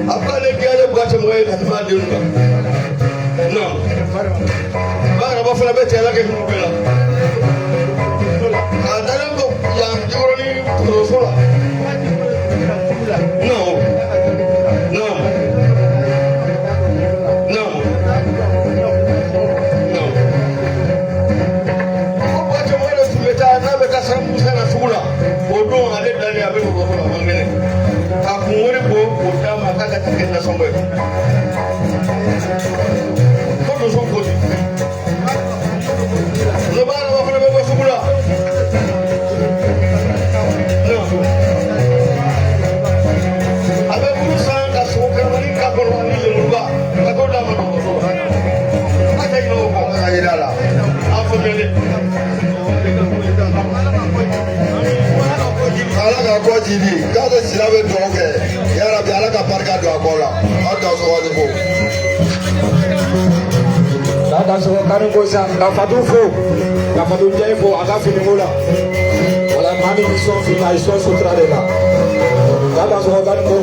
[SPEAKER 10] Apale gele bwate moye katima diunga. No. Bara ba fala bete la ke kubela. Adana ko ya juroni rosola. No. No. No. No. Bwate moye tumeta na beta samu sana sugula. Odo ale dali abe ko ko mangene. Akumuri bo utama kaka takenda sombe. Kodo sombo. Lobana wafuna bebo sugula. No. Abe buru sanga soka mani kaporo ni luba. Kakoda mano. Ata ino ko ayidala. Afodele. Ala ka kɔ jidi k'ale sira bɛ dugawu kɛ yarabi ala ka barika don a kɔ la aw da sɔgɔ ni ko.
[SPEAKER 1] K'a da sɔgɔ kari ko sa ka fatu fo ka fatu jɛ fo a ka finiko la wala maa min bɛ sɔn fini a ye sɔn sutura de la k'a da sɔgɔ kari ko.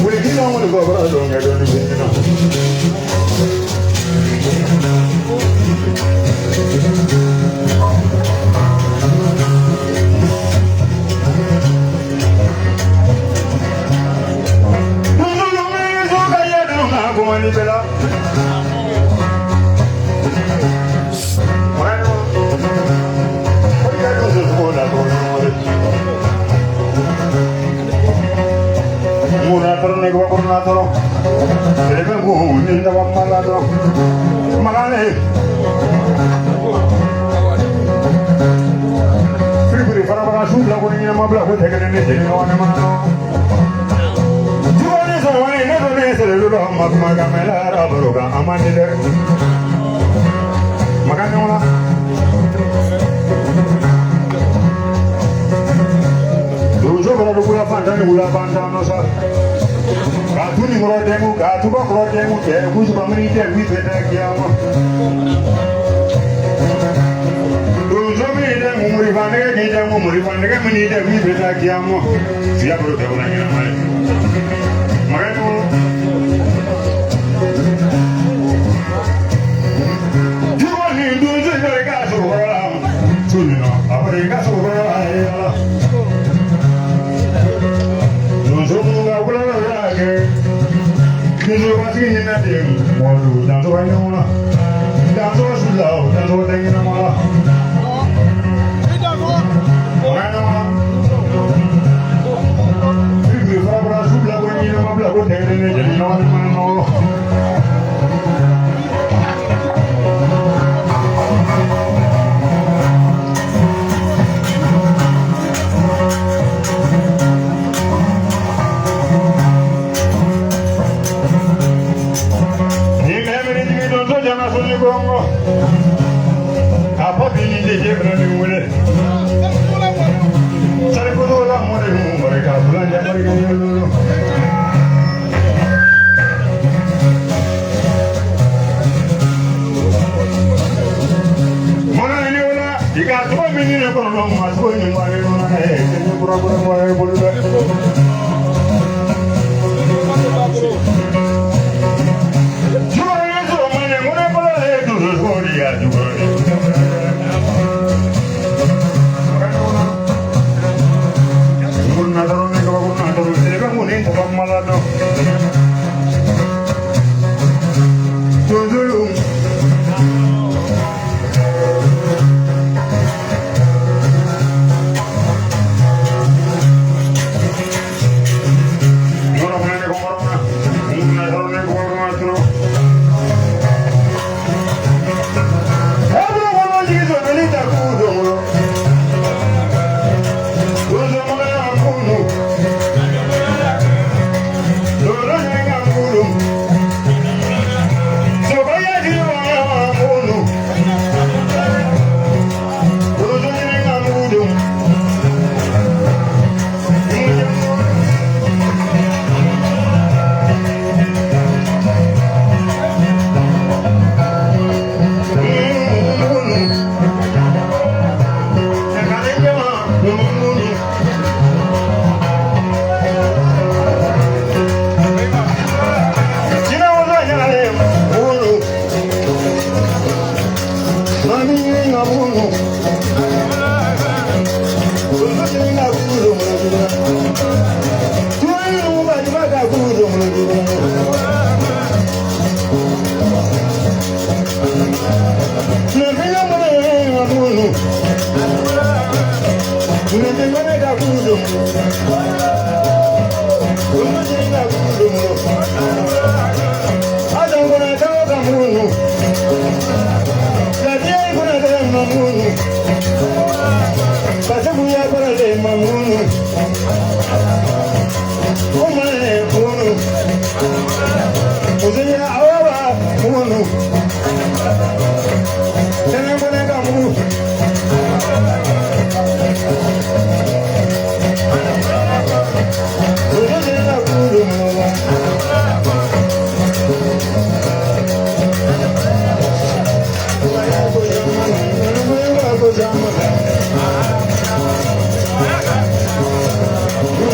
[SPEAKER 4] We don't want to go over the long. I don't even know.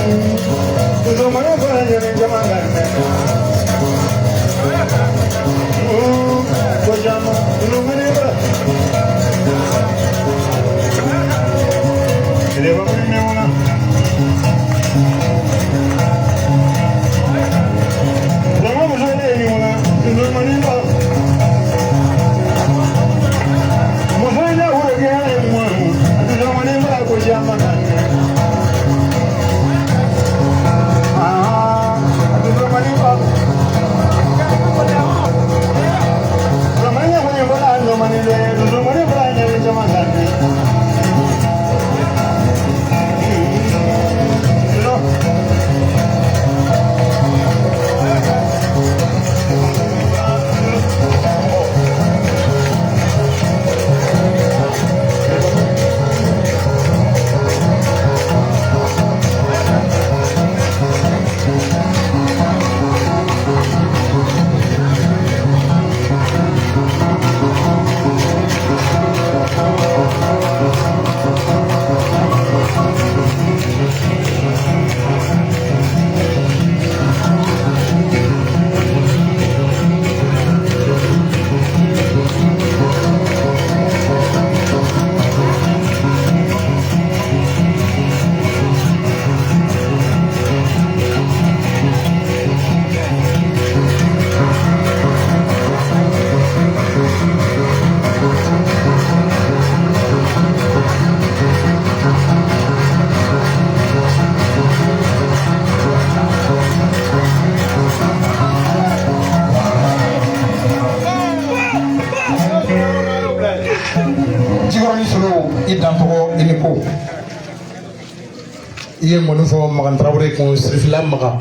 [SPEAKER 1] Thank you.
[SPEAKER 9] Iye mɔni fɔ Magan Tarawele kun Sirifila Magan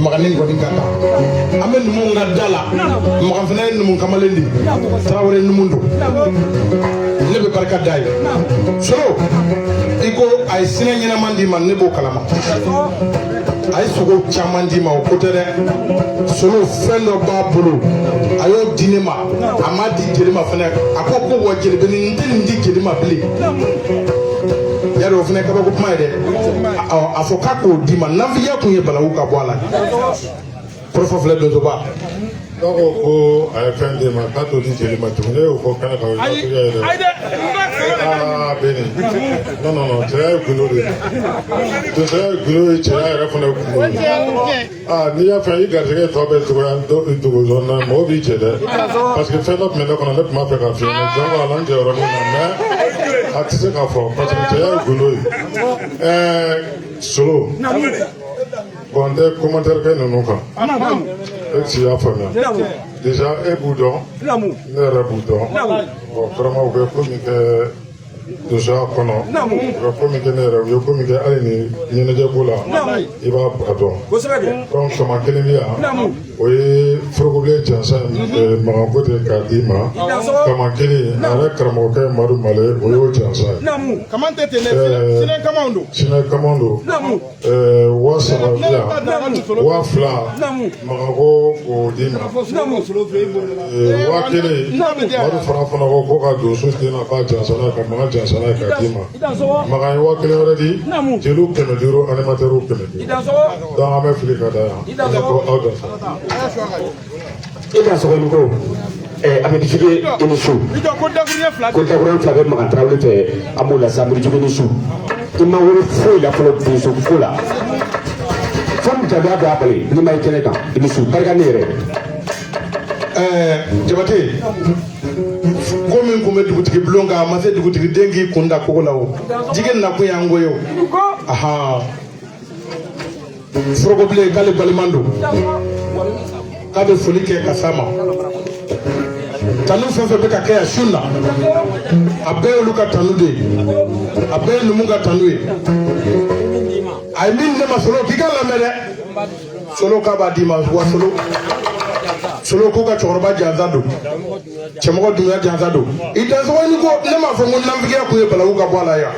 [SPEAKER 9] Maganin kɔni ka kan an bɛ numu ka da la Magan fana ye numu kamalen de Tarawele numu don ne bɛ barika da ye Solo i ko a ye sinɛ ɲɛnaman d'i ma ne b'o kalama a ye sogo caman d'i ma o ko tɛ dɛ Solo fɛn dɔ b'a bolo a y'o di ne ma a m'a di jeli ma fana a ko wa jeli bɛ nin tɛ nin di jeli ma bilen yaro o fana ye kabako kuma ye dɛ a fɔ k'a k'o d'i ma nafigiya kun ye balawu ka bɔ a la kɔrɔfɔ filɛ donsoba
[SPEAKER 2] dɔw ko ko a ye fɛn d'e ma k'a t'o di jeli ma tuguni e y'o fɔ kɛnɛ kan o ye nafigiya ye dɛ Beni non cɛya ye gundo de ye donsoya ye gundo ye cɛya yɛrɛ fana ye gundo ye n'i y'a fɛ i garisɛgɛ tɔ bɛ dogo na mɔgɔ b'i cɛ dɛ parce que fɛn dɔ tun bɛ ne kɔnɔ ne tun b'a fɛ k'a f'i ye jɔn ko ala n jɛ yɔrɔnin na mais a tɛ se k'a fɔ parce que cɛya ye gundo ye Solo bon n tɛ commentaire kɛ ninnu kan e si y'a faamuya déjà e b'u dɔn ne yɛrɛ b'u dɔn bon vraiment u bɛ ko min kɛ donsoya kɔnɔ u bɛ ko min kɛ ne yɛrɛ u ye ko min kɛ hali ni ɲɛnajɛ ko la i b'a dɔn donc tama kelen bɛ yan o ye forokobilen jansa Magan Kote k'a d'i ma tama kelen a yɛrɛ karamɔgɔkɛ Madu Male o y'o jansa ye sinɛ kamaw don 3000 bɛ yan 2000 Magan ko k'o d'i ma 1000 Madu fana ko ka donso den na k'a jansa n'a ye ka Magan jansa n'a ye k'a d'i ma Magan ye 1000 wɛrɛ di jeliw 500 animateurs 500 donc an bɛ fili ka da yan ne ko aw dafa
[SPEAKER 3] e ka sɔgɔli ko a bɛ diffusé i ni su ko dakurun fila bɛ Magan Tarawele fɛ an b'o la sa Morijugu ni su i ma wele foyi la fɔlɔ donso ko la fo mu jabi a don a bali n'i ma ye kɛnɛ kan i ni su barika ne yɛrɛ
[SPEAKER 9] Jabate ko min kun bɛ dugutigi bulon kan a ma se dugutigi den k'i kun da kogo la o jigin nakun y'an ko ye o forokobilen k'ale baliman don k'a bɛ foli kɛ ka s'a ma tanu fɛn fɛn bɛ ka kɛ yan su na a bɛɛ y'olu ka tanu de ye a bɛɛ ye numu ka tanu ye a ye min di ne ma Solo k'i ka lamɛn dɛ Solo k'a b'a d'i ma wa Solo ko ka cɛkɔrɔba jansa don cɛmɔgɔ dunya jansa don i dansɔgɔni ko ne m'a fɔ ko nafigiya kun ye balawu ka bɔ a la yan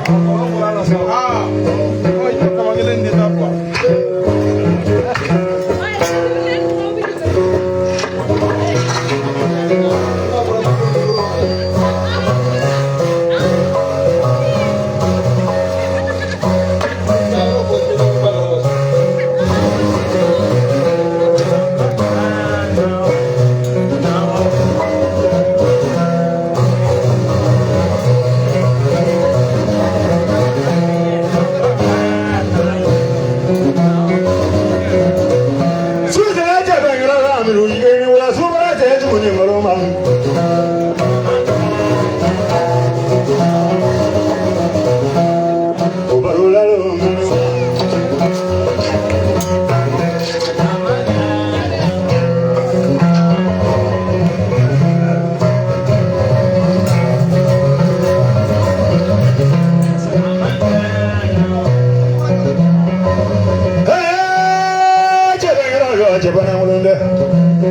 [SPEAKER 4] wala jabana mulunde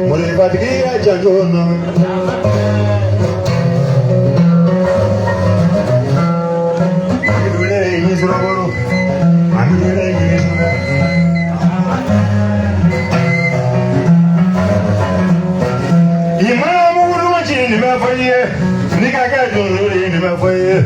[SPEAKER 4] muli fatigi ya janjono idule ni suraboro amidule ni imamu wuluji ni mafaye ni kaka dole ni mafaye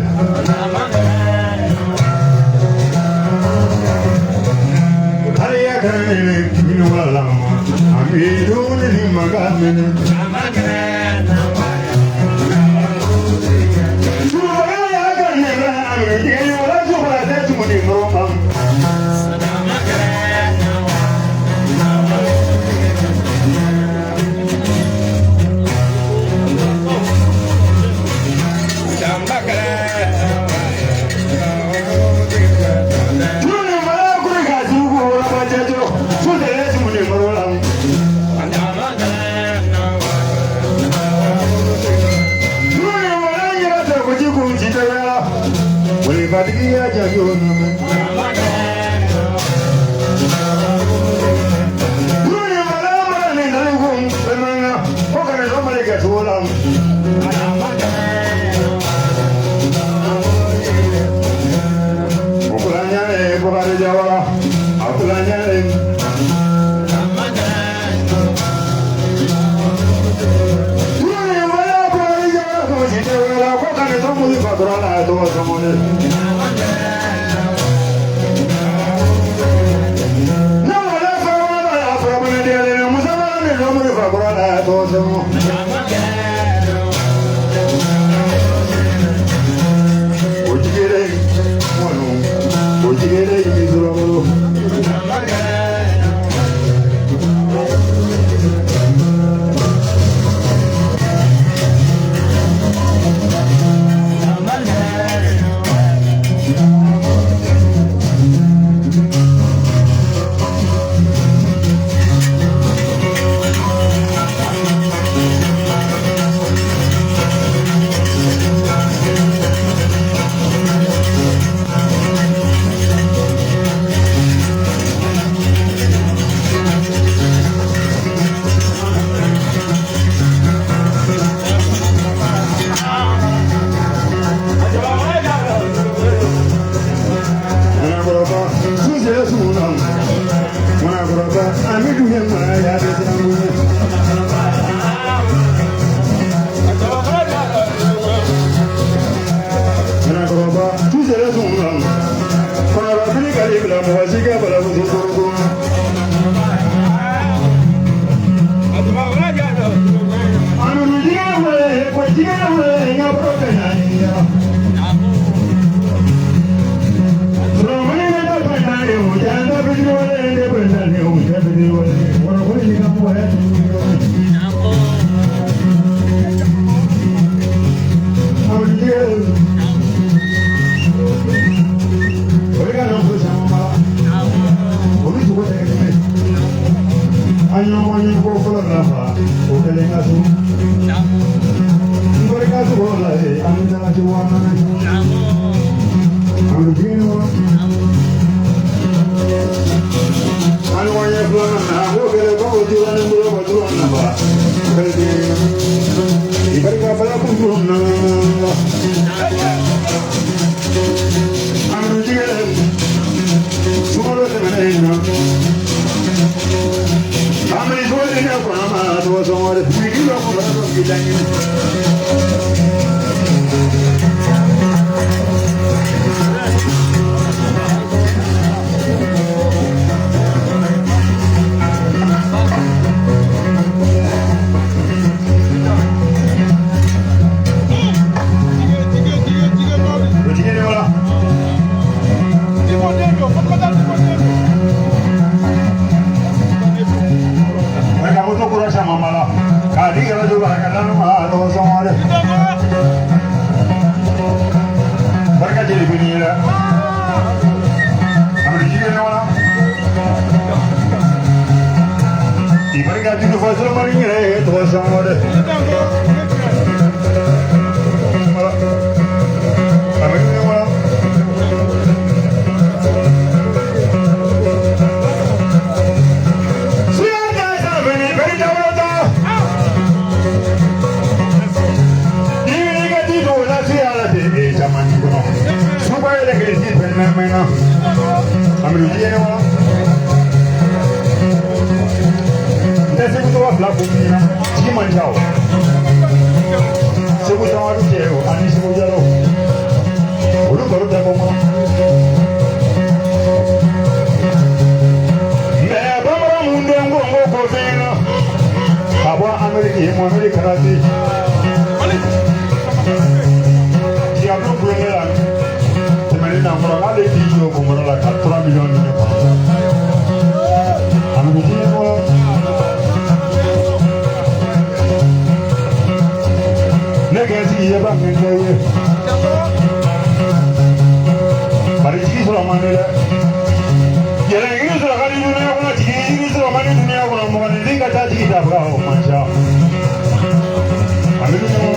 [SPEAKER 4] na amiri diye wa ndese ko wa fla ko ni na ti man jawo se ko tawa du ke o ani se ko jalo o lu ko da ko mo me ba ma mu ndongo ngo ko fina abo ameriki mo amerika rati Diablo Brunella, Temelina Morale, Dio, Morala, 4 millions de euros. Amidino, Legacy, Eva, Mendoye, Parigi, Romanella, Yelling, Romani, Romani, Tati, Bravo, Mancha. Amidino.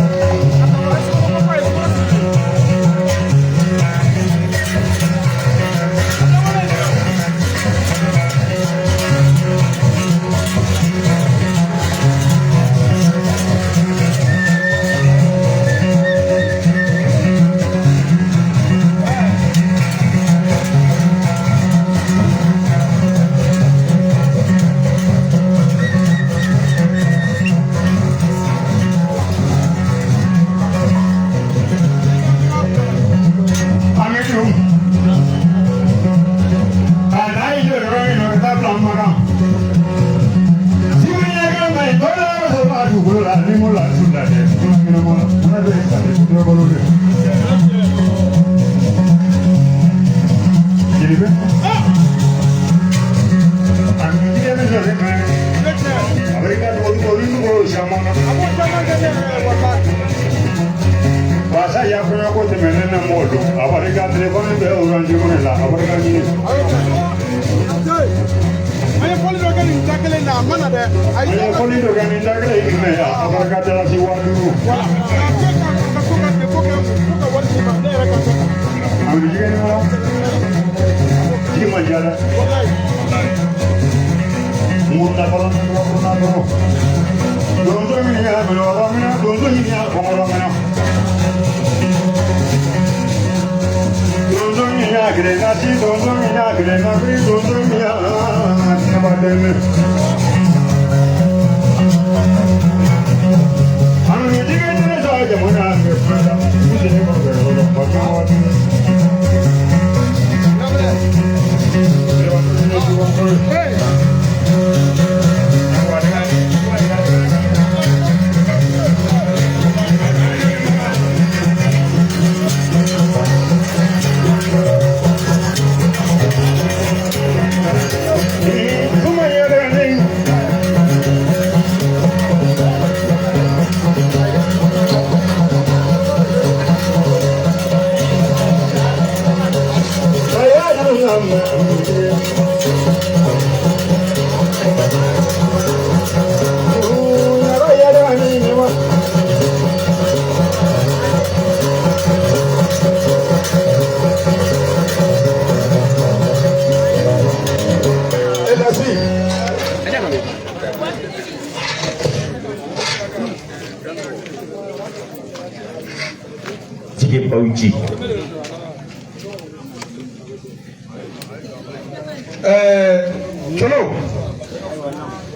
[SPEAKER 9] Cholo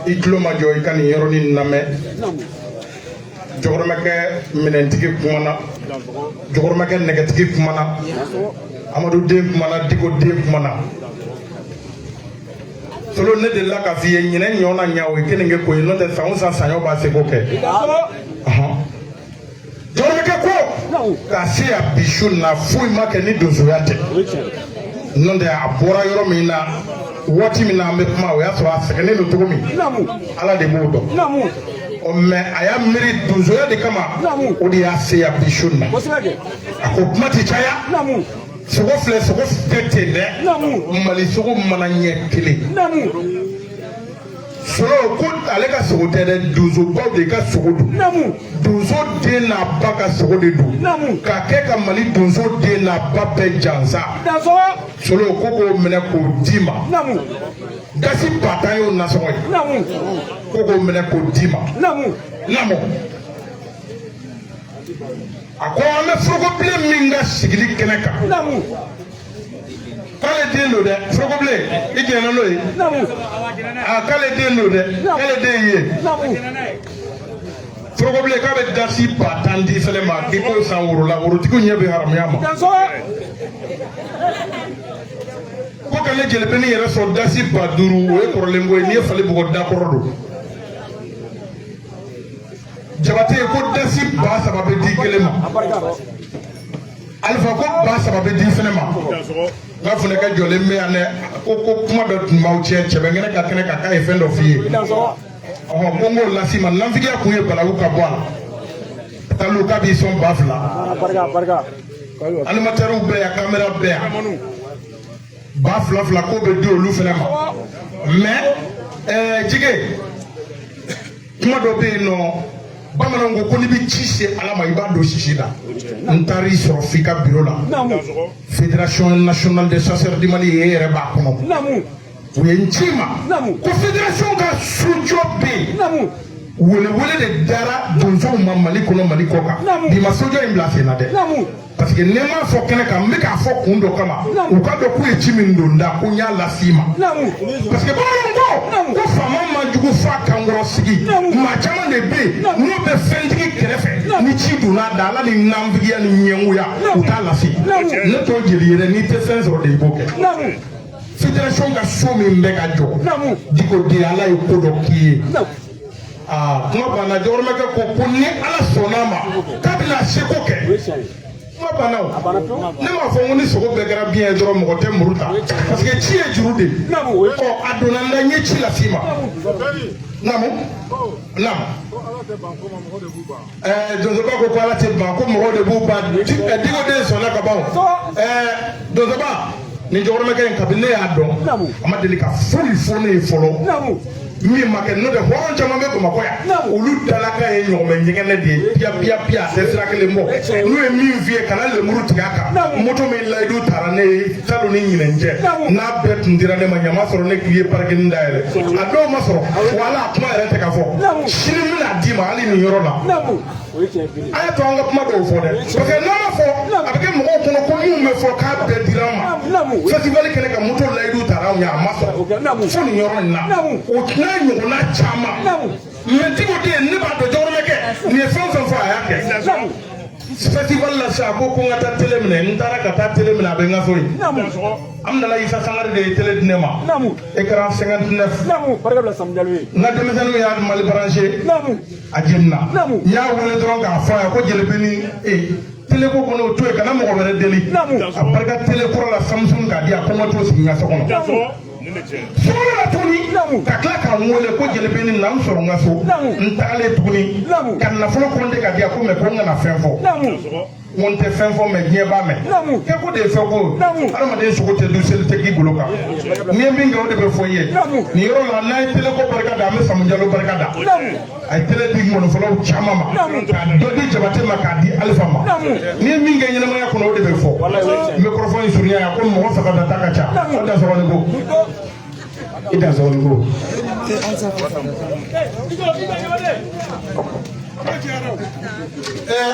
[SPEAKER 9] iklo ma joy kan yoroni name jogormake minentigi kumana jogormake negatigi kumana Amadou dem kumana digo dem kumana Cholo ne de la ka fiye nyine nyona nyawo kenenge ko no te sa sanyo ba se boke jogormake ko ka sia bishu na fui make ni dozoyate non de abora yoro mina wati mina me kuma o ya so asegene no to mi ala de bodo o me aya miri duzo ya de kama o de ase ya bishuna ako mati chaya sogo fle sogo tete ne mali sogo mananye kile so ko ale ka sogo tede duzo ba de ka sogo du duzo de na baka sogo de du ka ke ka mali duzo de na pape jansa solo koko mena ko dima gasi patayo na so koko mena ko dima namo ako ame frogo ple minga sigili keneka k'ale den don dɛ forokobilen i jɛnna n'o ye k'ale den don dɛ k'ale den ye forokobilen k'a bɛ dasi 10,000 di fɛnɛ ma k'i k'o san woro la worotigiw ɲɛ bɛ haramuya ma ko ka ne jelibeni yɛrɛ sɔrɔ dasi 5000 o ye kɔrɔlen ko ye n'i ye fali bugɔ dakɔrɔ don jabate ko dasi 3,000 bɛ di kelen ma alifa ko 3,000 bɛ di fɛnɛ ma n'a fɔ ne ka jɔlen bɛ yan dɛ ko kuma bɛ tun b'aw cɛ cɛ bɛ ŋɛnɛ ka kɛnɛ kan k'a ye fɛn dɔ f'i ye ko n k'o lasi ma nanfigiya kun ye balawu ka bɔ a la talu k'a b'i sɔn 2,000 animatɛriw bɛ yan kamera bɛ yan 2,000 ko bɛ di olu fɛnɛ ma mais jige kuma dɔ bɛ yen nɔ bamananw ko n'i bɛ ci se ala ma i b'a don sisi la n taar'i sɔrɔ f'i ka biro la fédération nationale des chasseurs du Mali e yɛrɛ b'a kɔnɔ u ye n ci ma ko fédération ka sojɔ bɛ yen welewele de dara donsow ma Mali kɔnɔ Mali kɔ kan bi ma sojɔ in bila sen na dɛ parce que ne m'a fɔ kɛnɛ kan n bɛ k'a fɔ kun dɔ kama u ka dɔn k'u ye ci min don da ko n y'a las'i ma parce que bamananw ko faama ma jugu f'a kankɔrɔ sigi maa caman de bɛ yen n'o bɛ fɛntigi kɛrɛfɛ ni ci donna da ala ni nanfigiya ni ɲɛngoya u t'a lase ne t'o jeli ye dɛ n'i tɛ fɛn sɔrɔ de i b'o kɛ fédération ka so min bɛ ka jɔ diko de ala ye ko dɔ k'i ye kuma banna jɔyɔrɔmɛkɛ ko ni ala sɔnn'a ma k'a bɛna seko kɛ kuma banna o ne m'a fɔ ko ni sogo bɛɛ kɛra biɲɛ ye dɔrɔn mɔgɔ tɛ muru ta parce que ci ye juru de ye a donna n la n ye ci las'i ma namu donsoba ko ala tɛ ban ko mɔgɔw de b'u ban digo den sɔnna ka ban donsoba nin jɔyɔrɔmɛkɛ in kabini ne y'a dɔn a ma deli ka foyi fɔ ne ye fɔlɔ min ma kɛ n'o tɛ hɔrɔn caman bɛ Bamakɔ yan olu dalaka ye ɲɔgɔnmɛ ɲɛgɛnɛ de ye piya a tɛ sira kelen bɔ n'u ye min f'i ye kana lemuru tigɛ a kan moto min layidu taara ne ye salon ni ɲinɛn cɛ n'a bɛɛ tun dira ne ma ɲama sɔrɔ ne k'i ye parikini dayɛlɛ a dɔw ma sɔrɔ wala a kuma yɛrɛ tɛ ka fɔ sini n bɛna d'i ma hali nin yɔrɔ la a ye to an ka kuma dɔw fɔ dɛ parce que n'a ma fɔ a bɛ kɛ mɔgɔw kɔnɔ ko min bɛ fɔ k'a bɛɛ dira an ma festival kɛnɛ kan moto layidu taara an ɲɛ a ma sɔrɔ fo nin yɔrɔ in na o n'a ɲɔgɔnna caman mɛ tigo den ne b'a dɔn jɔyɔrɔmɛkɛ nin ye fɛn fɛn fɔ a y'a kɛ festival la sa ko n ka taa télé minɛ n taara ka taa télé minɛ a bɛ n ka so yen Amdala Isa Sangare de ye télé di ne ma écran 59 n ka denmisɛnninw y'a Mali branché a jenina n y'a wele dɔrɔn k'a fɔ a ye ko jelibeni télé ko kɔnɔ o to yen kana mɔgɔ wɛrɛ deli a barika télé kɔrɔ la Samsung k'a di a ko n ka t'o sigi n ka so kɔnɔ sɔgɔma la tuguni ka tila k'a wele ko jelibeni na n sɔrɔ n ka so n tagalen tuguni ka nafolo kɔnte ka di a ko mɛ ko n kana fɛn fɔ n tɛ fɛn fɔ mɛ diɲɛ b'a mɛn kɛ ko de ye fɛn ko adamaden sogo tɛ dun seli tɛ k'i bolo kan n'i ye min kɛ o de bɛ fɔ i ye nin yɔrɔ la n'a ye télé ko barika da an bɛ Samu Jalo barika da a ye télé di mɔnifɔlaw caman ma k'a dɔ di Jabate ma k'a di Alifa ma n'i ye min kɛ ɲɛnamaya kɔnɔ o de bɛ fɔ n bɛ kɔrɔfɔ in surunya yan ko mɔgɔ fɛ ka da ta ka ca o da sɔrɔ ko i da sɔrɔ ko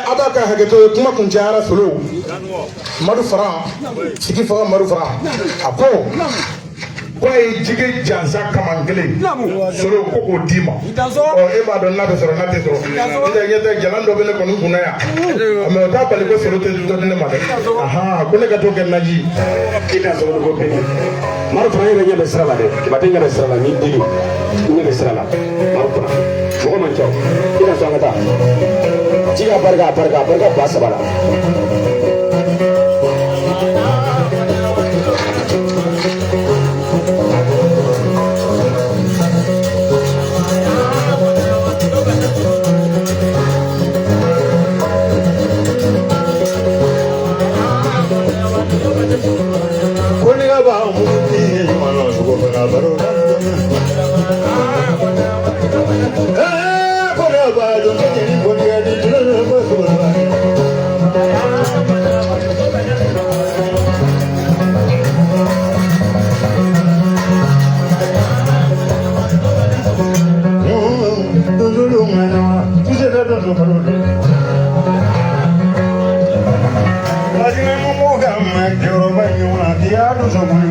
[SPEAKER 9] a b'a ka hakɛto ye kuma kun cayara solo Madu Fara sigi faga Madu Fara a ko k'a ye jigi jansa kaman kelen solo ko k'o d'i ma e b'a dɔn n'a bɛ sɔrɔ n'a tɛ sɔrɔ ɲɛ tɛ jalan dɔ bɛ ne kɔni kunna yan mɛ o t'a bali ko solo tɛ dɔ di ne ma dɛ ko ne ka t'o kɛ naji i da sɔrɔ ko bɛ Madu Fara yɛrɛ ɲɛ bɛ sira la dɛ Jabate ɲɛ bɛ sira la ni digi ɲɛ bɛ sira la Madu Fara mɔgɔ man ca i da sɔn an ka taa ci ka barika a barika 2000 la
[SPEAKER 4] Somos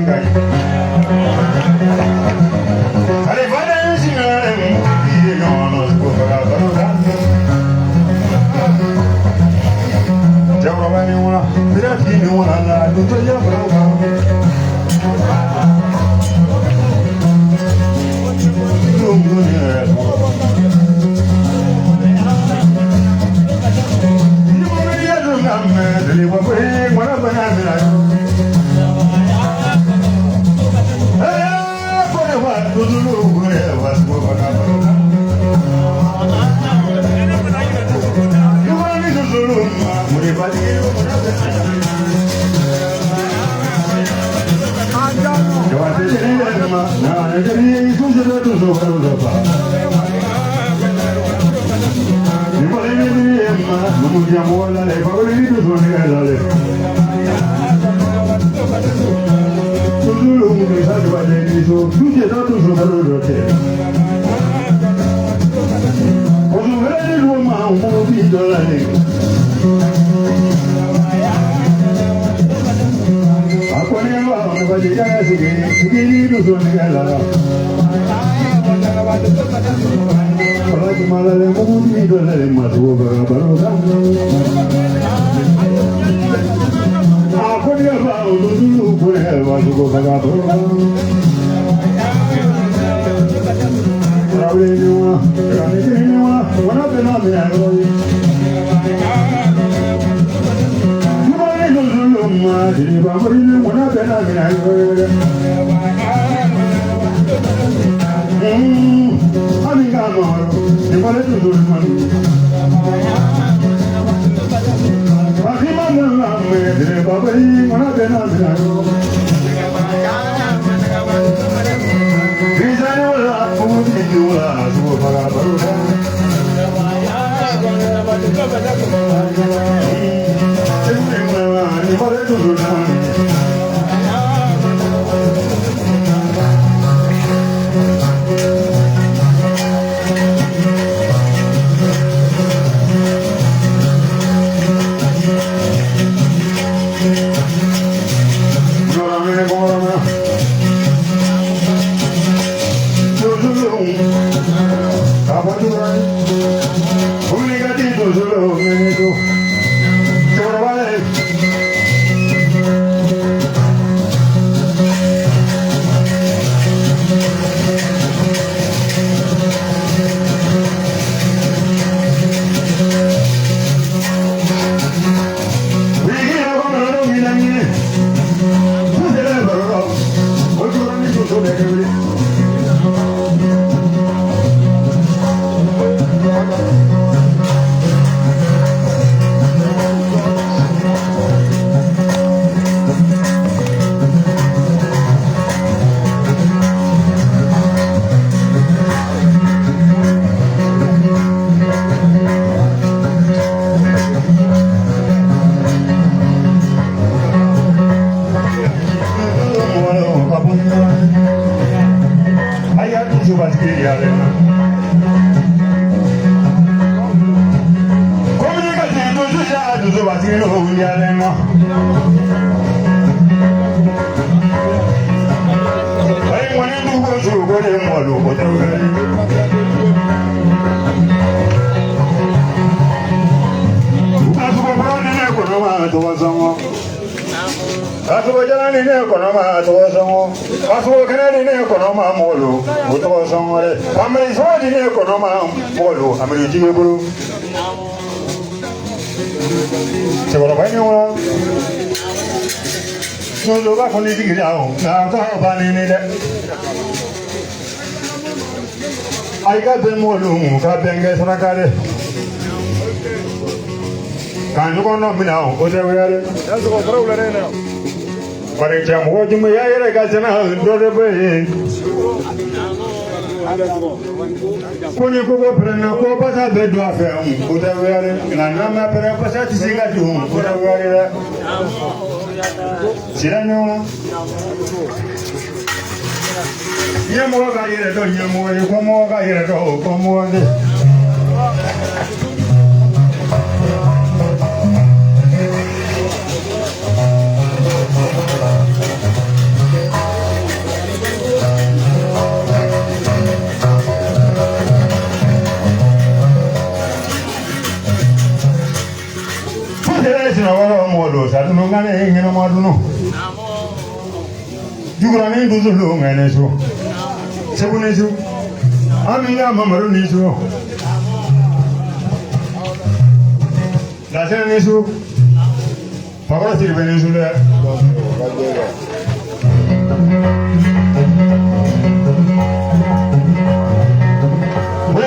[SPEAKER 4] We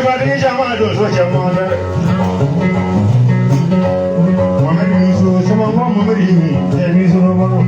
[SPEAKER 4] ba de jama do so jama da. Muhammad Yusuf sama ngom Muhammad ini, ni so ba ko.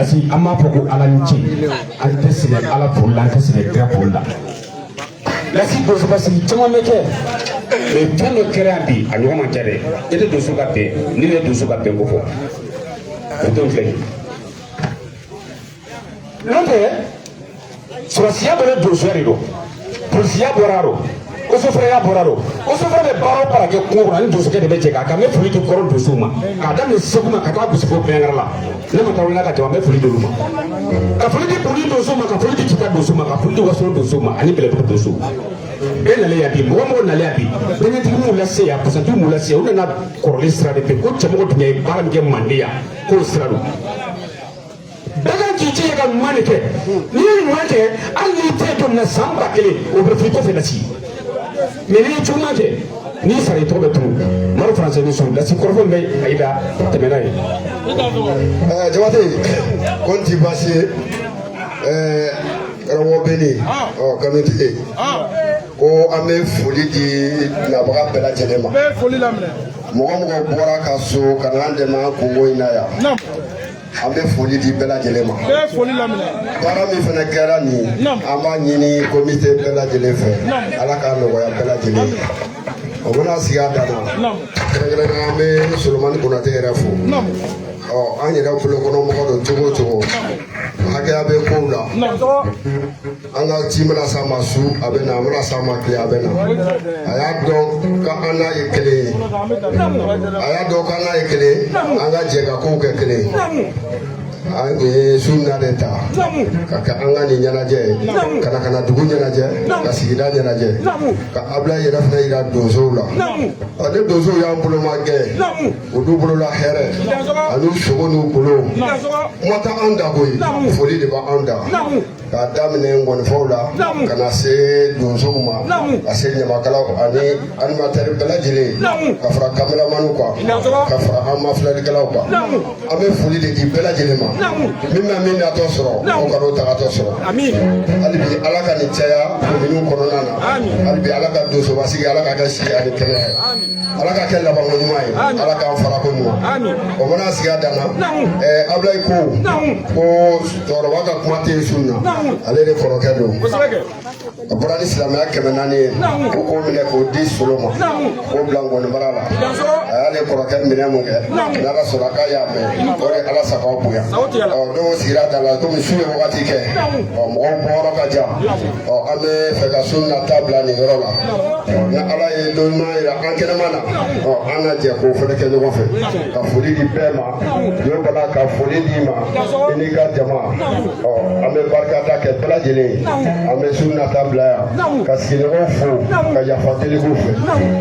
[SPEAKER 3] lasi an b'a fɔ ko ala ni ce an tɛ sɛgɛn ala foli la an tɛ sɛgɛn kira foli la lasi donso basigi caman bɛ kɛ mais fɛn dɔ kɛra yan bi a ɲɔgɔn man ca dɛ e tɛ donso ka bɛn ni ne donso ka bɛn ko fɔ o t'o filɛ n'o tɛ sɔrɔsiya bɛɛ bɛ donsoya de don polisiya bɔra do osofɛrɛya bɔra do osofɛrɛ bɛ baara o baara kɛ kungo kɔnɔ ani donsokɛ de bɛ jɛ k'a kan n bɛ foli di kɔrɔ donsow ma k'a daminɛ segu ma ka taa gosi fo bɛnkɛrɛ la ne ma taa wuli ka jama n bɛ foli di olu ma ka foli di boli donsow ma ka foli di kita donsow ma ka foli di wasolo donsow ma ani bɛlɛdugu donsow e nalen yan bi mɔgɔ mɔgɔ nalen yan bi bɛnkɛtigi m'u lase yan pasantigi m'u lase yan u nana kɔrɔlen sira de fɛ ko cɛmɔgɔ tun ye baara min kɛ manden yan k'o sira don bɛɛ kan k'i jija ka ɲuman de kɛ n'i ye ɲuman kɛ hali n'i tɛ don na san 1000 o bɛ f'i kɔfɛ lasi mais n'i ye juguman kɛ n'i sara i tɔgɔ bɛ tunu mari faransɛ ni sɔn lasi kɔrɔfɔ bɛ ayida tɛmɛ n'a ye.
[SPEAKER 5] Jabate ko n ti baasi ye karamɔgɔ bɛni kamite ko an bɛ foli di nabaga bɛɛ lajɛlen ma mɔgɔ mɔgɔ bɔra ka so ka na an dɛmɛ an kungo in na yan. An bɛ foli di bɛɛ lajɛlen ma baara min fana kɛra nin an b'a ɲini komite bɛɛ lajɛlen fɛ ala k'a nɔgɔya bɛɛ lajɛlen ye o bɛna sigi a dan na kɛrɛnkɛrɛnnenya an bɛ solomani konate yɛrɛ fo an yɛrɛ bolokɔnɔmɔgɔ don cogo o cogo hakɛya bɛ kow la an ka ci mana s'a ma su a bɛ na a mana s'a ma tile a bɛ na a y'a dɔn ka an n'a ye kelen ye a y'a dɔn k'an n'a ye kelen an ka jɛ ka kow kɛ kelen an ye su na de ta ka kɛ an ka nin ɲɛnajɛ ye ka na dugu ɲɛnajɛ ka sigida ɲɛnajɛ ka Ablaye yɛrɛ fana yira donsow la ni donsow y'an bolo ma gɛn olu bolola hɛrɛ ani sogo n'u bolo kuma tɛ an da koyi foli de b'an da k'a daminɛ ngɔnifɔw la ka na se donsow ma ka se ɲamakalaw ani animatɛri bɛɛ lajɛlen ka fara kameramaniw kan ka fara an mafilɛlikɛlaw kan an bɛ foli de di bɛɛ lajɛlen ma min bɛ min natɔ sɔrɔ o ka n'o tagatɔ sɔrɔ hali bi ala ka nin caya kominiw kɔnɔna na hali bi ala ka donsobasigi ala ka kɛ si ani kɛnɛya ye ala ka kɛ labanko ɲuman ye ala k'an farako ɲuman o mana sigi a dan na Ablaye ko cɛkɔrɔba ka kuma tɛ sun na ale de kɔrɔkɛ don a bɔra ni silamɛya 400 ye ko k'o minɛ k'o di solo ma k'o bila ngɔnibara la a y'ale kɔrɔkɛ minɛ mun kɛ n'ala sɔnna k'a y'a mɛn o de ala sago bonya n'o sigira da la komi su ye wagati kɛ mɔgɔw bɔyɔrɔ ka jan an bɛ fɛ ka sun nata bila nin yɔrɔ la ni ala ye don ɲuman yira an kɛnɛma na an ka jɛ k'o fana kɛ ɲɔgɔn fɛ ka foli di bɛɛ ma n'o bala ka foli di ma i n'i ka jama an bɛ barikada kɛ bɛɛ lajɛlen ye an bɛ sun nata bila yan ka sigiɲɔgɔnw fo ka yafa deligiw fɛ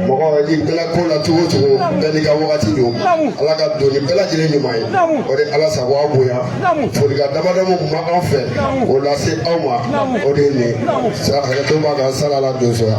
[SPEAKER 5] mɔgɔ i bɛna ko la cogo o cogo bɛɛ n'i ka wagati don ala ka don ni bɛɛ lajɛlen ɲuman ye o de ala sago aw bonya folikan damadama kun b'an fɛ o lase aw ma o de ye nin hakɛto b'a kan salala donsoya